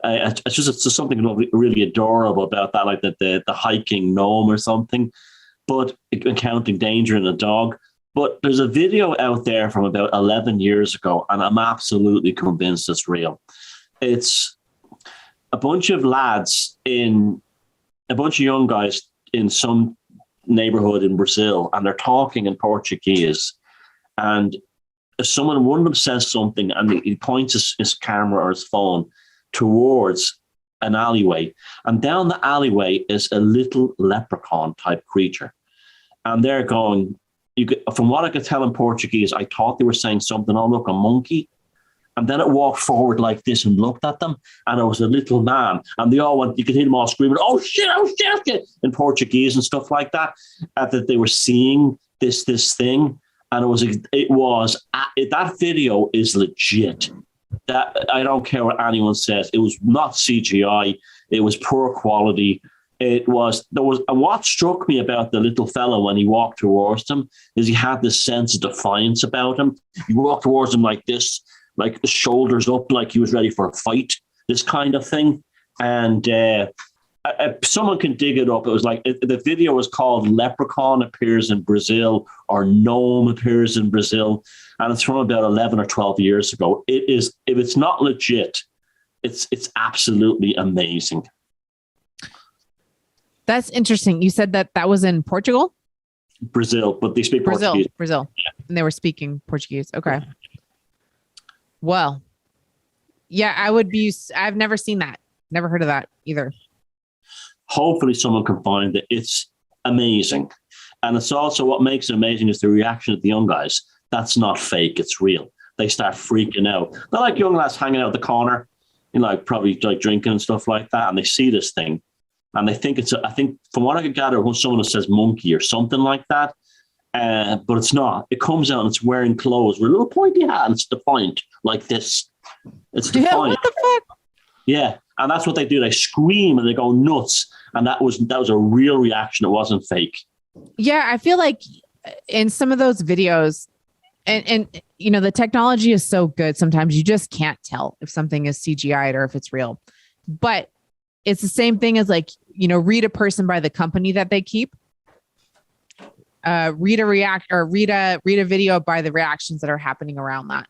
It's just something really adorable about that, like the hiking gnome or something, but encountering danger in a dog. But there's a video out there from about 11 years ago, and I'm absolutely convinced it's real. It's a bunch of young guys in some neighborhood in Brazil, and they're talking in Portuguese. And one of them says something, and he points his camera or his phone towards an alleyway. And down the alleyway is a little leprechaun type creature. And they're going, from what I could tell in Portuguese, I thought they were saying something, oh, look, a monkey. And then it walked forward like this and looked at them. And it was a little man. And they all went, you could hear them all screaming, oh shit, in Portuguese and stuff like that. That they were seeing this thing. And that video is legit. That I don't care what anyone says. It was not CGI. It was poor quality. And what struck me about the little fella when he walked towards them is he had this sense of defiance about him. He walked towards him like this, like the shoulders up, like he was ready for a fight, this kind of thing. And someone can dig it up. It was like the video was called Leprechaun Appears in Brazil or Gnome Appears in Brazil. And it's from about 11 or 12 years ago. It is, if it's not legit, it's absolutely amazing. That's interesting. You said that was in Portugal? Brazil, but they speak Portuguese. Brazil. Yeah. And they were speaking Portuguese. Okay. Well, yeah, I've never seen that. Never heard of that either. Hopefully someone can find it. It's amazing. And it's also what makes it amazing is the reaction of the young guys. That's not fake. It's real. They start freaking out. They're like young lads hanging out the corner, probably like drinking and stuff like that. And they see this thing. And they think I think from what I could gather, when someone says monkey or something like that, but it's not. It comes out and it's wearing clothes with a little pointy hat and it's defiant like this. It's defiant. Yeah, what the fuck? Yeah, and that's what they do. They scream and they go nuts. And that was a real reaction. It wasn't fake. Yeah, I feel like in some of those videos, and the technology is so good, sometimes you just can't tell if something is CGI'd or if it's real. But it's the same thing as read a person by the company that they keep. Read a video by the reactions that are happening around that.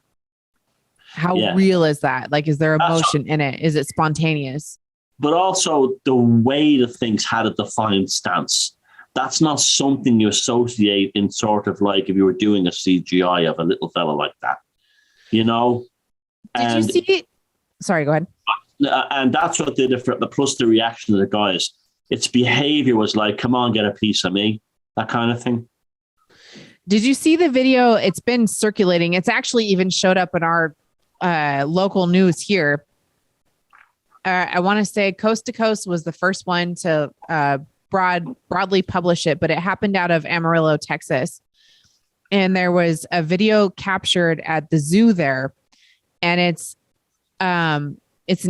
How real is that? Like, is there emotion in it? Is it spontaneous? But also the way the things had a defined stance. That's not something you associate in sort of like if you were doing a CGI of a little fella like that, Did you see it? Sorry, go ahead. And that's what did it for the plus the reaction of the guys. Its behavior was like, come on, get a piece of me, that kind of thing. Did you see the video? It's been circulating. It's actually even showed up in our local news here. I want to say Coast to Coast was the first one to broadly publish it, but it happened out of Amarillo, Texas. And there was a video captured at the zoo there. And it's an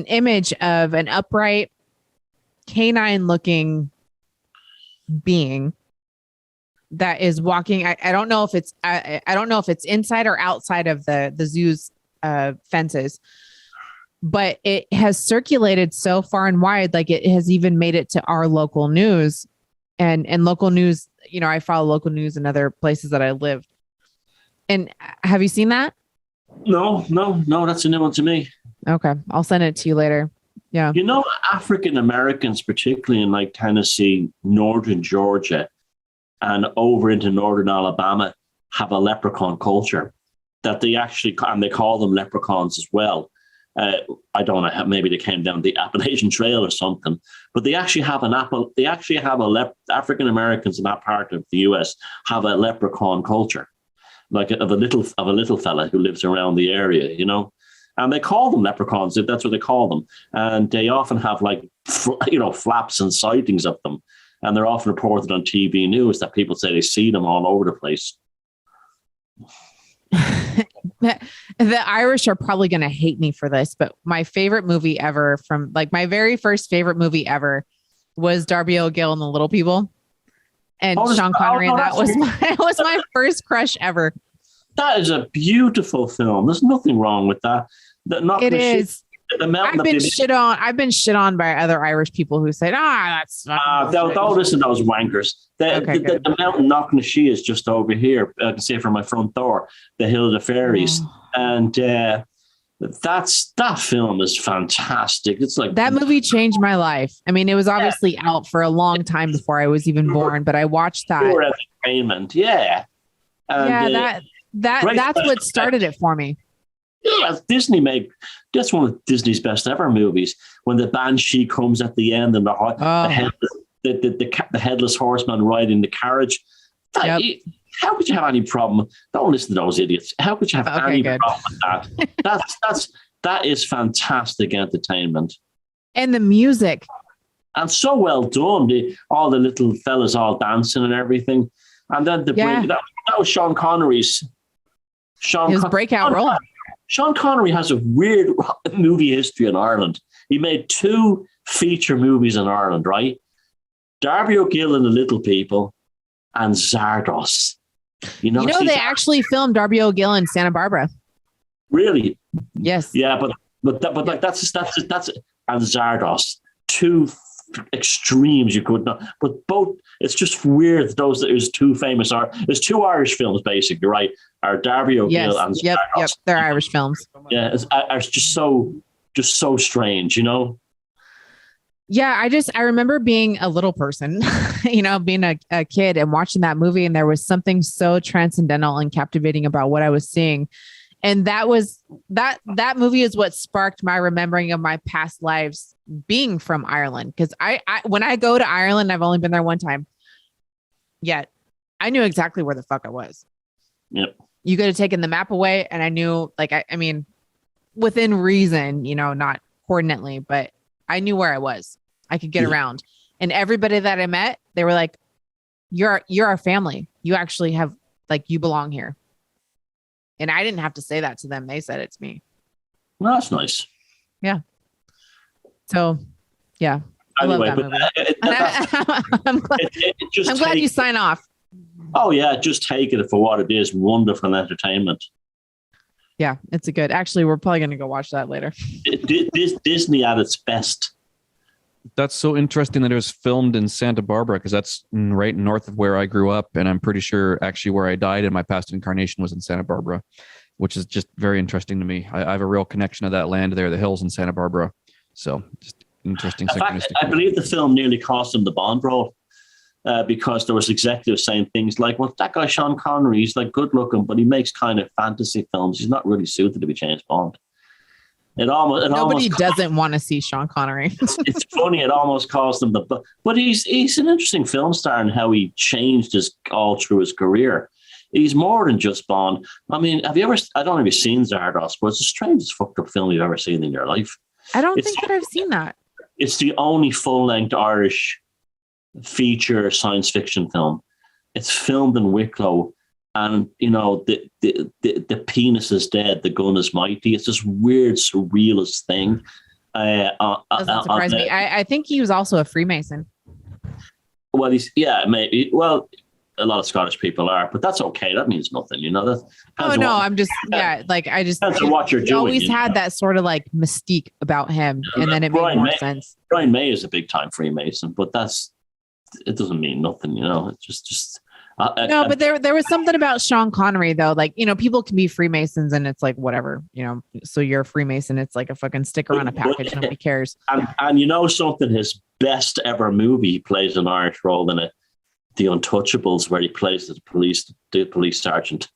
image of an upright canine looking being that is walking. I don't know if it's I don't know if it's inside or outside of the zoo's fences, but it has circulated so far and wide, like it has even made it to our local news and local news. I follow local news in other places that I live. And have you seen that? No, that's a new one to me. Okay. I'll send it to you later. Yeah. African Americans, particularly in like Tennessee, northern Georgia, and over into northern Alabama, have a leprechaun culture that they actually, and they call them leprechauns as well. I don't know, maybe they came down the Appalachian Trail or something, but they actually have African Americans in that part of the US have a leprechaun culture, like of a little fella who lives around the area, and they call them leprechauns. That's what they call them. And they often have flaps and sightings of them. And they're often reported on TV news that people say they see them all over the place. The Irish are probably going to hate me for this, but my favorite movie ever my very first favorite movie ever was Darby O'Gill and the Little People and Sean Connery. And that was my first crush ever. That is a beautiful film. There's nothing wrong with that. It is. The mountain I've been shit on by other Irish people who say, that's don't listen to those wankers. The mountain Knocknashee is just over here. I can see it from my front door, the Hill of the Fairies. And that film is fantastic. It's like that movie changed my life. I mean, it was obviously out for a long time before I was even born, but I watched that. Pure entertainment, yeah. And, that's what started it for me. Yeah, that's one of Disney's best ever movies. When the Banshee comes at the end and the headless horseman riding the carriage. How could you have any problem? Don't listen to those idiots. How could you have any problem with that? That is fantastic entertainment. And the music. And so well done. All the little fellas all dancing and everything. And then that was Sean Connery's. His breakout role. Sean Connery has a weird movie history in Ireland. He made 2 feature movies in Ireland, right? Darby O'Gill and the Little People and Zardos. They actually filmed Darby O'Gill in Santa Barbara. Really? Yes. Yeah, but that's and Zardos. 2 extremes you could not, but both. It's just weird. There's 2 famous there's 2 Irish films basically, right? Are Darby O'Gill and Zardos. Yep, they're Irish films. Yeah, it's just so strange, Yeah, I remember being a little person, being a kid and watching that movie, and there was something so transcendental and captivating about what I was seeing. And that movie is what sparked my remembering of my past lives being from Ireland. Because I when I go to Ireland, I've only been there one time. Yet I knew exactly where the fuck I was. Yep. You could have taken the map away, and I knew, I mean, within reason, not coordinately, but I knew where I was. I could get around. And everybody that I met, they were like, you're our family. You actually have, you belong here. And I didn't have to say that to them. They said it to me. Well, that's nice. Yeah. So, yeah. I love that movie. I'm glad you sign off. Oh, yeah. Just take it for what it is. Wonderful entertainment. Yeah, it's actually, we're probably going to go watch that later. Disney at its best. That's so interesting that it was filmed in Santa Barbara, because that's right north of where I grew up. And I'm pretty sure actually where I died in my past incarnation was in Santa Barbara, which is just very interesting to me. I have a real connection to that land there, the hills in Santa Barbara. So just interesting. In fact, I believe the film nearly cost him the Bond role because there was executives saying things like, well, that guy Sean Connery, he's good looking, but he makes kind of fantasy films. He's not really suited to be James Bond. Nobody doesn't want to see Sean Connery. It's funny. It almost cost him but he's an interesting film star in how he changed all through his career. He's more than just Bond. I mean, I don't know if you've seen Zardos, but it's the strangest fucked up film you've ever seen in your life. I don't think that I've seen that. It's the only full-length Irish feature science fiction film. It's filmed in Wicklow. And the penis is dead, the gun is mighty. It's this weird surrealist thing. Doesn't surprise me. I think he was also a Freemason. Well, maybe. Well, a lot of Scottish people are, but that's okay. That means nothing, I'm just I just what you're doing. Always had that sort of mystique about him, and then it made more sense. Brian May is a big time Freemason, but it doesn't mean nothing, It's just. No, but there was something about Sean Connery though. People can be Freemasons and it's whatever, so you're a Freemason. It's like a fucking sticker on a package. Nobody cares. And something, his best ever movie, he plays an Irish role in it, The Untouchables, where he plays the police sergeant.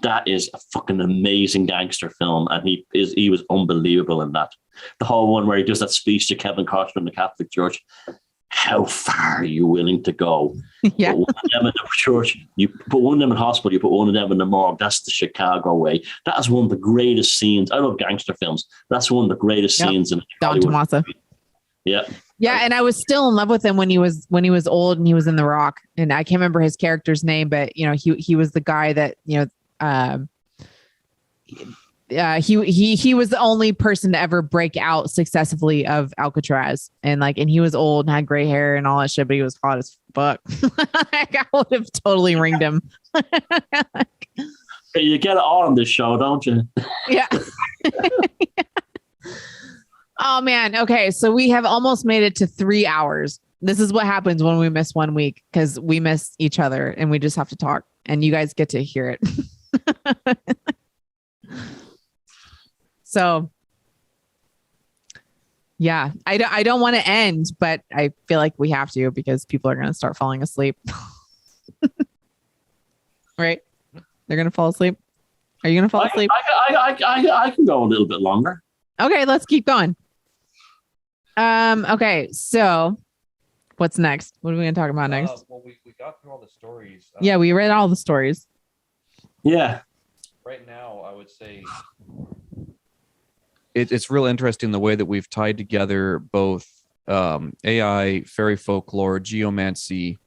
That is a fucking amazing gangster film. And he was unbelievable in that. The whole one where he does that speech to Kevin Costner in the Catholic Church. How far are you willing to go? Yeah. Put one of them in the church, you put one of them in hospital, you put one of them in the morgue. That's the Chicago way. That is one of the greatest scenes. I love gangster films. That's one of the greatest scenes in Don Tomasa. Yeah. Yeah, and I was still in love with him when he was old and he was in The Rock. And I can't remember his character's name, but he was the guy that he was the only person to ever break out successfully of Alcatraz, and he was old and had gray hair and all that shit, but he was hot as fuck. I would have totally ringed him. You get it all on this show, don't you? Yeah. Oh man. Okay. So we have almost made it to 3 hours. This is what happens when we miss 1 week because we miss each other and we just have to talk and you guys get to hear it. So yeah, I don't want to end, but I feel like we have to because people are going to start falling asleep. Right? They're going to fall asleep. Are you going to fall asleep? I can go a little bit longer. Okay, let's keep going. Okay, so what's next? What are we going to talk about next? Well, we got through all the stories. Yeah, we read all the stories. Yeah. Right now, I would say it's real interesting the way that we've tied together both AI, fairy folklore, geomancy,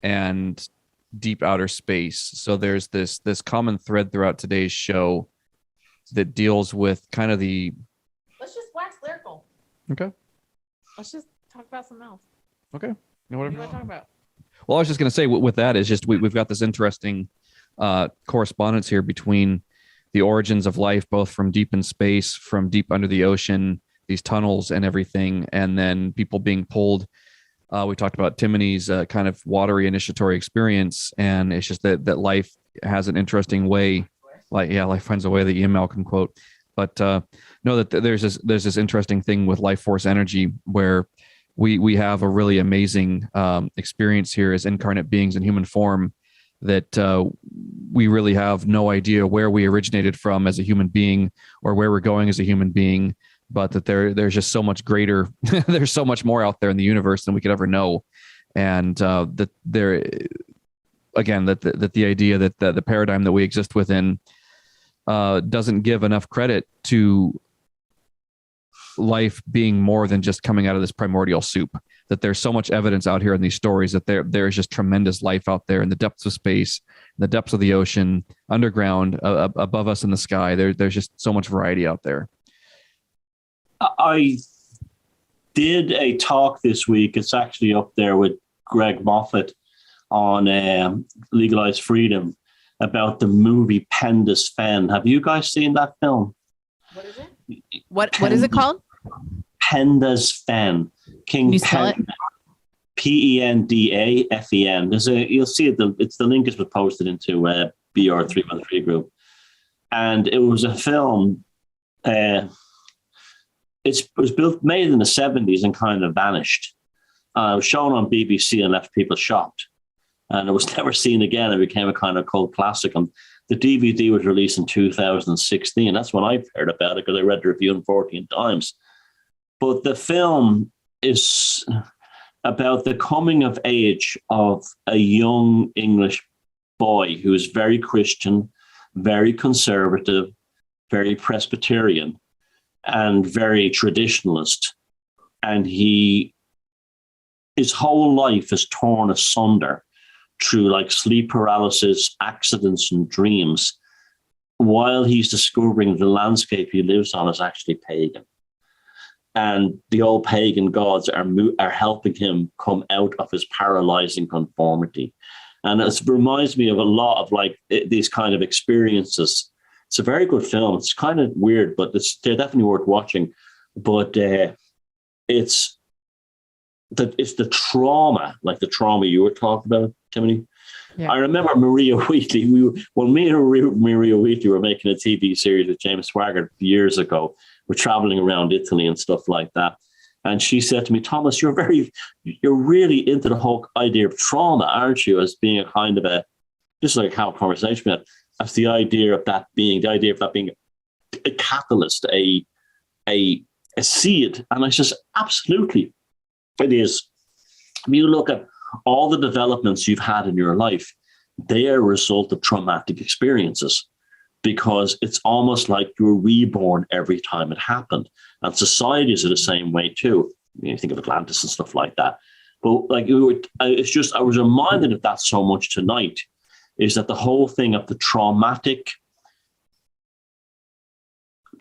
and deep outer space. So there's this common thread throughout today's show that deals with kind of the. Let's just wax lyrical. Okay. Let's just talk about something else. Okay. What do you want to talk about? Well, I was just going to say with that is just we've got this interesting correspondence here between the origins of life, both from deep in space, from deep under the ocean, these tunnels and everything, and then people being pulled. We talked about Timone's kind of watery initiatory experience, and it's just that life has an interesting way. Life finds a way, that Ian Malcolm quote. But know that there's this interesting thing with life force energy where we have a really amazing experience here as incarnate beings in human form that we really have no idea where we originated from as a human being or where we're going as a human being, but that there's just so much greater, there's so much more out there in the universe than we could ever know. And that the idea that the paradigm that we exist within doesn't give enough credit to life being more than just coming out of this primordial soup, that there's so much evidence out here in these stories that there's just tremendous life out there in the depths of space, in the depths of the ocean, underground, above us in the sky. There's just so much variety out there. I did a talk this week. It's actually up there with Greg Moffat on Legalized Freedom about the movie Penda's Fen. Have you guys seen that film? What is it? What is it called? Penda's Fen. King Can you spell it? Pendafen. You'll see it. It's the link is posted into BR313 group, and it was a film. It was made in the 70s and kind of vanished. It was shown on BBC and left people shocked, and it was never seen again. It became a kind of cult classic. And the DVD was released in 2016. That's when I heard about it because I read the review 14 times. But the film is about the coming of age of a young English boy who is very Christian, very conservative, very Presbyterian, and very traditionalist. And his whole life is torn asunder through like sleep paralysis, accidents, and dreams, while he's discovering the landscape he lives on is actually pagan. And the old pagan gods are helping him come out of his paralyzing conformity. And it reminds me of a lot of like these kind of experiences. It's a very good film. It's kind of weird, but they're definitely worth watching. But it's the trauma, like the trauma you were talking about, Timothy. Yeah. I remember Maria Wheatley. When me and Maria Wheatley were making a TV series with James Swaggart years ago, we're traveling around Italy and stuff like that. And she said to me, Thomas, you're really into the whole idea of trauma, aren't you? As being a kind of just like how a conversation we had, as the idea of that being a catalyst, a seed. And I says, absolutely, it is. If you look at all the developments you've had in your life, they are a result of traumatic experiences, because it's almost like you were reborn every time it happened. And societies are the same way too. You think of Atlantis and stuff like that. But like I was reminded of that so much tonight, is that the whole thing of the traumatic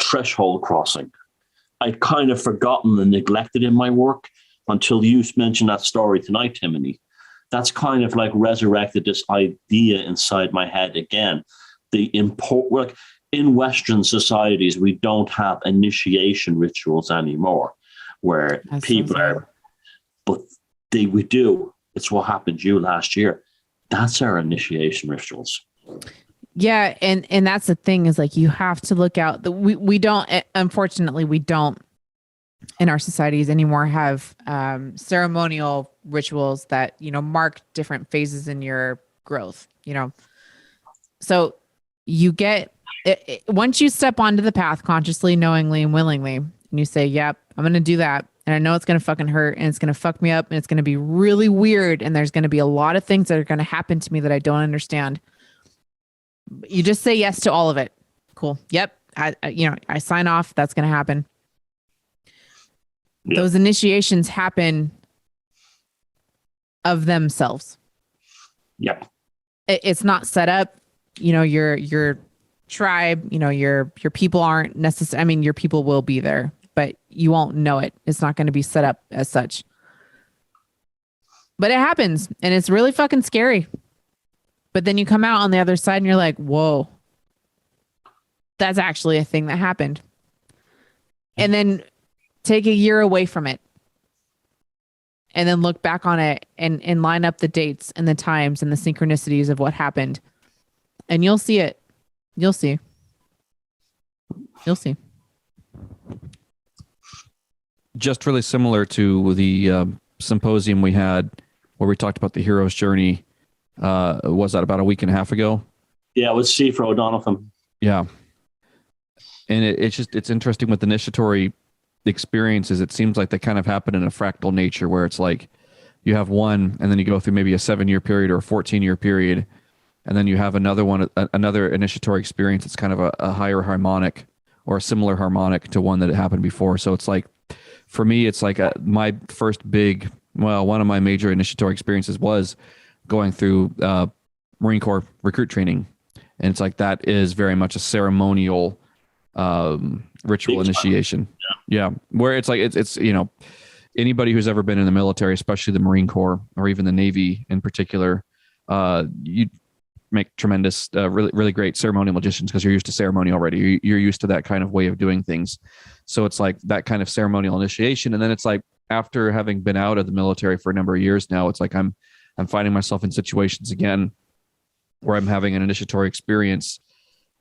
threshold crossing, I'd kind of forgotten and neglected in my work until you mentioned that story tonight, Timothy. That's kind of like resurrected this idea inside my head again. in Western societies, we don't have initiation rituals anymore, where That's people so sad. are, but we do. It's what happened to you last year. That's our initiation rituals. Yeah, and that's the thing is like you have to look out. We don't, unfortunately, we don't in our societies anymore have ceremonial rituals that mark different phases in your growth. So you get once you step onto the path consciously, knowingly, and willingly, and you say, "Yep, I'm going to do that." And I know it's going to fucking hurt and it's going to fuck me up and it's going to be really weird. And there's going to be a lot of things that are going to happen to me that I don't understand. You just say yes to all of it. Cool. Yep. I sign off. That's going to happen. Yeah. Those initiations happen of themselves. Yep. It's not set up. Your tribe, your people aren't necessary. I mean, your people will be there, but you won't know it. It's not going to be set up as such. But it happens and it's really fucking scary. But then you come out on the other side and you're like, whoa, that's actually a thing that happened. And then take a year away from it. And then look back on it and line up the dates and the times and the synchronicities of what happened. And you'll see it. You'll see. You'll see. Just really similar to the symposium we had where we talked about the hero's journey. Was that about a week and a half ago? Yeah, with Seafro O'Donovan. Yeah. And it's interesting with initiatory experiences. It seems like they kind of happen in a fractal nature where it's like you have one and then you go through maybe a 7-year period or a 14-year period. And then you have another one, another initiatory experience. It's kind of a higher harmonic or a similar harmonic to one that had happened before. So it's like, for me, it's like my first big, one of my major initiatory experiences was going through Marine Corps recruit training. And it's like, that is very much a ceremonial ritual initiation. Yeah. Where it's like, it's anybody who's ever been in the military, especially the Marine Corps or even the Navy in particular, you make tremendous, really, really great ceremonial magicians because you're used to ceremony already. You're used to that kind of way of doing things. So it's like that kind of ceremonial initiation. And then it's like, after having been out of the military for a number of years now, it's like I'm finding myself in situations again where I'm having an initiatory experience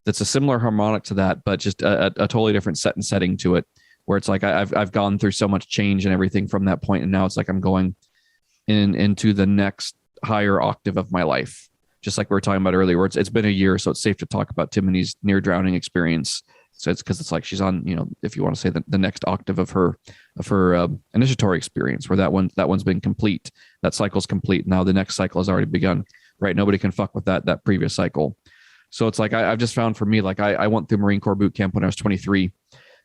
that's a similar harmonic to that, but just a totally different set and setting to it, where it's like I've gone through so much change and everything from that point, and now it's like I'm going into the next higher octave of my life. Just like we were talking about earlier, where it's been a year, so it's safe to talk about Timony's near drowning experience. So it's because it's like she's on, if you want to say the next octave of her initiatory experience, where that one's been complete. That cycle's complete. Now the next cycle has already begun. Right? Nobody can fuck with that previous cycle. So it's like I've just found for me, like I went through Marine Corps boot camp when I was 23,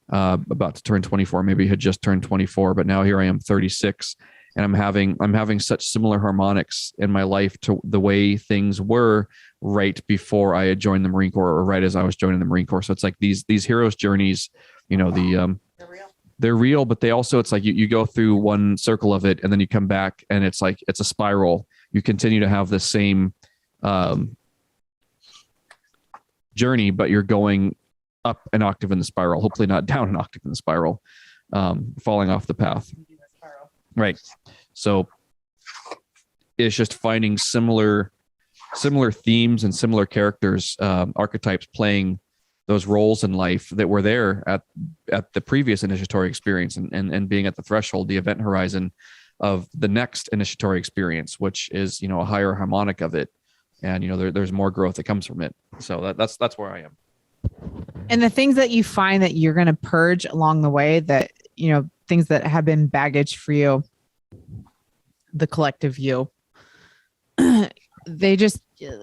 about to turn 24, maybe had just turned 24, but now here I am 36. And I'm having such similar harmonics in my life to the way things were right before I had joined the Marine Corps, or right as I was joining the Marine Corps. So it's like these heroes' journeys, they're real, but they also, it's like you go through one circle of it and then you come back and it's like it's a spiral. You continue to have the same journey, but you're going up an octave in the spiral, hopefully not down an octave in the spiral, falling off the path. Right. So it's just finding similar themes and similar characters, archetypes playing those roles in life that were there at the previous initiatory experience and being at the threshold, the event horizon of the next initiatory experience, which is, a higher harmonic of it. And, there's more growth that comes from it. So that's where I am. And the things that you find that you're going to purge along the way, that, things that have been baggage for you, the collective you,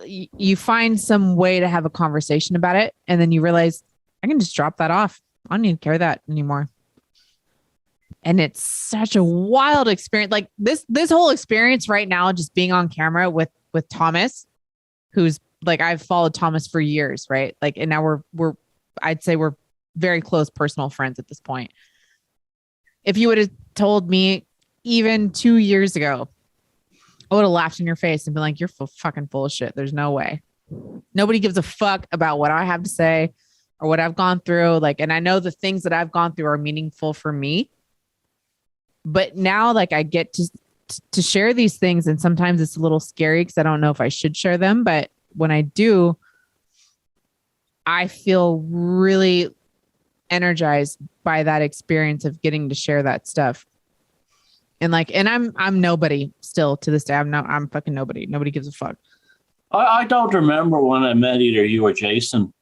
you find some way to have a conversation about it. And then you realize I can just drop that off. I don't need to carry that anymore. And it's such a wild experience. Like this whole experience right now, just being on camera with Thomas, who's like, I've followed Thomas for years. Right. Like, and now I'd say we're very close personal friends at this point. If you would have told me even 2 years ago, I would have laughed in your face and been like, you're fucking full of shit. There's no way. Nobody gives a fuck about what I have to say or what I've gone through. Like, and I know the things that I've gone through are meaningful for me. But now, like, I get to share these things, and sometimes it's a little scary because I don't know if I should share them. But when I do, I feel really energized by that experience of getting to share that stuff. And like, and I'm nobody still to this day. I'm fucking nobody. Nobody gives a fuck. I don't remember when I met either you or Jason.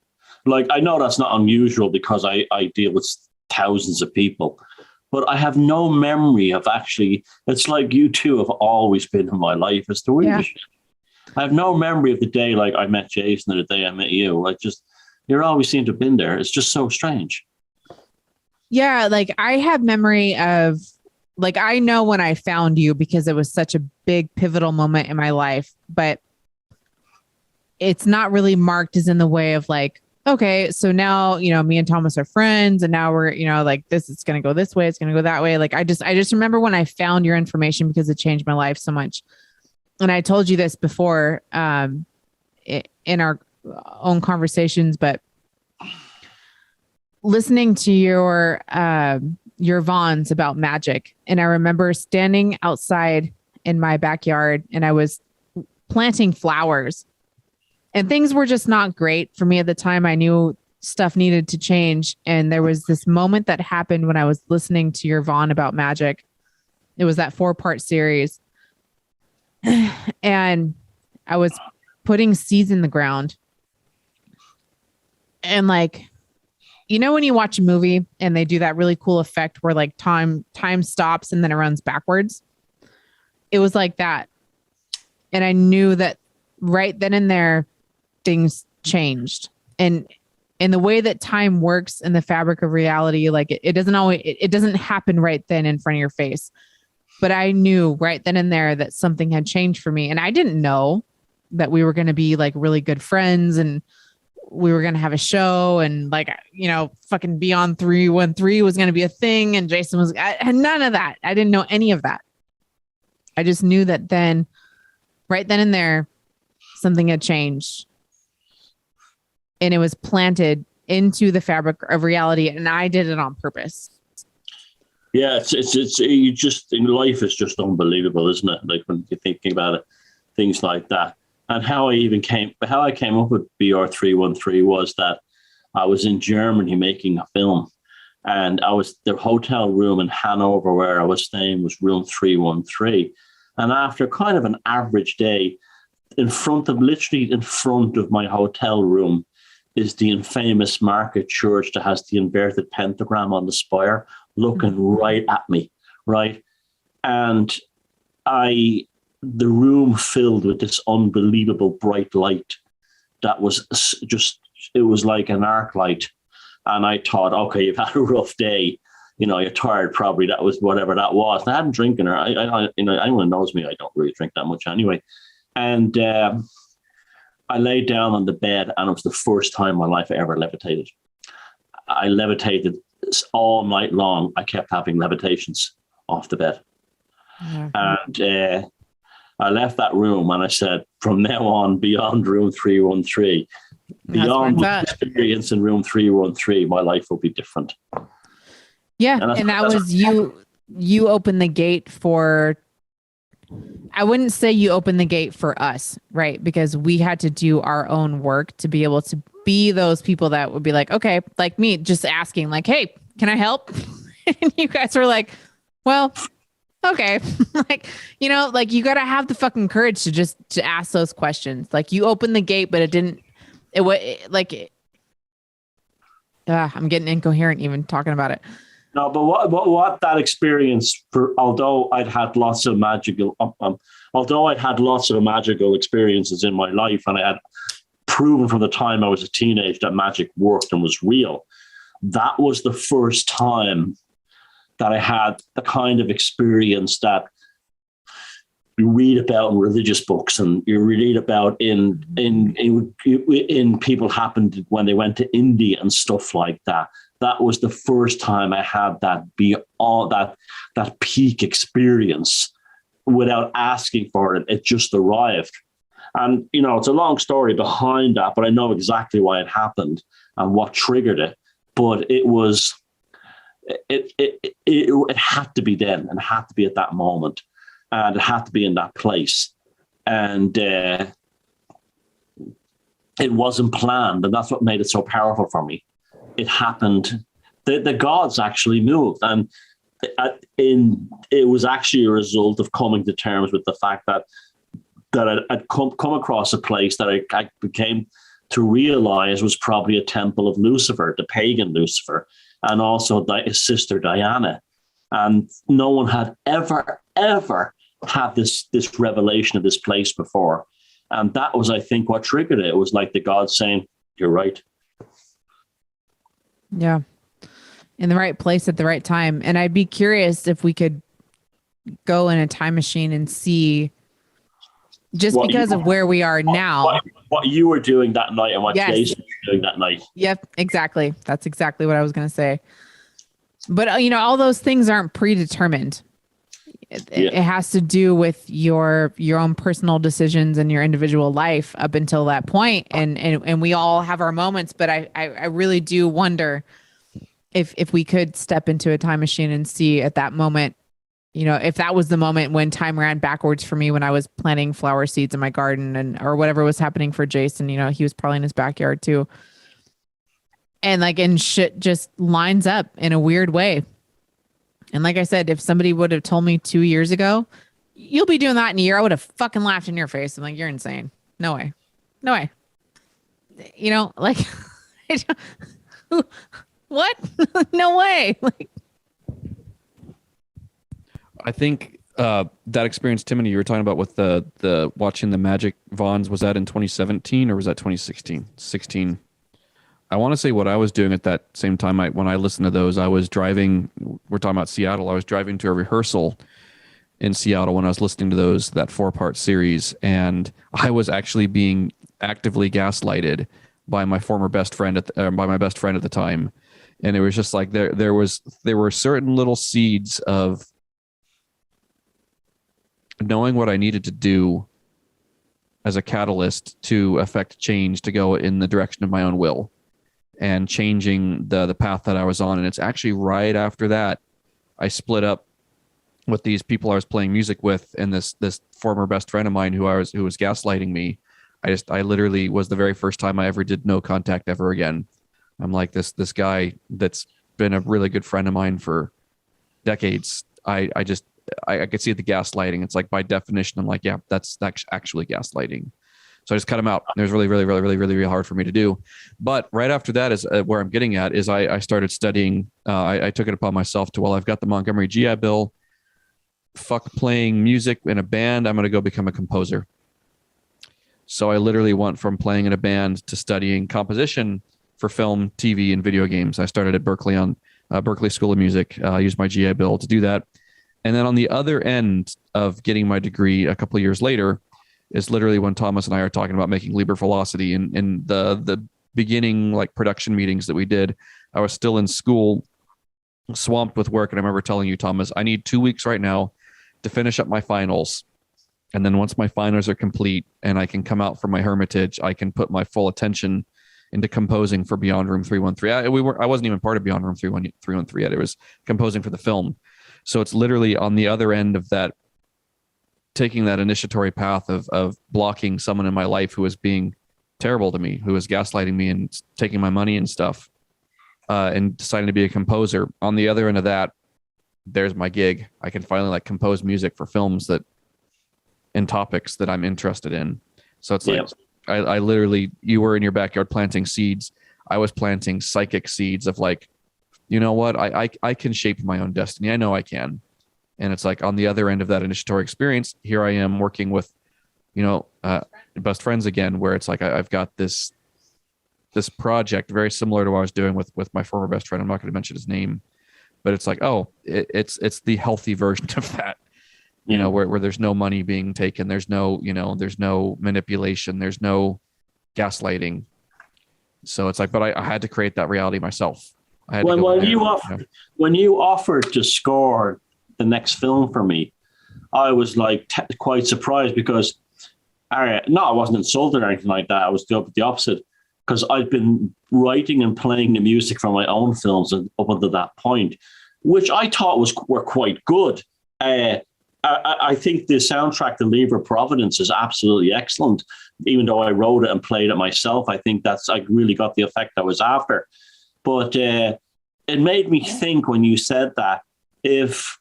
Like, I know that's not unusual because I deal with thousands of people, but I have no memory of actually, it's like you two have always been in my life. It's the weirdest shit. I have no memory of the day like I met Jason or the day I met you. Like, just, you always seem to have been there. It's just so strange. Yeah, like I have memory of, like, I know when I found you because it was such a big pivotal moment in my life, but it's not really marked as in the way of like, okay, so now, you know, me and Thomas are friends and now we're, you know, like this, it's going to go this way. It's going to go that way. Like, I just remember when I found your information because it changed my life so much. And I told you this before, in our own conversations, but listening to your Vons about magic. And I remember standing outside in my backyard and I was planting flowers and things were just not great for me at the time. I knew stuff needed to change. And there was this moment that happened when I was listening to your Von about magic. It was that 4-part series. And I was putting seeds in the ground. And like, you know, when you watch a movie and they do that really cool effect where like time stops and then it runs backwards. It was like that. And I knew that right then and there, things changed. And in the way that time works in the fabric of reality, like it doesn't happen right then in front of your face. But I knew right then and there that something had changed for me. And I didn't know that we were going to be like really good friends and we were going to have a show and like, you know, fucking Beyond 313 was going to be a thing. And Jason I had none of that. I didn't know any of that. I just knew that then, right then and there, something had changed and it was planted into the fabric of reality. And I did it on purpose. Yeah. It's you just, in life is just unbelievable, isn't it? Like when you're thinking about it, things like that. And how I came up with BR313 was that I was in Germany making a film, and the hotel room in Hanover where I was staying was room 313. And after kind of an average day, literally in front of my hotel room is the infamous market church that has the inverted pentagram on the spire looking right at me, right? And the room filled with this unbelievable bright light that was just, it was like an arc light. And I thought, okay, you've had a rough day. You know, you're tired probably. That was whatever that was. And I hadn't drinking or you know, anyone who knows me, I don't really drink that much anyway. And I lay down on the bed and it was the first time in my life I ever levitated. I levitated all night long. I kept having levitations off the bed. Mm-hmm. And I left that room and I said, from now on, beyond room 313, beyond the experience in room 313, my life will be different. Yeah. And that was you opened the gate for, I wouldn't say you opened the gate for us, right? Because we had to do our own work to be able to be those people that would be like, okay, like me, just asking like, hey, can I help? And you guys were like, well, okay. Like, you know, like you got to have the fucking courage to ask those questions. Like you opened the gate, but I'm getting incoherent even talking about it. No, but what that experience although I'd had lots of magical experiences in my life and I had proven from the time I was a teenager that magic worked and was real, that was the first time that I had the kind of experience that you read about in religious books and you read about in people happened when they went to India and stuff like that. That was the first time I had that peak experience without asking for it. It just arrived. And, it's a long story behind that, but I know exactly why it happened and what triggered it. But it was, it had to be then, and it had to be at that moment, and it had to be in that place. And it wasn't planned, and that's what made it so powerful for me. It happened. The gods actually moved, and it was actually a result of coming to terms with the fact that I'd come across a place that I became to realize was probably a temple of Lucifer, the pagan Lucifer, and also his sister Diana. And no one had ever had this revelation of this place before. And that was, I think, what triggered it. It was like the gods saying, "You're right." Yeah. In the right place at the right time. And I'd be curious if we could go in a time machine and see, just because of where we are now. What you were doing that night and what Yes. Jason was doing that night. Yep, exactly. That's exactly what I was going to say. But, all those things aren't predetermined. It has to do with your own personal decisions and your individual life up until that point. And we all have our moments, but I really do wonder if we could step into a time machine and see at that moment, if that was the moment when time ran backwards for me, when I was planting flower seeds in my garden or whatever was happening for Jason, he was probably in his backyard too. And shit just lines up in a weird way. And like I said, if somebody would have told me 2 years ago, you'll be doing that in a year, I would have fucking laughed in your face. I'm like, you're insane. No way. No way. Like, what? No way. Like, I think that experience, Timothy, you were talking about with the watching the Magic Vaughns, was that in 2017 or was that 2016? 16. I want to say what I was doing at that same time. When I listened to those, I was driving. We're talking about Seattle. I was driving to a rehearsal in Seattle when I was listening to that 4-part series, and I was actually being actively gaslighted by my former best friend by my best friend at the time, and it was just like there were certain little seeds of knowing what I needed to do as a catalyst to affect change, to go in the direction of my own will and changing the path that I was on. And it's actually right after that I split up with these people I was playing music with, and this former best friend of mine who was gaslighting me. I literally was the very first time I ever did no contact ever again. I'm like, this guy that's been a really good friend of mine for decades. I could see the gaslighting. It's like, by definition, I'm like, yeah, that's actually gaslighting. So I just cut him out. It was really, really, really, really, really, really hard for me to do. But right after that is where I'm getting at is I started studying. I took it upon myself to, I've got the Montgomery GI Bill. Fuck playing music in a band. I'm going to go become a composer. So I literally went from playing in a band to studying composition for film, TV, and video games. I started at Berkeley on Berkeley School of Music. I used my GI Bill to do that. And then on the other end of getting my degree a couple of years later is literally when Thomas and I are talking about making Liber Velocity. And in the beginning, like, production meetings that we did, I was still in school, swamped with work. And I remember telling you, Thomas, I need 2 weeks right now to finish up my finals. And then once my finals are complete and I can come out from my hermitage, I can put my full attention into composing for Beyond Room 313. I wasn't even part of Beyond Room 313 yet. It was composing for the film. So it's literally on the other end of that, taking that initiatory path of blocking someone in my life who was being terrible to me, who was gaslighting me and taking my money and stuff, and deciding to be a composer. On the other end of that, there's my gig. I can finally compose music for films and topics that I'm interested in. So it's like, I literally, you were in your backyard planting seeds. I was planting psychic seeds of like, you know what? I can shape my own destiny. I know I can. And it's like, on the other end of that initiatory experience, here I am working with, best friends again, where it's like, I've got this project very similar to what I was doing with my former best friend. I'm not going to mention his name, but it's like, it's the healthy version of that, where there's no money being taken. There's no manipulation. There's no gaslighting. So it's like, but I had to create that reality myself. When you offered to score the next film for me, I was like quite surprised, because No, I wasn't insulted or anything like that. I was the opposite, because I'd been writing and playing the music for my own films up until that point, which I thought were quite good. I think the soundtrack, The Lever of Providence, is absolutely excellent. Even though I wrote it and played it myself, I think I really got the effect I was after. But it made me think when you said that, if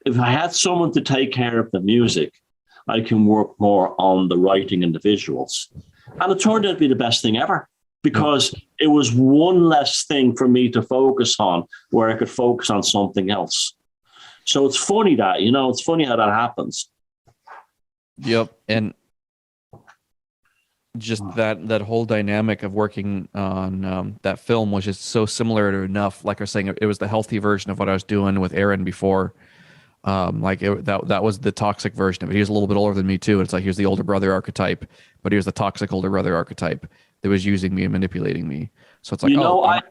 I had someone to take care of the music, I can work more on the writing and the visuals. And it turned out to be the best thing ever, because it was one less thing for me to focus on, where I could focus on something else. So it's funny that, it's funny how that happens. Yep. And just that whole dynamic of working on that film was just so similar to enough. Like I was saying, it was the healthy version of what I was doing with Aaron before. That was the toxic version of it. He was a little bit older than me too. It's like he was the older brother archetype, but he was the toxic older brother archetype that was using me and manipulating me. So it's like, I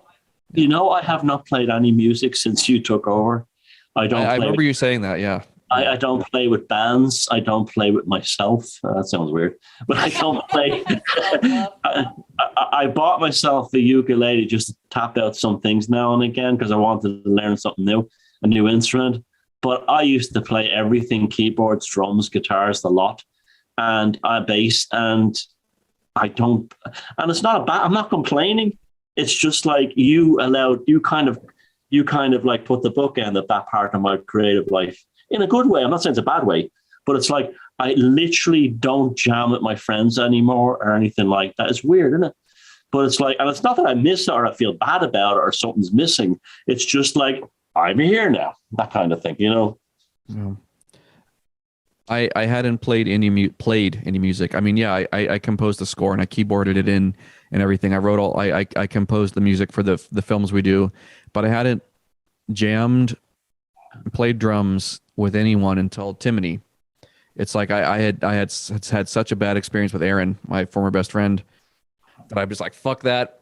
have not played any music since you took over. I remember you saying that. Yeah. I don't play with bands. I don't play with myself. That sounds weird, but I don't play. I bought myself a ukulele just to tap out some things now and again, because I wanted to learn something new, a new instrument. But I used to play everything: keyboards, drums, guitars, the lot, and bass. And I don't. And it's not I'm not complaining. It's just like you kind of like put the bookend at that part of my creative life in a good way. I'm not saying it's a bad way, but it's like I literally don't jam with my friends anymore or anything like that. It's weird, isn't it? But it's like, and it's not that I miss it or I feel bad about it or something's missing. It's just like, I'm here now, that kind of thing, Yeah. I hadn't played any music. I mean, yeah, I composed the score and I keyboarded it in and everything. I composed the music for the films we do, but I hadn't jammed, played drums with anyone until Timony. It's like I had such a bad experience with Aaron, my former best friend, that I was like, fuck that.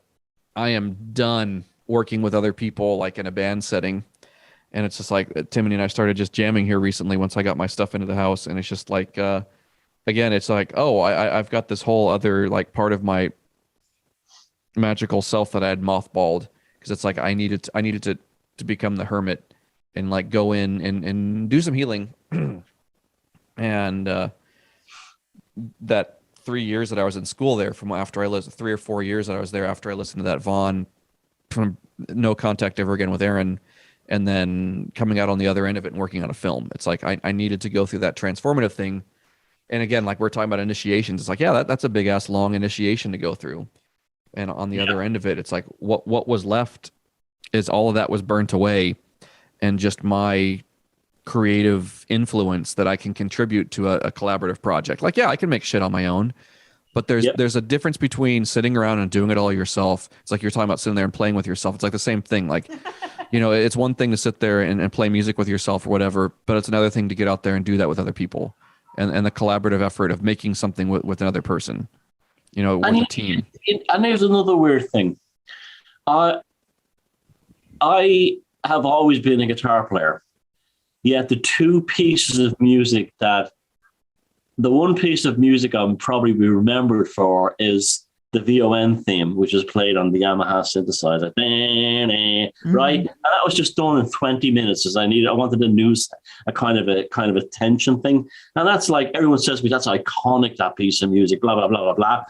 I am done working with other people like in a band setting. And it's just like Timony and I started just jamming here recently once I got my stuff into the house. And it's just like, again, it's like, oh, I've got this whole other like part of my magical self that I had mothballed, because it's like I needed to become the hermit and like go in and do some healing. And that 3 years that I was in school there, from after I listened, 3 or 4 years that I was there after I listened to that Vaughn, from no contact ever again with Aaron, and then coming out on the other end of it and working on a film. It's like I needed to go through that transformative thing. And again, like we're talking about initiations, it's like, yeah, that's a big ass long initiation to go through. And on the other end of it, it's like what was left is all of that was burnt away, and just my creative influence that I can contribute to a collaborative project. Like, yeah, I can make shit on my own, but there's a difference between sitting around and doing it all yourself. It's like you're talking about sitting there and playing with yourself. It's like the same thing. Like, it's one thing to sit there and play music with yourself or whatever, but it's another thing to get out there and do that with other people, and the collaborative effort of making something with another person, with a team. And there's another weird thing. I have always been a guitar player. Yet the two pieces of music the one piece of music I'm probably be remembered for is the VON theme, which is played on the Yamaha synthesizer. Right? And that was just done in 20 minutes, as I wanted to news a kind of a tension thing. And that's like, everyone says to me, that's iconic, that piece of music, blah, blah, blah, blah, blah.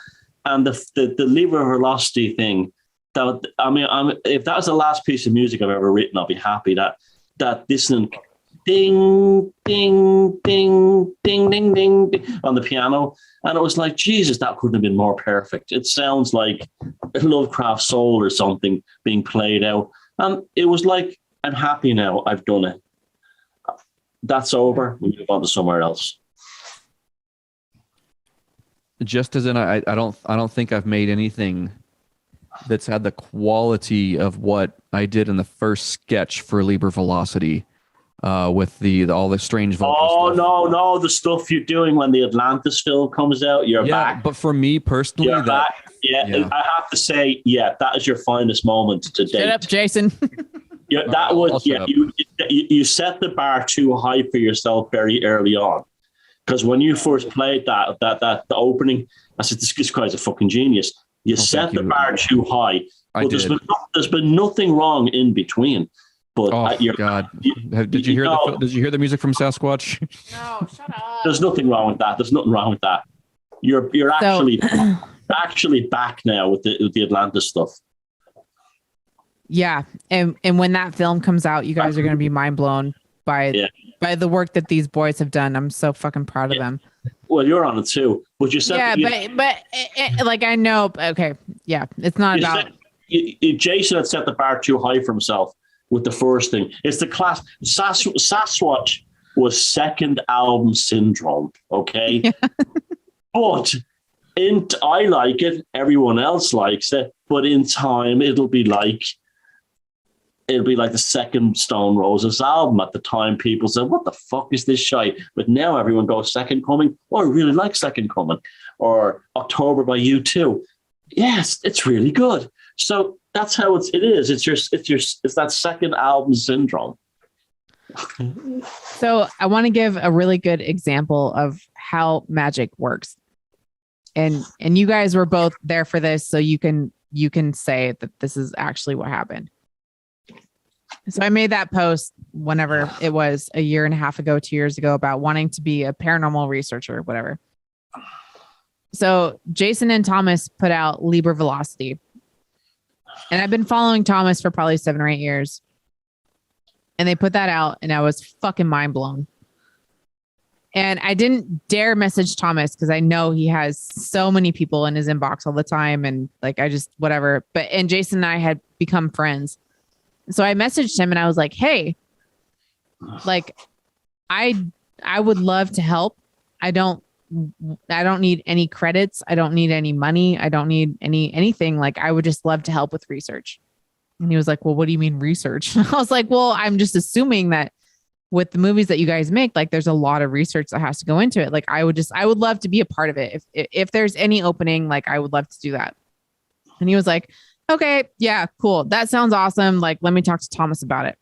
And the lever of velocity thing, if that was the last piece of music I've ever written, I'll be happy that dissonant ding, ding, ding, ding, ding, ding, ding on the piano. And it was like, Jesus, that couldn't have been more perfect. It sounds like a Lovecraft soul or something being played out. And it was like, I'm happy now. I've done it. That's over. We move on to somewhere else. Just as in, I don't think I've made anything that's had the quality of what I did in the first sketch for Liber Velocity. With all the strange vocal stuff. No, the stuff you're doing when the Atlantis film comes out, you're back. But for me personally, yeah, I have to say, that is your finest moment to date. Shut up, Jason. You set the bar too high for yourself very early on. Because when you first played the opening, I said, this guy's a fucking genius. You set the bar too high. But there's been nothing wrong in between. But God. Did you hear the music from Sasquatch? No, shut up. There's nothing wrong with that. There's nothing wrong with that. You're actually back now with the Atlantis stuff. Yeah. And when that film comes out, you guys are going to be mind blown by the work that these boys have done. I'm so fucking proud of them. Well, you're on it too. But you said but like I know. Okay. Yeah. It's not about. Jason had set the bar too high for himself with the first thing. It's the class. Sasquatch was second album syndrome. Okay. Yeah. But I like it. Everyone else likes it. But in time, it'll be like the second Stone Roses album. At the time, people said, "What the fuck is this shite?" But now everyone goes, "Second Coming." Oh, I really like Second Coming, or October by U2. Yes, it's really good. So that's how it is. It's that second album syndrome. So I want to give a really good example of how magic works. And you guys were both there for this, so you can say that this is actually what happened. So I made that post whenever it was, a year and a half ago, 2 years ago, about wanting to be a paranormal researcher, whatever. So Jason and Thomas put out Liber Velocity. And I've been following Thomas for probably 7 or 8 years. And they put that out and I was fucking mind blown. And I didn't dare message Thomas because I know he has so many people in his inbox all the time. And like, I just, whatever. And Jason and I had become friends. So I messaged him and I was like, hey, like, I would love to help. I don't need any credits. I don't need any money. I don't need anything. Like, I would just love to help with research. And he was like, well, what do you mean research? I was like, well, I'm just assuming that with the movies that you guys make, like there's a lot of research that has to go into it. Like, I would love to be a part of it. If there's any opening, like I would love to do that. And he was like, okay, yeah, cool. That sounds awesome. Like, let me talk to Thomas about it.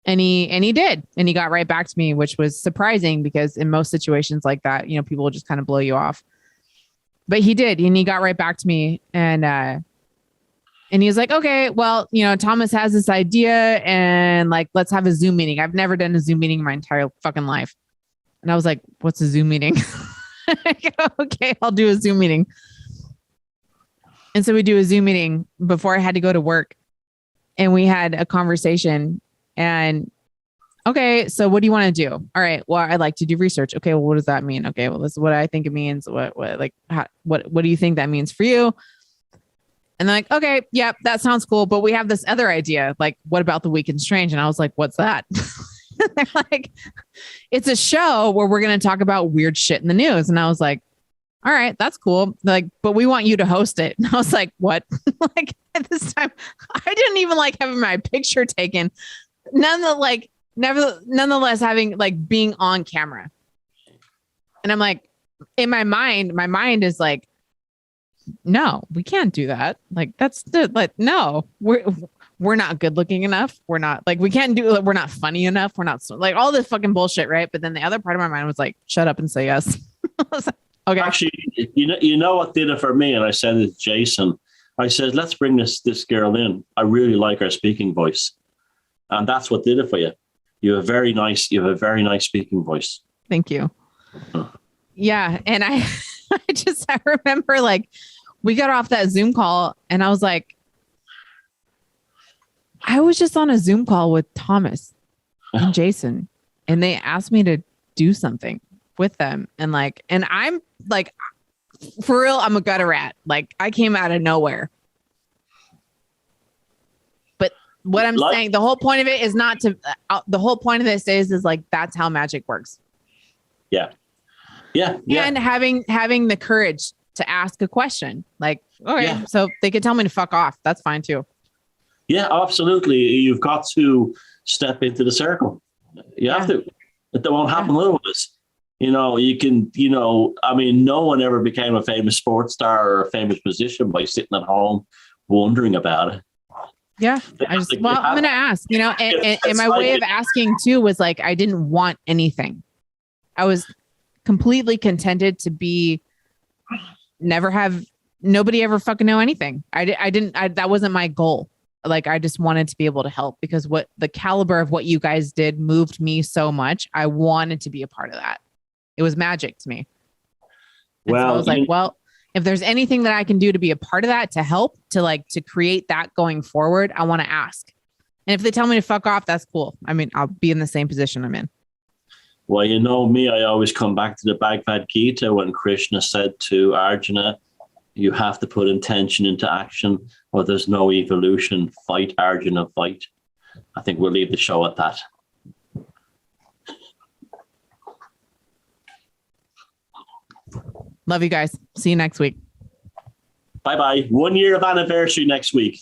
And he did. And he got right back to me, which was surprising because in most situations like that, you know, people will just kind of blow you off. But he did. And he got right back to me. And he was like, okay, well, you know, Thomas has this idea and like, let's have a Zoom meeting. I've never done a Zoom meeting in my entire fucking life. And I was like, what's a Zoom meeting? Okay, I'll do a Zoom meeting. And so we do a Zoom meeting before I had to go to work. And we had a conversation. And okay, so what do you want to do? All right, well, I like to do research. Okay, well, what does that mean? Okay, well, this is what I think it means. What do you think that means for you? And they're like, okay, yeah, that sounds cool. But we have this other idea. Like, what about the Week in Strange? And I was like, what's that? They're like, it's a show where we're going to talk about weird shit in the news. And I was like, all right, that's cool. They're like, but we want you to host it. And I was like, what? Like, at this time, I didn't even like having my picture taken. Nonetheless, having like being on camera. And I'm like, in my mind is like, no, we can't do that. Like, no, we're not good looking enough. We're not like, we can't do it. We're not funny enough. We're not like all this fucking bullshit. Right. But then the other part of my mind was like, shut up and say yes. I was like, okay. Actually, you know what did it for me? And I said it to Jason. I said, let's bring this girl in. I really like her speaking voice. And that's what did it for you. You have a very nice speaking voice. Thank you. Yeah. And I remember like we got off that Zoom call and I was like, I was just on a Zoom call with Thomas and Jason and they asked me to do something with them. And I'm like, for real, I'm a gutter rat. Like, I came out of nowhere. But what I'm saying, the whole point of it is not to, the whole point of this is like, that's how magic works. Yeah. Yeah. Yeah. And having the courage to ask a question, like, okay, yeah. So they could tell me to fuck off. That's fine too. Yeah, absolutely. You've got to step into the circle. You have to. It won't happen otherwise. You know, I mean, no one ever became a famous sports star or a famous musician by sitting at home wondering about it. Yeah. I'm going to ask, you know, and my way of asking too was like, I didn't want anything. I was completely contented to be, never have nobody ever fucking know anything. That wasn't my goal. Like, I just wanted to be able to help, because what the caliber of what you guys did moved me so much. I wanted to be a part of that. It was magic to me. And so I was like, well, if there's anything that I can do to be a part of that, to help, to create that going forward, I want to ask. And if they tell me to fuck off, that's cool. I mean, I'll be in the same position I'm in. Well, you know me, I always come back to the Bhagavad Gita when Krishna said to Arjuna, you have to put intention into action or there's no evolution. Fight, Arjuna, fight. I think we'll leave the show at that. Love you guys. See you next week. Bye-bye. 1 year of anniversary next week.